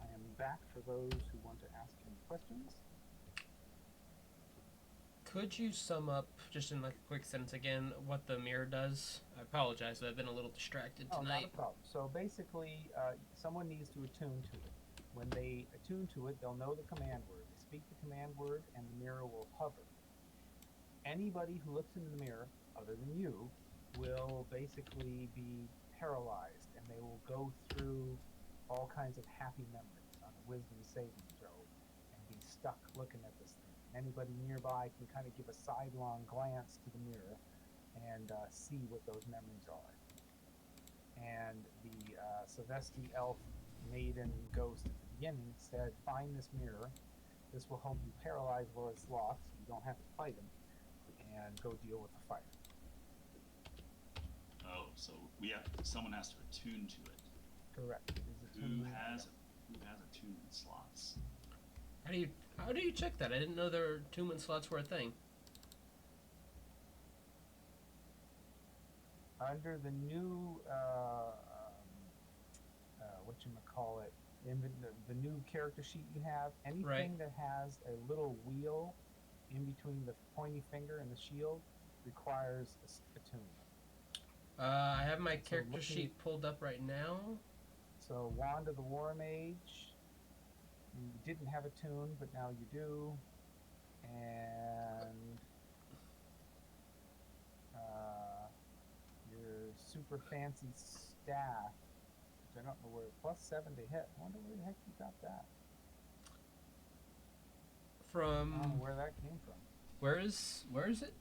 I am back for those who want to ask any questions. Could you sum up, just in like a quick sentence again, what the mirror does? I apologize, I've been a little distracted Oh, not tonight. a problem. So basically, someone needs to attune to it. When they attune to it, they'll know the command word. They speak the command word, and the mirror will hover. Anybody who looks into the mirror, other than you, will basically be paralyzed, and they will go through all kinds of happy memories on a wisdom saving throw and be stuck looking at this thing. Anybody nearby can kind of give a sidelong glance to the mirror and see what those memories are. And the Savesti elf maiden ghost at the beginning said, find this mirror. This will help you paralyze Lord Sloth so you don't have to fight him, and go deal with the fire. Oh, so someone has to attune to it. Correct. It is Who attunement. has attunement slots? How do you check that? I didn't know there were attunement slots were a thing. under the new whatchamacallit, the new character sheet you have, anything Right. that has a little wheel in between the pointy finger and the shield requires attunement. I have my So character looking sheet pulled up right now. So Wand of the War Mage, you didn't have a tune, but now you do. And your super fancy staff, which I don't know where, +7 to hit. I wonder where the heck you got that. I don't know From where that came from. where is it?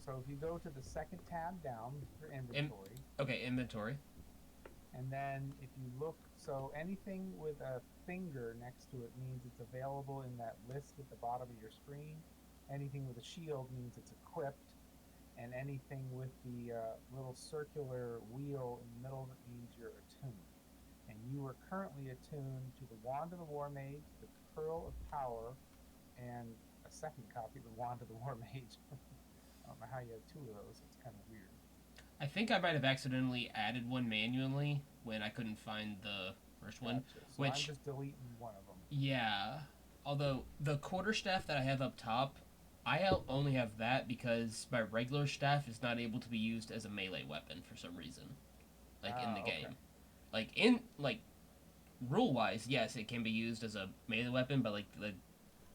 So if you go to the second tab down for inventory, Okay, inventory. and then if you look, so anything with a finger next to it means it's available in that list at the bottom of your screen. Anything with a shield means it's equipped, and anything with the little circular wheel in the middle of it means you're attuned. And you are currently attuned to the Wand of the War Mage, the Pearl of Power, and a second copy of the Wand of the War Mage. I don't know how you have two of those. It's kind of weird. I think I might have accidentally added one manually when I couldn't find the first one. Gotcha. So which- I'm just deleting one of them. Yeah. Although the quarterstaff that I have up top, I only have that because my regular staff is not able to be used as a melee weapon for some reason. Like in the Okay. game. Like rule wise, yes, it can be used as a melee weapon, but like the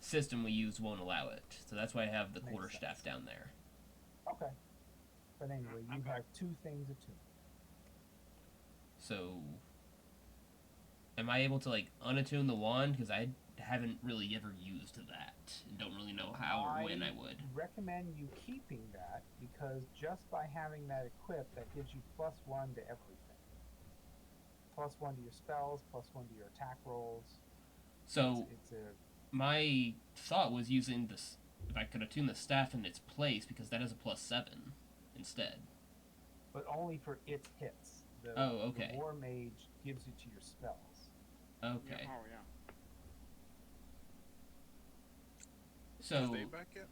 system we use won't allow it. So that's why I have the Makes quarterstaff sense. down there. Okay. But anyway, you have two things attuned. So am I able to like unattune the wand? Because I haven't really ever used that and don't really know how or when I would. Recommend you keeping that because just by having that equipped, that gives you +1 to everything. +1 to your spells, +1 to your attack rolls. So it's a my thought was using this, if I could attune the staff in its place, because that is a +7 instead. but only for its hits. Oh, okay. The War Mage gives it to your spells. Okay. Yeah. Oh yeah. Is So they back yet?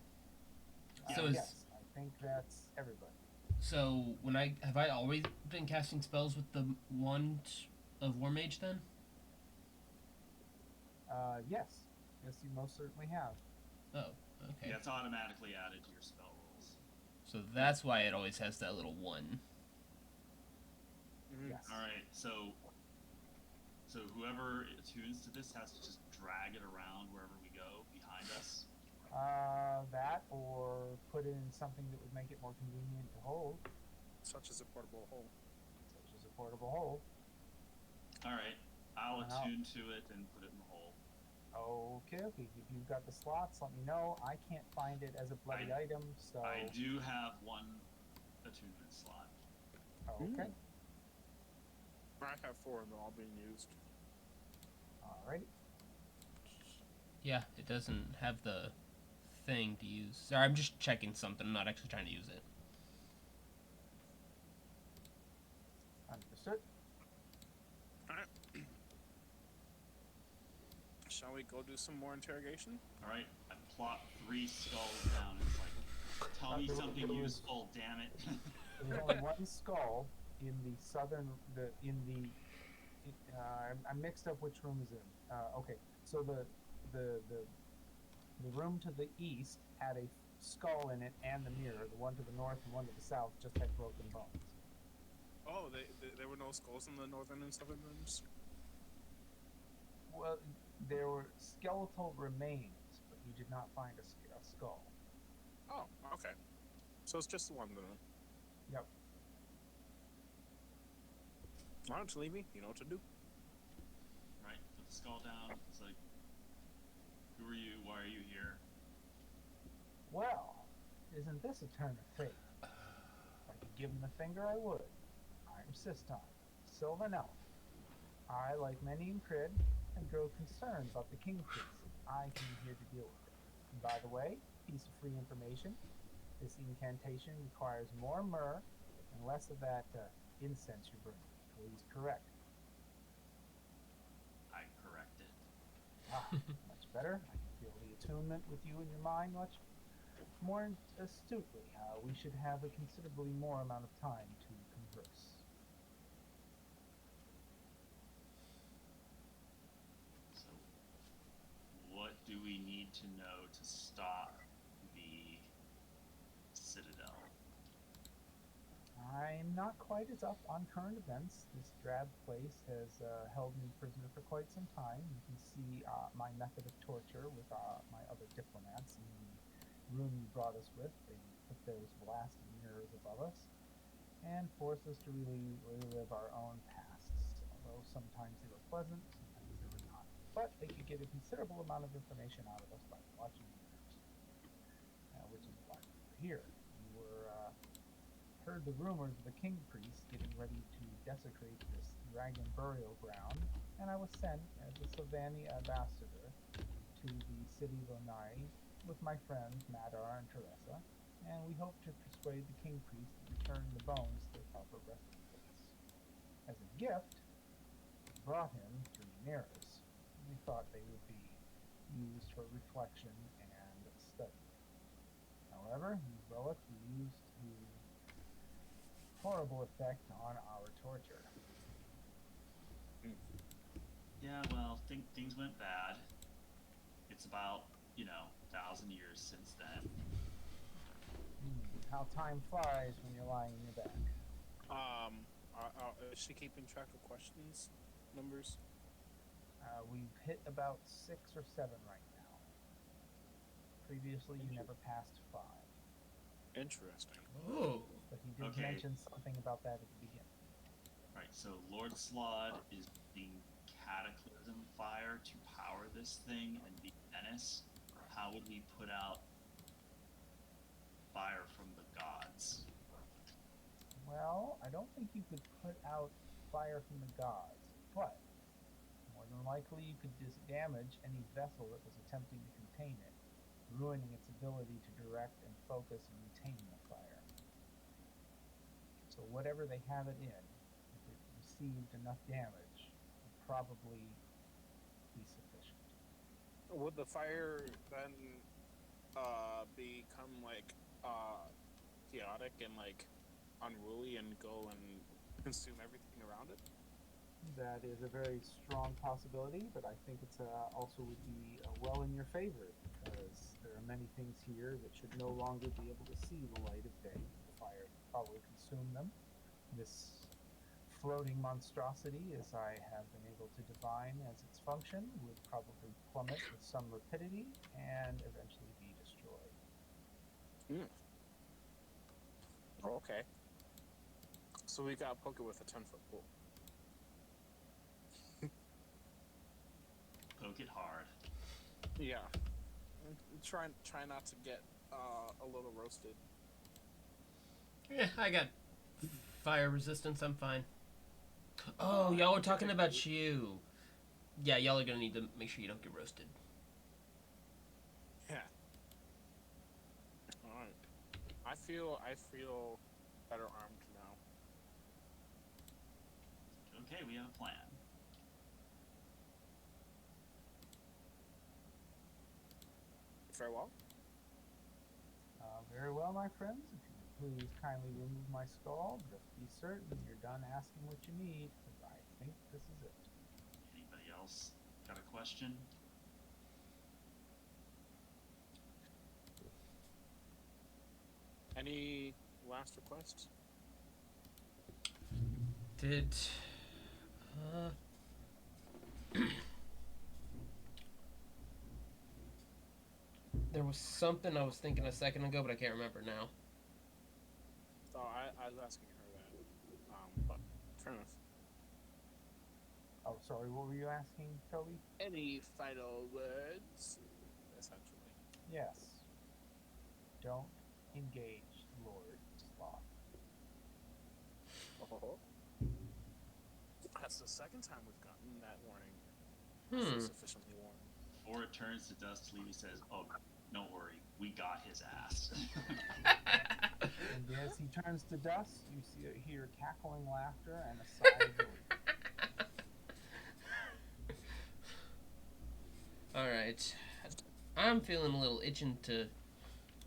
So is- yes, I think that's everybody. so when have I always been casting spells with the wand of War Mage then? Yes, you most certainly have. Oh, okay. Yeah, it's automatically added to your spell rolls. So that's why it always has that little 1. Mhm. Yes. All right, so whoever attunes to this has to just drag it around wherever we go behind us. That or put it in something that would make it more convenient to hold, Such as a portable hole. such as a portable hold. All right, I'll Wow. attune to it and put it in the hole. Okay. If you've got the slots, let me know. I can't find it as a bloody item, so I do have one attunement slot. okay. I have 4 and they're all being used. Alrighty. Yeah, it doesn't have the thing to use. Sorry, I'm just checking something. I'm not actually trying to use it. Understood. Alright. Shall we go do some more interrogation? All right, I plot 3 skulls down. It's like, tell me something useful, damn it. There's only one skull in the southern. I'm mixed up which room is in. Okay, so the room to the east had a skull in it and the mirror. The one to the north and one to the south just had broken bones. Oh, there were no skulls in the northern and southern rooms? Well, there were skeletal remains, but you did not find a skull. Oh, okay. So it's just the one then. Yep. Why don't you leave me? You know what to do. Right, put the skull down. It's like, who are you? Why are you here? Well, isn't this a turn of fate? If I could give him the finger, I would. I'm Siston, Sylvan Elf. I, like many in Crid, have grown concerned about the King Priest. I came here to deal with it. And by the way, piece of free information, this incantation requires more myrrh and less of that incense you're burning. Please correct. I corrected. Ah, much better. I can feel the attunement with you in your mind much more astutely. We should have a considerably more amount of time to converse. So, what do we need to know to stop the Citadel? I'm not quite as up on current events. This drab place has held me prisoner for quite some time. You can see my method of torture with my other diplomats in the room you brought us with. They put those blasted mirrors above us and force us to relive our own pasts. Although sometimes they were pleasant, sometimes they were not. But they could get a considerable amount of information out of us by watching the mirrors, which is why we were here. We were heard the rumors of the king priest getting ready to desecrate this dragon burial ground, and I was sent as a Sylvani ambassador to the city of Onai with my friends Madar and Teresa, and we hope to persuade the king priest to return the bones to their proper resting place. As a gift, we brought him 3 mirrors. We thought they would be used for reflection and study. However, these relics were used to horrible effect on our torture. Yeah, well, things went bad. It's about, 1,000 years since then. How time flies when you're lying on your back. Is she keeping track of questions, numbers? We've hit about 6 or 7 right now. Previously, you never passed 5. Interesting. Oh. But he did Okay. mention something about that at the beginning. Right, so Lord Slod is using Cataclysm Fire to power this thing and be menace. How would we put out fire from the gods? Well, I don't think you could put out fire from the gods, but more than likely you could damage any vessel that was attempting to contain it, ruining its ability to direct and focus and retain the fire. So whatever they have it in, if it received enough damage, would probably be sufficient. Would the fire then become chaotic and unruly and go and consume everything around it? That is a very strong possibility, but I think it's also would be well in your favor, because there are many things here that should no longer be able to see the light of day. The fire would probably consume them. This floating monstrosity, as I have been able to divine as its function, would probably plummet with some rapidity and eventually be destroyed. Oh, okay. So we gotta poke it with a 10-foot pole. Poke it hard. Yeah. Try not to get a little roasted. Yeah, I got fire resistance. I'm fine. Oh, y'all were talking about you. Yeah, y'all are gonna need to make sure you don't get roasted. Yeah. All right. I feel better armed now. Okay, we have a plan. Farewell. Very well, my friends. If you would please kindly remove my skull, just be certain you're done asking what you need, because I think this is it. Anybody else got a question? Any last requests? Did there was something I was thinking a second ago, but I can't remember now. Oh, I was asking her that. But fair enough. Oh, sorry, what were you asking, Toby? Any final words? Essentially. Yes. Don't engage Lord Sloth. Oh. That's the second time we've gotten that warning. I feel sufficiently warned. Or it turns to dust, Levy says, "Oh, don't worry, we got his ass." And as he turns to dust, you hear cackling laughter and a sigh of relief. Alright. I'm feeling a little itching to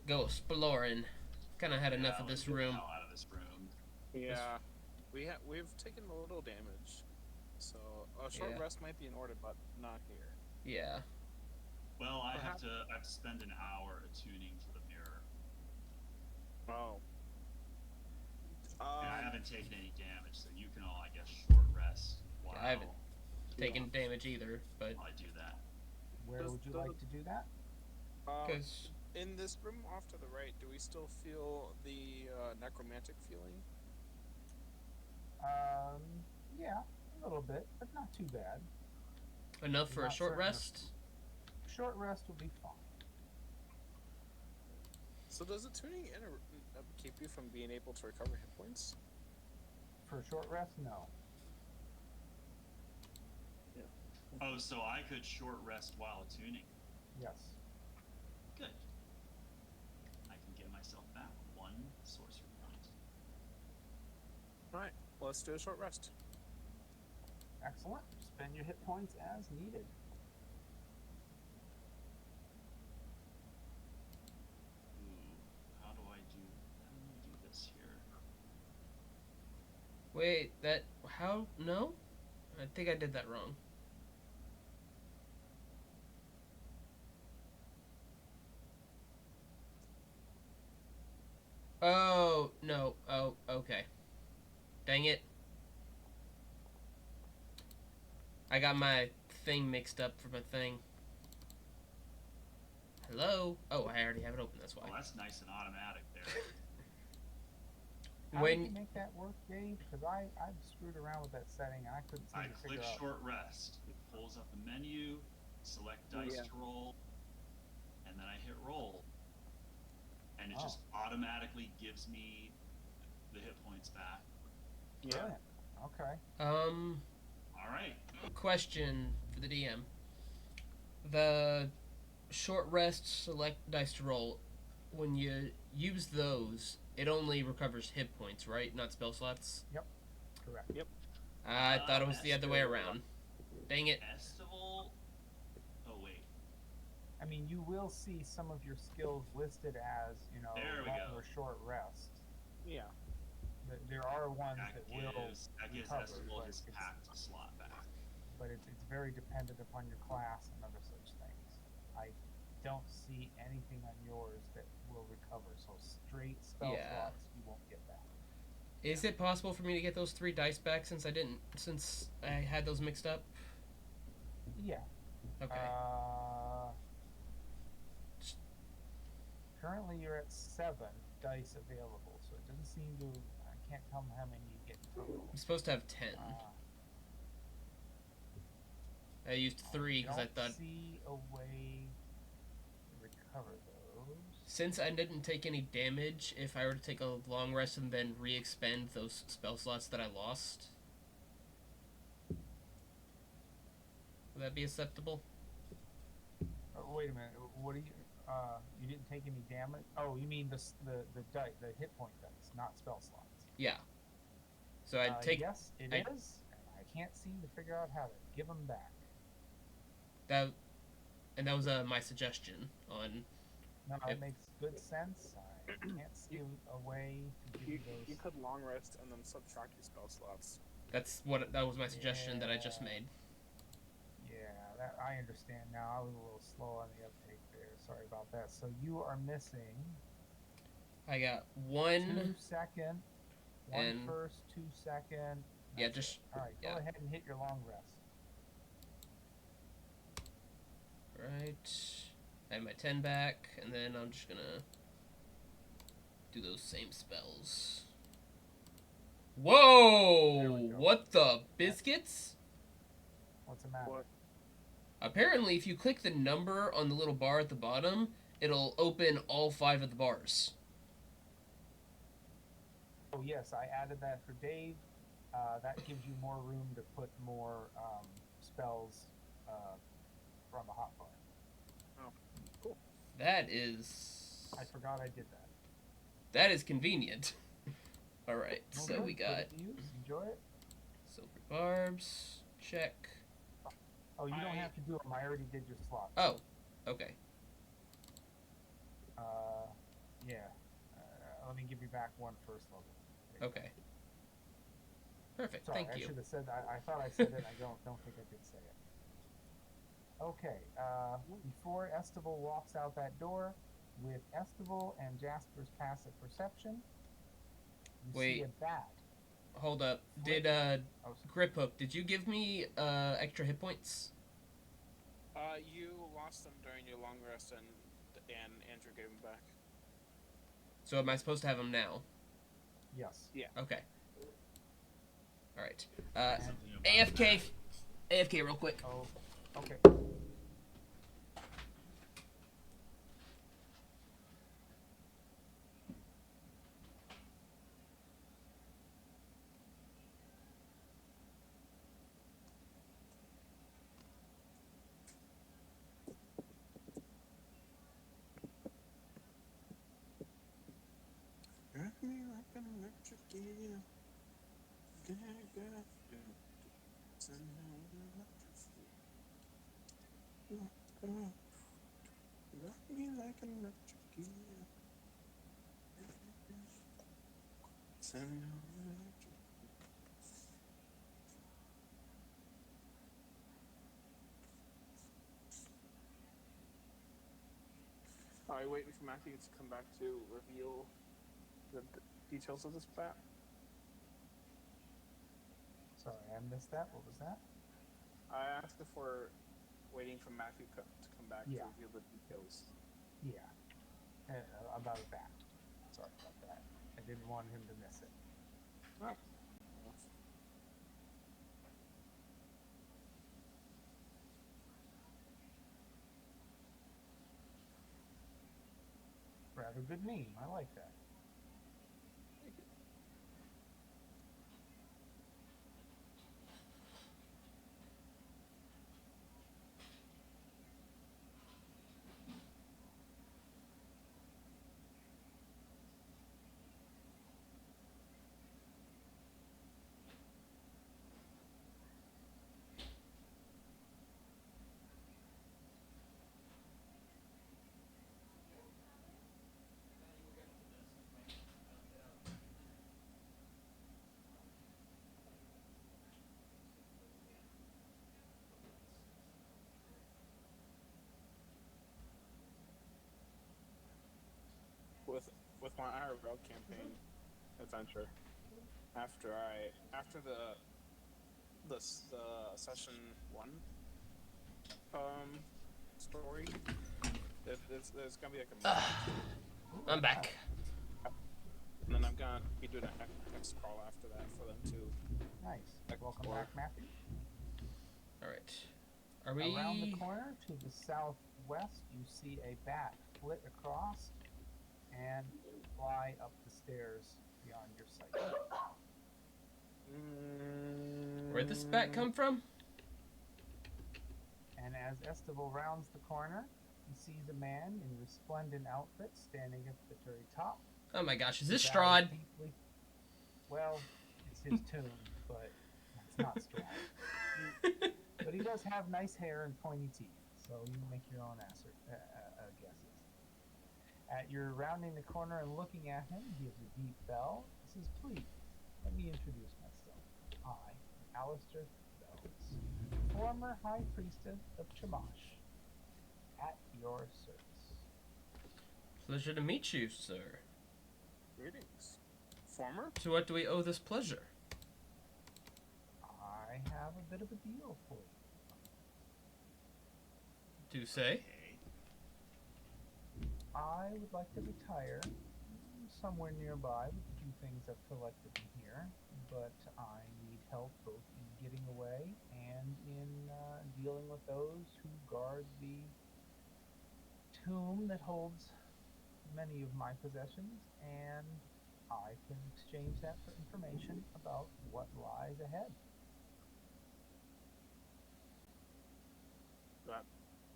go exploring. Kind of had enough of let's this get the room. hell out of this room. Yeah, we've taken a little damage, so a short Yeah. rest might be in order, but not here. Yeah. Well, I have Perhaps- to spend an hour attuning to the mirror. Oh. And I haven't taken any damage, so you can all, I guess, short rest while I haven't taken damage either, but I do that. Where Does would you the- like to do that? because In this room off to the right, do we still feel the necromantic feeling? Yeah, a little bit, but not too bad. enough for a Not short certain of- rest. Short rest will be fine. So does the tuning keep you from being able to recover hit points? For a short rest, no. Oh, so I could short rest while attuning. Yes. Good. I can get myself back 1 sorcery point. Alright, let's do a short rest. Excellent. Spend your hit points as needed. Ooh, how do I do this here? Wait, that how? No, I think I did that wrong. Oh no. Oh, okay. Dang it. I got my thing mixed up for my thing. Hello? Oh, I already have it open, that's Oh, why. that's nice and automatic there. How When- did you make that work, Dave? Because I've screwed around with that setting and I couldn't seem I to click figure out. short rest. It pulls up a menu, select dice Yeah. to roll, and then I hit roll. And it Oh. just automatically gives me the hit points back. Yeah. Okay. Alright. question for the DM. The short rest, select dice to roll, when you use those, it only recovers hit points, right? Not spell slots? Correct. I thought it was the other way around. Dang it. Festival. Oh wait. I mean, you will see some of your skills listed as, There we long go. or short rest. Yeah. There are ones That that will, gives recover, Estival but his it's- packed slot back. but it's very dependent upon your class and other such things. I don't see anything on yours that will recover. So straight spell Yeah. slots, you won't get back. Is it possible for me to get those 3 dice back since I had those mixed up? Yeah. Okay. Currently, you're at 7 dice available, so it doesn't seem to. I can't tell how many you get total. I'm supposed to have 10. I used 3 because I thought see a way to recover those. since I didn't take any damage, if I were to take a long rest and then re-expend those spell slots that I lost, would that be acceptable? Wait a minute. What do you? You didn't take any damage. Oh, you mean the hit point dice, not spell slots. Yeah. So I'd take Yes, it I- is. I can't seem to figure out how to give them back. that, and that was my suggestion on. No, If- it makes good sense. I can't see a way to give You, you those. you could long rest and then subtract your spell slots. That was my suggestion that I just Yeah. made. Yeah, that I understand now. I was a little slow on the uptake there. Sorry about that. So you are missing I got 2 1. second, 1 and- first, 2 second. Yeah, That's just it. All right. yeah. Go ahead and hit your long rest. Right. I have my 10 back, and then I'm just gonna do those same spells. There Whoa! we go. What the biscuits? What's the matter? What? Apparently, if you click the number on the little bar at the bottom, it'll open all 5 of the bars. Oh yes, I added that for Dave. That gives you more room to put more spells from the hotbar. That is I forgot I did that. that is convenient. All right, so Okay, we put got it to use. Enjoy it. silver barbs. Check. Oh, you don't have to do them. I already did your slots. Oh, okay. give you back 1 first level. There you Okay. Perfect. Sorry, Thank I you. should have said. I thought I said it. I don't think I did say it. Okay. Before Estival walks out that door, with Estival and Jasper's passive perception, you see Wait. a bat. Hold up. Did Grip Hook? Did you give me extra hit points? You lost them during your long rest, and Andrew gave them back. So am I supposed to have them now? Yes. Yeah. Okay. All right. Something about AFK. that. AFK real quick. Oh. Okay. Rock me like an electric eel. Rock me like an electric eel. Are you waiting for Matthew to come back to reveal the details of this bat? Sorry, I missed that. What was that? I asked if we're waiting for Matthew to come back to reveal the details. Yeah. About a bat. Sorry about that. I didn't want him to miss it. Oh. Rather good meme. I like that. With my IRL campaign adventure, after the session 1 story, there's gonna be like a I'm back. and then I'm gonna be doing a hex crawl after that for them too. Nice. Welcome back, Matthew. All right. Are we Around the corner to the southwest, you see a bat flit across and fly up the stairs beyond your sight. Where'd this bat come from? And as Estival rounds the corner, he sees a man in resplendent outfit standing at the very top. Oh my gosh, is this The bat Strahd? Well, it's his tune, but it's not Strahd. But he does have nice hair and pointy teeth, so you make your own guesses. You're rounding the corner and looking at him. He gives a deep bow. He says, "Please, let me introduce myself. I am Alistair Bells, former High Priestess of Chamash, at your service." Pleasure to meet you, sir. Greetings. Former? To what do we owe this pleasure? I have a bit of a deal for you. Do say. Okay. I would like to retire somewhere nearby with a few things I've collected in here, but I need help both in getting away and in dealing with those who guard the tomb that holds many of my possessions, and I can exchange that for information about what lies ahead. That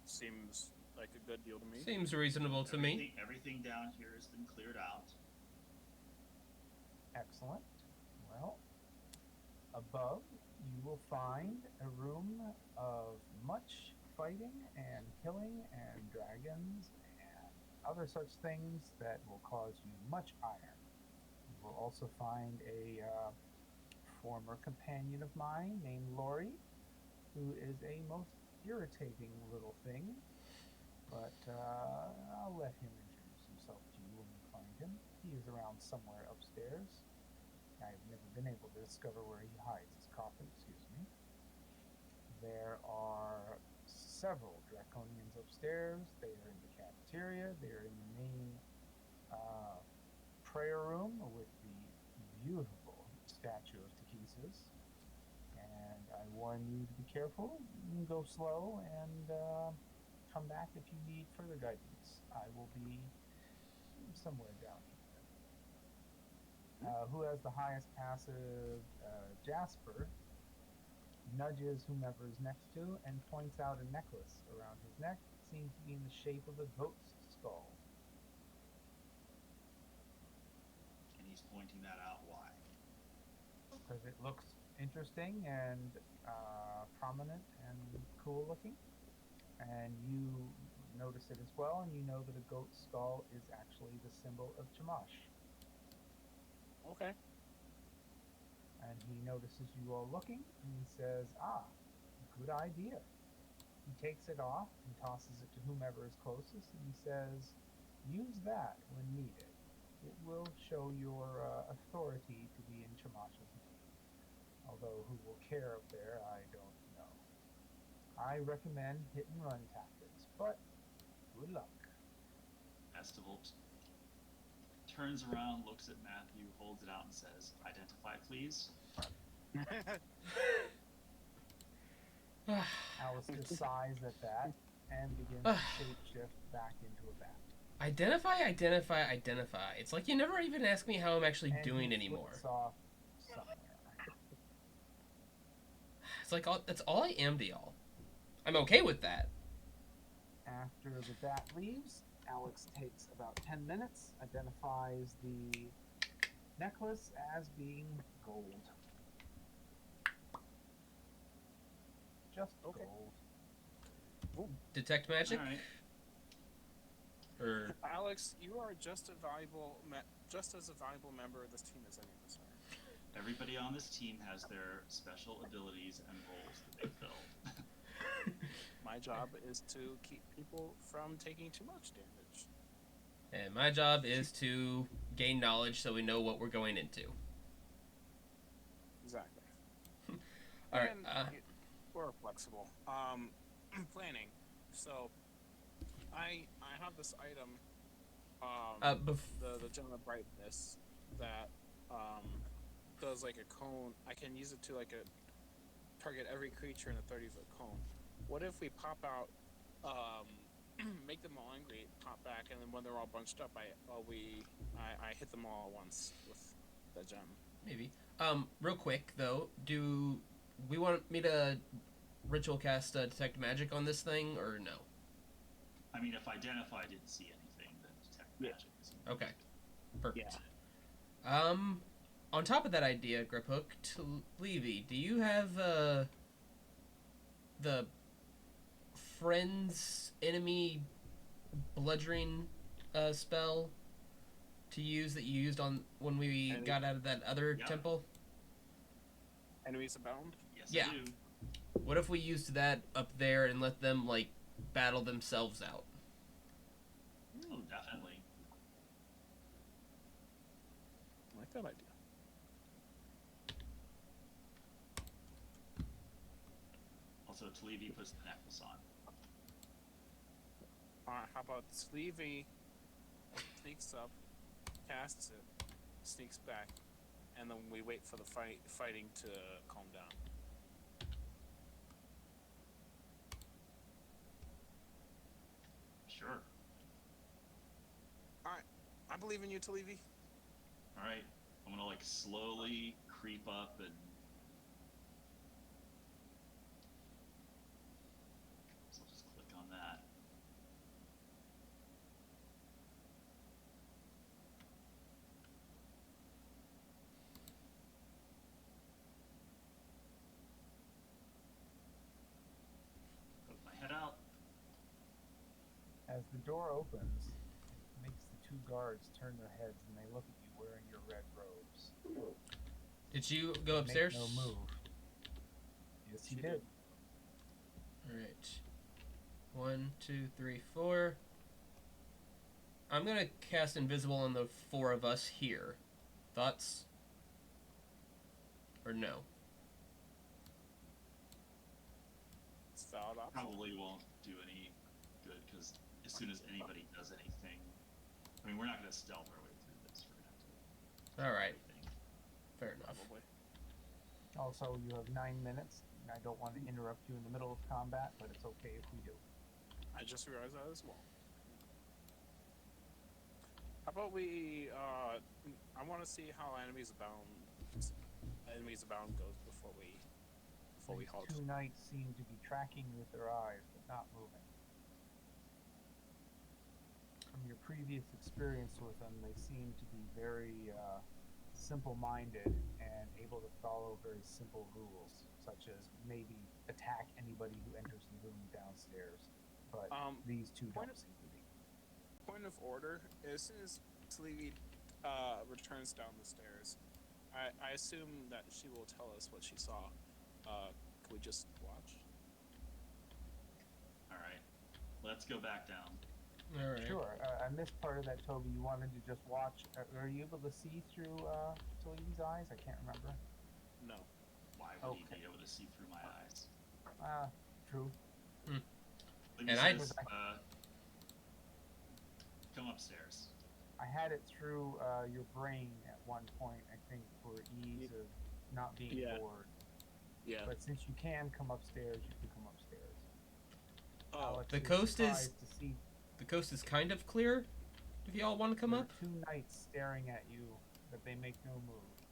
seems like a good deal to me. Seems reasonable to me. Everything down here has been cleared out. Excellent. Well, above you will find a room of much fighting and killing and dragons and other such things that will cause you much ire. will also find a former companion of mine named Lori, who is a most irritating little thing, but I'll let him introduce himself to you when you find him. He is around somewhere upstairs. I've never been able to discover where he hides his coffin, excuse me. There are several Draconians upstairs. They are in the cafeteria. They are in the main prayer room with the beautiful statue of Takesis. And I warn you to be careful, go slow, and come back if you need further guidance. I will be somewhere down here. Who has the highest passive? Jasper nudges whomever is next to and points out a necklace around his neck. It seems to be in the shape of a goat's skull. And he's pointing that out. Why? Because it looks interesting and prominent and cool looking. And you notice it as well, and you know that a goat's skull is actually the symbol of Chamash. Okay. And he notices you all looking, and he says, good idea. He takes it off and tosses it to whomever is closest, and he says, use that when needed. It will show your authority to be in Chamash's name. Although who will care up there, I don't know. I recommend hit and run tactics, but good luck. Estival turns around, looks at Matthew, holds it out, and says, "Identify, please." Alistair sighs at that and begins to shapeshift back into a bat. Identify. It's like you never even ask me how I'm actually And doing he anymore. flicks off somewhere. It's like that's all I am to y'all. I'm okay with that. After the bat leaves, Alex takes about 10 minutes, identifies the necklace as being gold. Just Okay. gold. Detect magic? All right. Or Alex, you are just as a valuable member of this team as any of us are. Everybody on this team has their special abilities and roles that they fill. My job is to keep people from taking too much damage. and my job is to gain knowledge so we know what we're going into. Exactly. All right. And we're flexible. Planning. So, I have this item. The gem of brightness that does like a cone. I can use it to like target every creature in a 30-foot cone. What if we pop out, make them all angry, pop back, and then when they're all bunched up, I hit them all at once with the gem. Maybe. Real quick though, do we want me to ritual cast detect magic on this thing or no? I mean, if Identify didn't see anything, then detect magic is Okay. Perfect. Yeah. On top of that idea, Griphook, Levy, do you have the friends enemy bludgeoning spell to use that you used on when we got out of that other temple? Enemies abound? Yes, Yeah. I do. What if we used that up there and let them like battle themselves out? Oh, definitely. I like that idea. Also, Talevi puts the necklace on. How about Sleevey sneaks up, casts it, sneaks back, and then we wait for the fighting to calm down. Sure. Alright. I believe in you, Talevi. All right. I'm gonna like slowly creep up and. So I'll just click on that. Put my head out. As the door opens, it makes the two guards turn their heads and they look at you wearing your red robes. Did you go upstairs? Make no move. Yes, he did. All right. 1, 2, 3, 4. I'm gonna cast invisible on the 4 of us here. Thoughts? Or no? It's valid option. Probably won't do any good because as soon as anybody does anything, I mean, we're not gonna stealth our way through this. We're gonna have to. All right. Everything. Fair enough. Probably. Also, you have 9 minutes. I don't want to interrupt you in the middle of combat, but it's okay if we do. I just realized that as well. How about we? I want to see how enemies abound goes before we halt. 2 knights seem to be tracking you with their eyes, but not moving. From your previous experience with them, they seem to be very simple-minded and able to follow very simple rules, such as maybe attack anybody who enters the room downstairs. But these two don't seem to be. Point of order: as soon as Sleevey returns down the stairs, I assume that she will tell us what she saw. Can we just watch? All right, let's go back down. All right. Sure. I missed part of that, Toby. You wanted to just watch. Are you able to see through Sleevey's eyes? I can't remember. No. Why would he be able to see through my eyes? True. And says, come upstairs. I had it through your brain at one point, I think, for ease of not being bored. Yeah. But since you can come upstairs, you can come upstairs. Oh, Alex the coast is to see the coast is kind of clear. If y'all want to come there up. are 2 knights staring at you, but they make no move.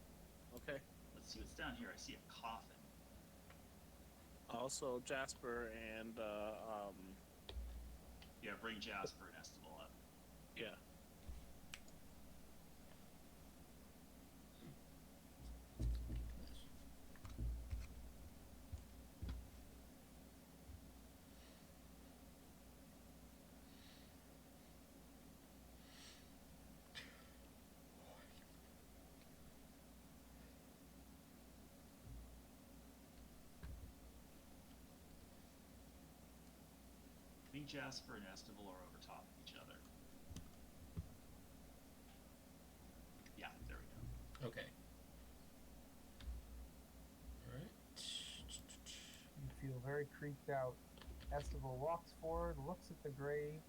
okay. Let's see what's down here. I see a coffin. Also, Jasper and Yeah, bring Jasper and Estival up. yeah. I think Jasper and Estival are over top of each other. Yeah, there we go. Okay. All right. You feel very creeped out. Estival walks forward, looks at the grave,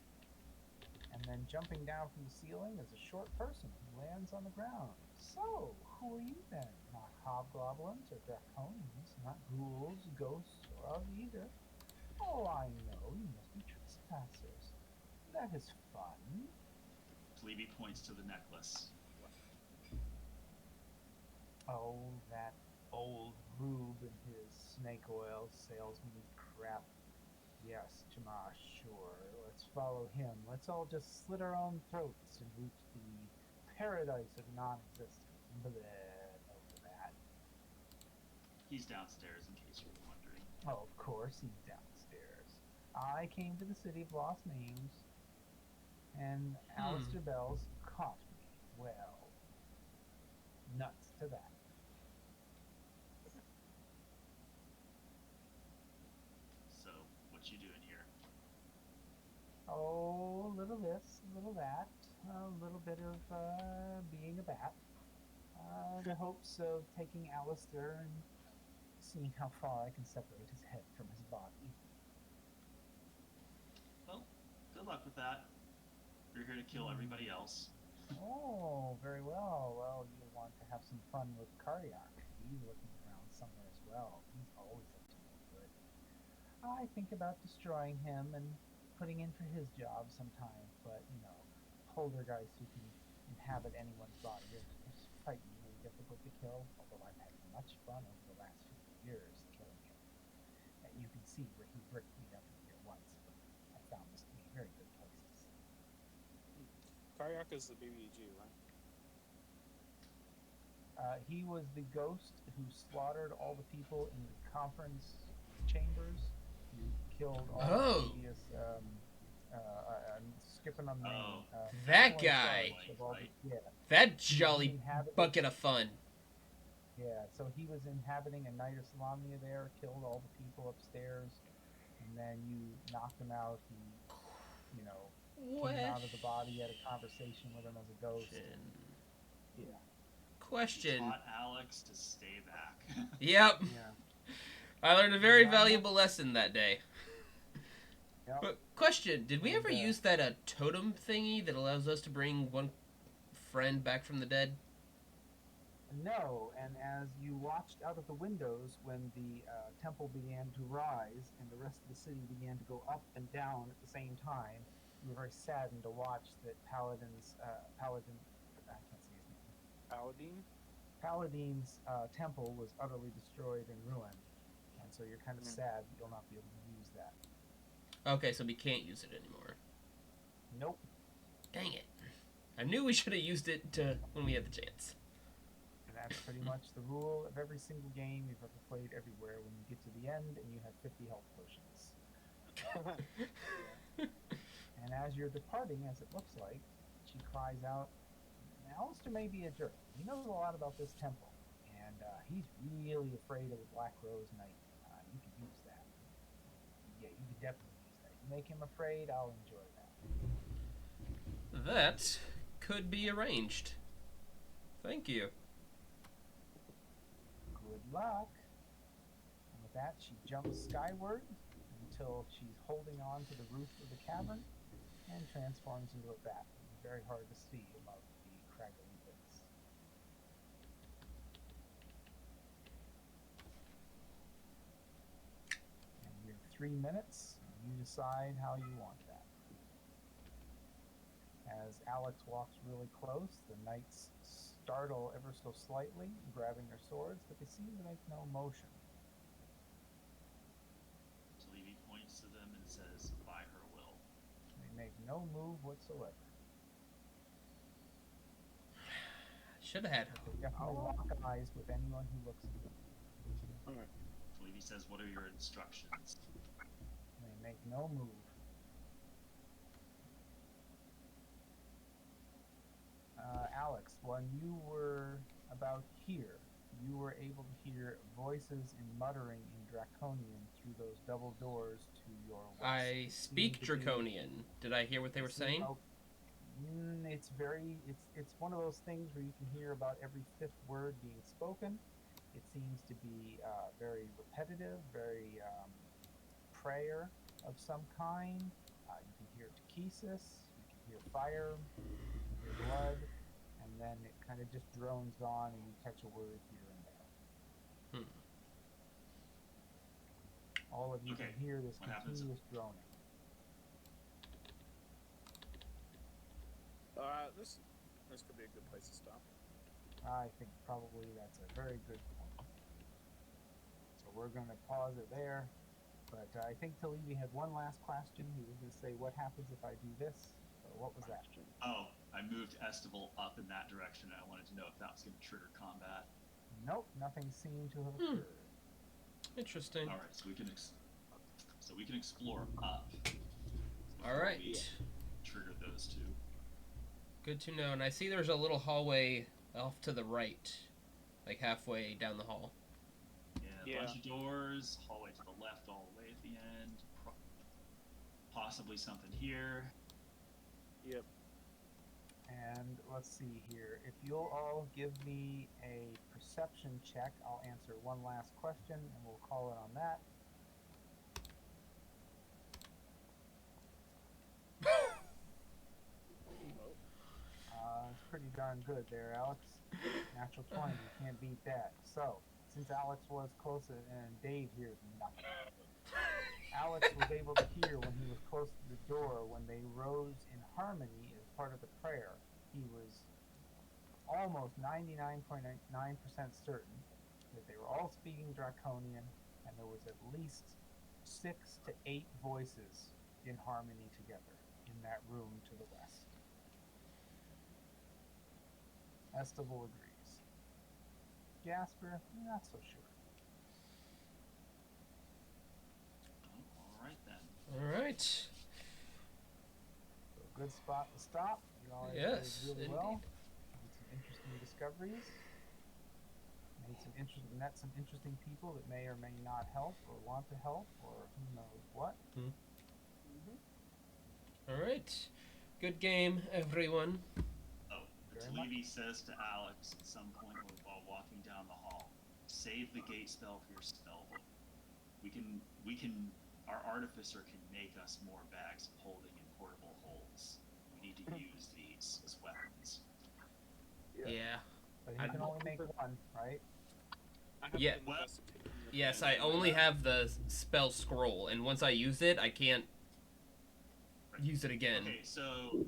and then jumping down from the ceiling is a short person who lands on the ground. So, who are you then? Not hobgoblins or draconians, not ghouls, ghosts, or of either. Oh, I know, you must be trespassers. That is fun. Sleevey points to the necklace. Oh, that old rube and his snake oil salesman crap. Yes, Jamash, sure. Let's follow him. Let's all just slit our own throats and reach the paradise of non-existence. Bleh, over that. He's downstairs, in case you were wondering. Oh, of course he's downstairs. I came to the city of lost names, and Alistair Bells caught me. Well, nuts to that. So, what you doing here? Oh, a little this, a little that, a little bit of being a bat. The hopes of taking Alistair and seeing how far I can separate his head from his body. Well, good luck with that. We're here to kill everybody else. Oh, very well. Well, you'll want to have some fun with Karyak. He's looking around somewhere as well. He's always up to no good. I think about destroying him and putting in for his job sometime, but, poltergeists who can inhabit anyone's body is frighteningly difficult to kill, although I've had much fun over the last 50 years killing him. You can see where he bricked me up in here once, but I found this to be a very good place to stay. Karyak is the BBG, right? He was the ghost who slaughtered all the people in the conference chambers. He killed all the previous. I'm skipping on the name. That guy. That jolly inhabited- bucket of fun. Yeah, so he was inhabiting a night of Solamnia there, killed all the people upstairs, and then you knocked him out. He, you know, came out of the body, had a conversation with him as a ghost. Yeah. Question. Taught Alex to stay back. Yep. Yeah. I learned a very Yeah. valuable lesson that day. Yep. But question, did we And, ever use that totem thingy that allows us to bring one friend back from the dead? No, and as you watched out of the windows when the temple began to rise and the rest of the city began to go up and down at the same time, you were very saddened to watch that Paladin, I can't say his name. Paladin's temple was utterly destroyed and ruined, and so you're kind of sad that you'll not be able to use that. Okay, so we can't use it anymore. Nope. Dang it. I knew we should have used it when we had the chance. And that's pretty much the rule of every single game you've ever played everywhere. When you get to the end and you have 50 health potions. And as you're departing, as it looks like, she cries out, Alistair may be a jerk. He knows a lot about this temple, and he's really afraid of the Black Rose Knight. You could use that. Yeah, you could definitely use that. You make him afraid, I'll enjoy that. That could be arranged. Thank you. Good luck. And with that, she jumps skyward until she's holding on to the roof of the cavern and transforms into a bat. It's very hard to see above the craggly base. And you have 3 minutes, and you decide how you want that. As Alex walks really close, the knights startle ever so slightly, grabbing their swords, but they seem to make no motion. Talini points to them and says, by her will. They make no move whatsoever. Should have had her. They definitely lock eyes with anyone who looks at them. Talini says, what are your instructions? They make no move. Alex, when you were about here, you were able to hear voices in muttering in Draconian through those double doors to your west. I speak Draconian. Did I hear what they were saying? It's one of those things where you can hear about every fifth word being spoken. It seems to be very repetitive, very prayer of some kind. You can hear Takesis, you can hear fire, you can hear blood, and then it kind of just drones on and you catch a word here and there. All of you Okay, can hear this what happens? continuous droning. This could be a good place to stop. I think probably that's a very good point. So we're going to pause it there. But I think Talini had one last question. He was going to say, what happens if I do this? Or what was that? Oh, I moved Estival up in that direction, and I wanted to know if that was going to trigger combat. Nope, nothing seemed to have occurred. Interesting. All right, so we can explore up. All right. We trigger those two. Good to know. And I see there's a little hallway off to the right, like halfway down the hall. Yeah, a bunch of doors, hallway to the left, all the way at the end. Possibly something here. Yep. And let's see here. If you'll all give me a perception check, I'll answer one last question, and we'll call it on that. It's pretty darn good there, Alex. Natural 20, you can't beat that. So, since Alex was close and Dave hears nothing, Alex was able to hear when he was close to the door when they rose in harmony as part of the prayer. He was almost 99.9% certain that they were all speaking Draconian, and there was at least 6 to 8 voices in harmony together in that room to the west. Estival agrees. Jasper, not so sure. All right then. All right. So good spot to stop. You all Yes, did really well. indeed. Need some some discoveries. Met some interesting people that may or may not help or want to help or who knows what. All right. Good game, everyone. Oh, Very Talibi says to Alex at some point while walking down the hall, "Save the gate spell for your spell book. Our artificer can make us more bags of holding in portable holes. We need to use these as weapons." Yeah. But you can only make one, right? I have Yeah. been investigating your Yes, plan. I only have the spell scroll, and once I use it, I can't use it again. Okay, so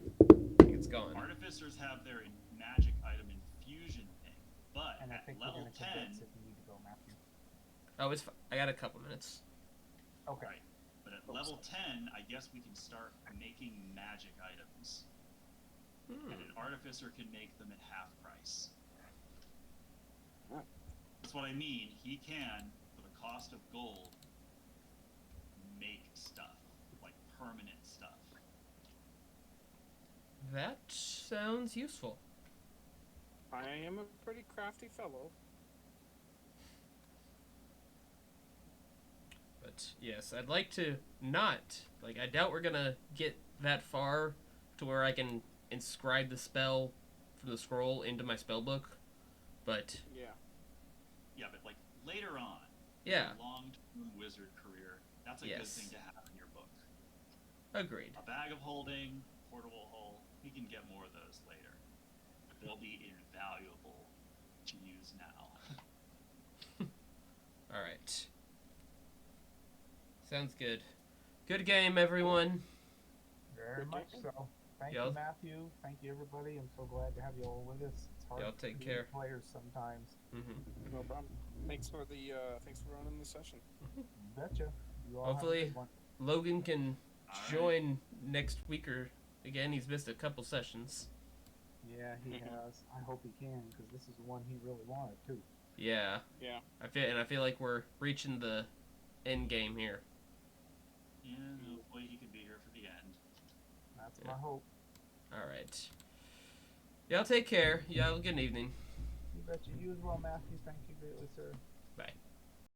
It's gone. artificers have their magic item infusion thing, but And I at think we're level going to 10, convince if you need to go, Matthew. Oh, I got a couple minutes. Okay. right? But at level 10, I guess we can start making magic items, and an artificer can make them at half price. That's what I mean. He can, for the cost of gold, make stuff, like permanent stuff. That sounds useful. I am a pretty crafty fellow. But yes, I'd like to not. Like, I doubt we're gonna get that far to where I can inscribe the spell from the scroll into my spell book. But Yeah. Yeah, but like later on, yeah, a long-term wizard career, that's a Yes. good thing to have in your book. agreed. A bag of holding, portable hole, we can get more of those later. They'll be invaluable to use now. All right. Sounds good. Good game, everyone. Very much so. Thank Y'all- you, Matthew. Thank you, everybody. I'm so glad to have you all with us. It's hard Y'all to take be care. players sometimes. No problem. Thanks for running the session. Betcha. You all Hopefully- have a good one. Logan can All right. join next week or again. He's missed a couple sessions. Yeah, he has. I hope he can, because this is the one he really wanted, too. Yeah. Yeah. I feel like we're reaching the end game here. Yeah, hopefully he can be here for the end. That's Yeah. my hope. All right. Y'all take care. Y'all have a good evening. You betcha. You as well, Matthew. Thank you greatly, sir. Bye.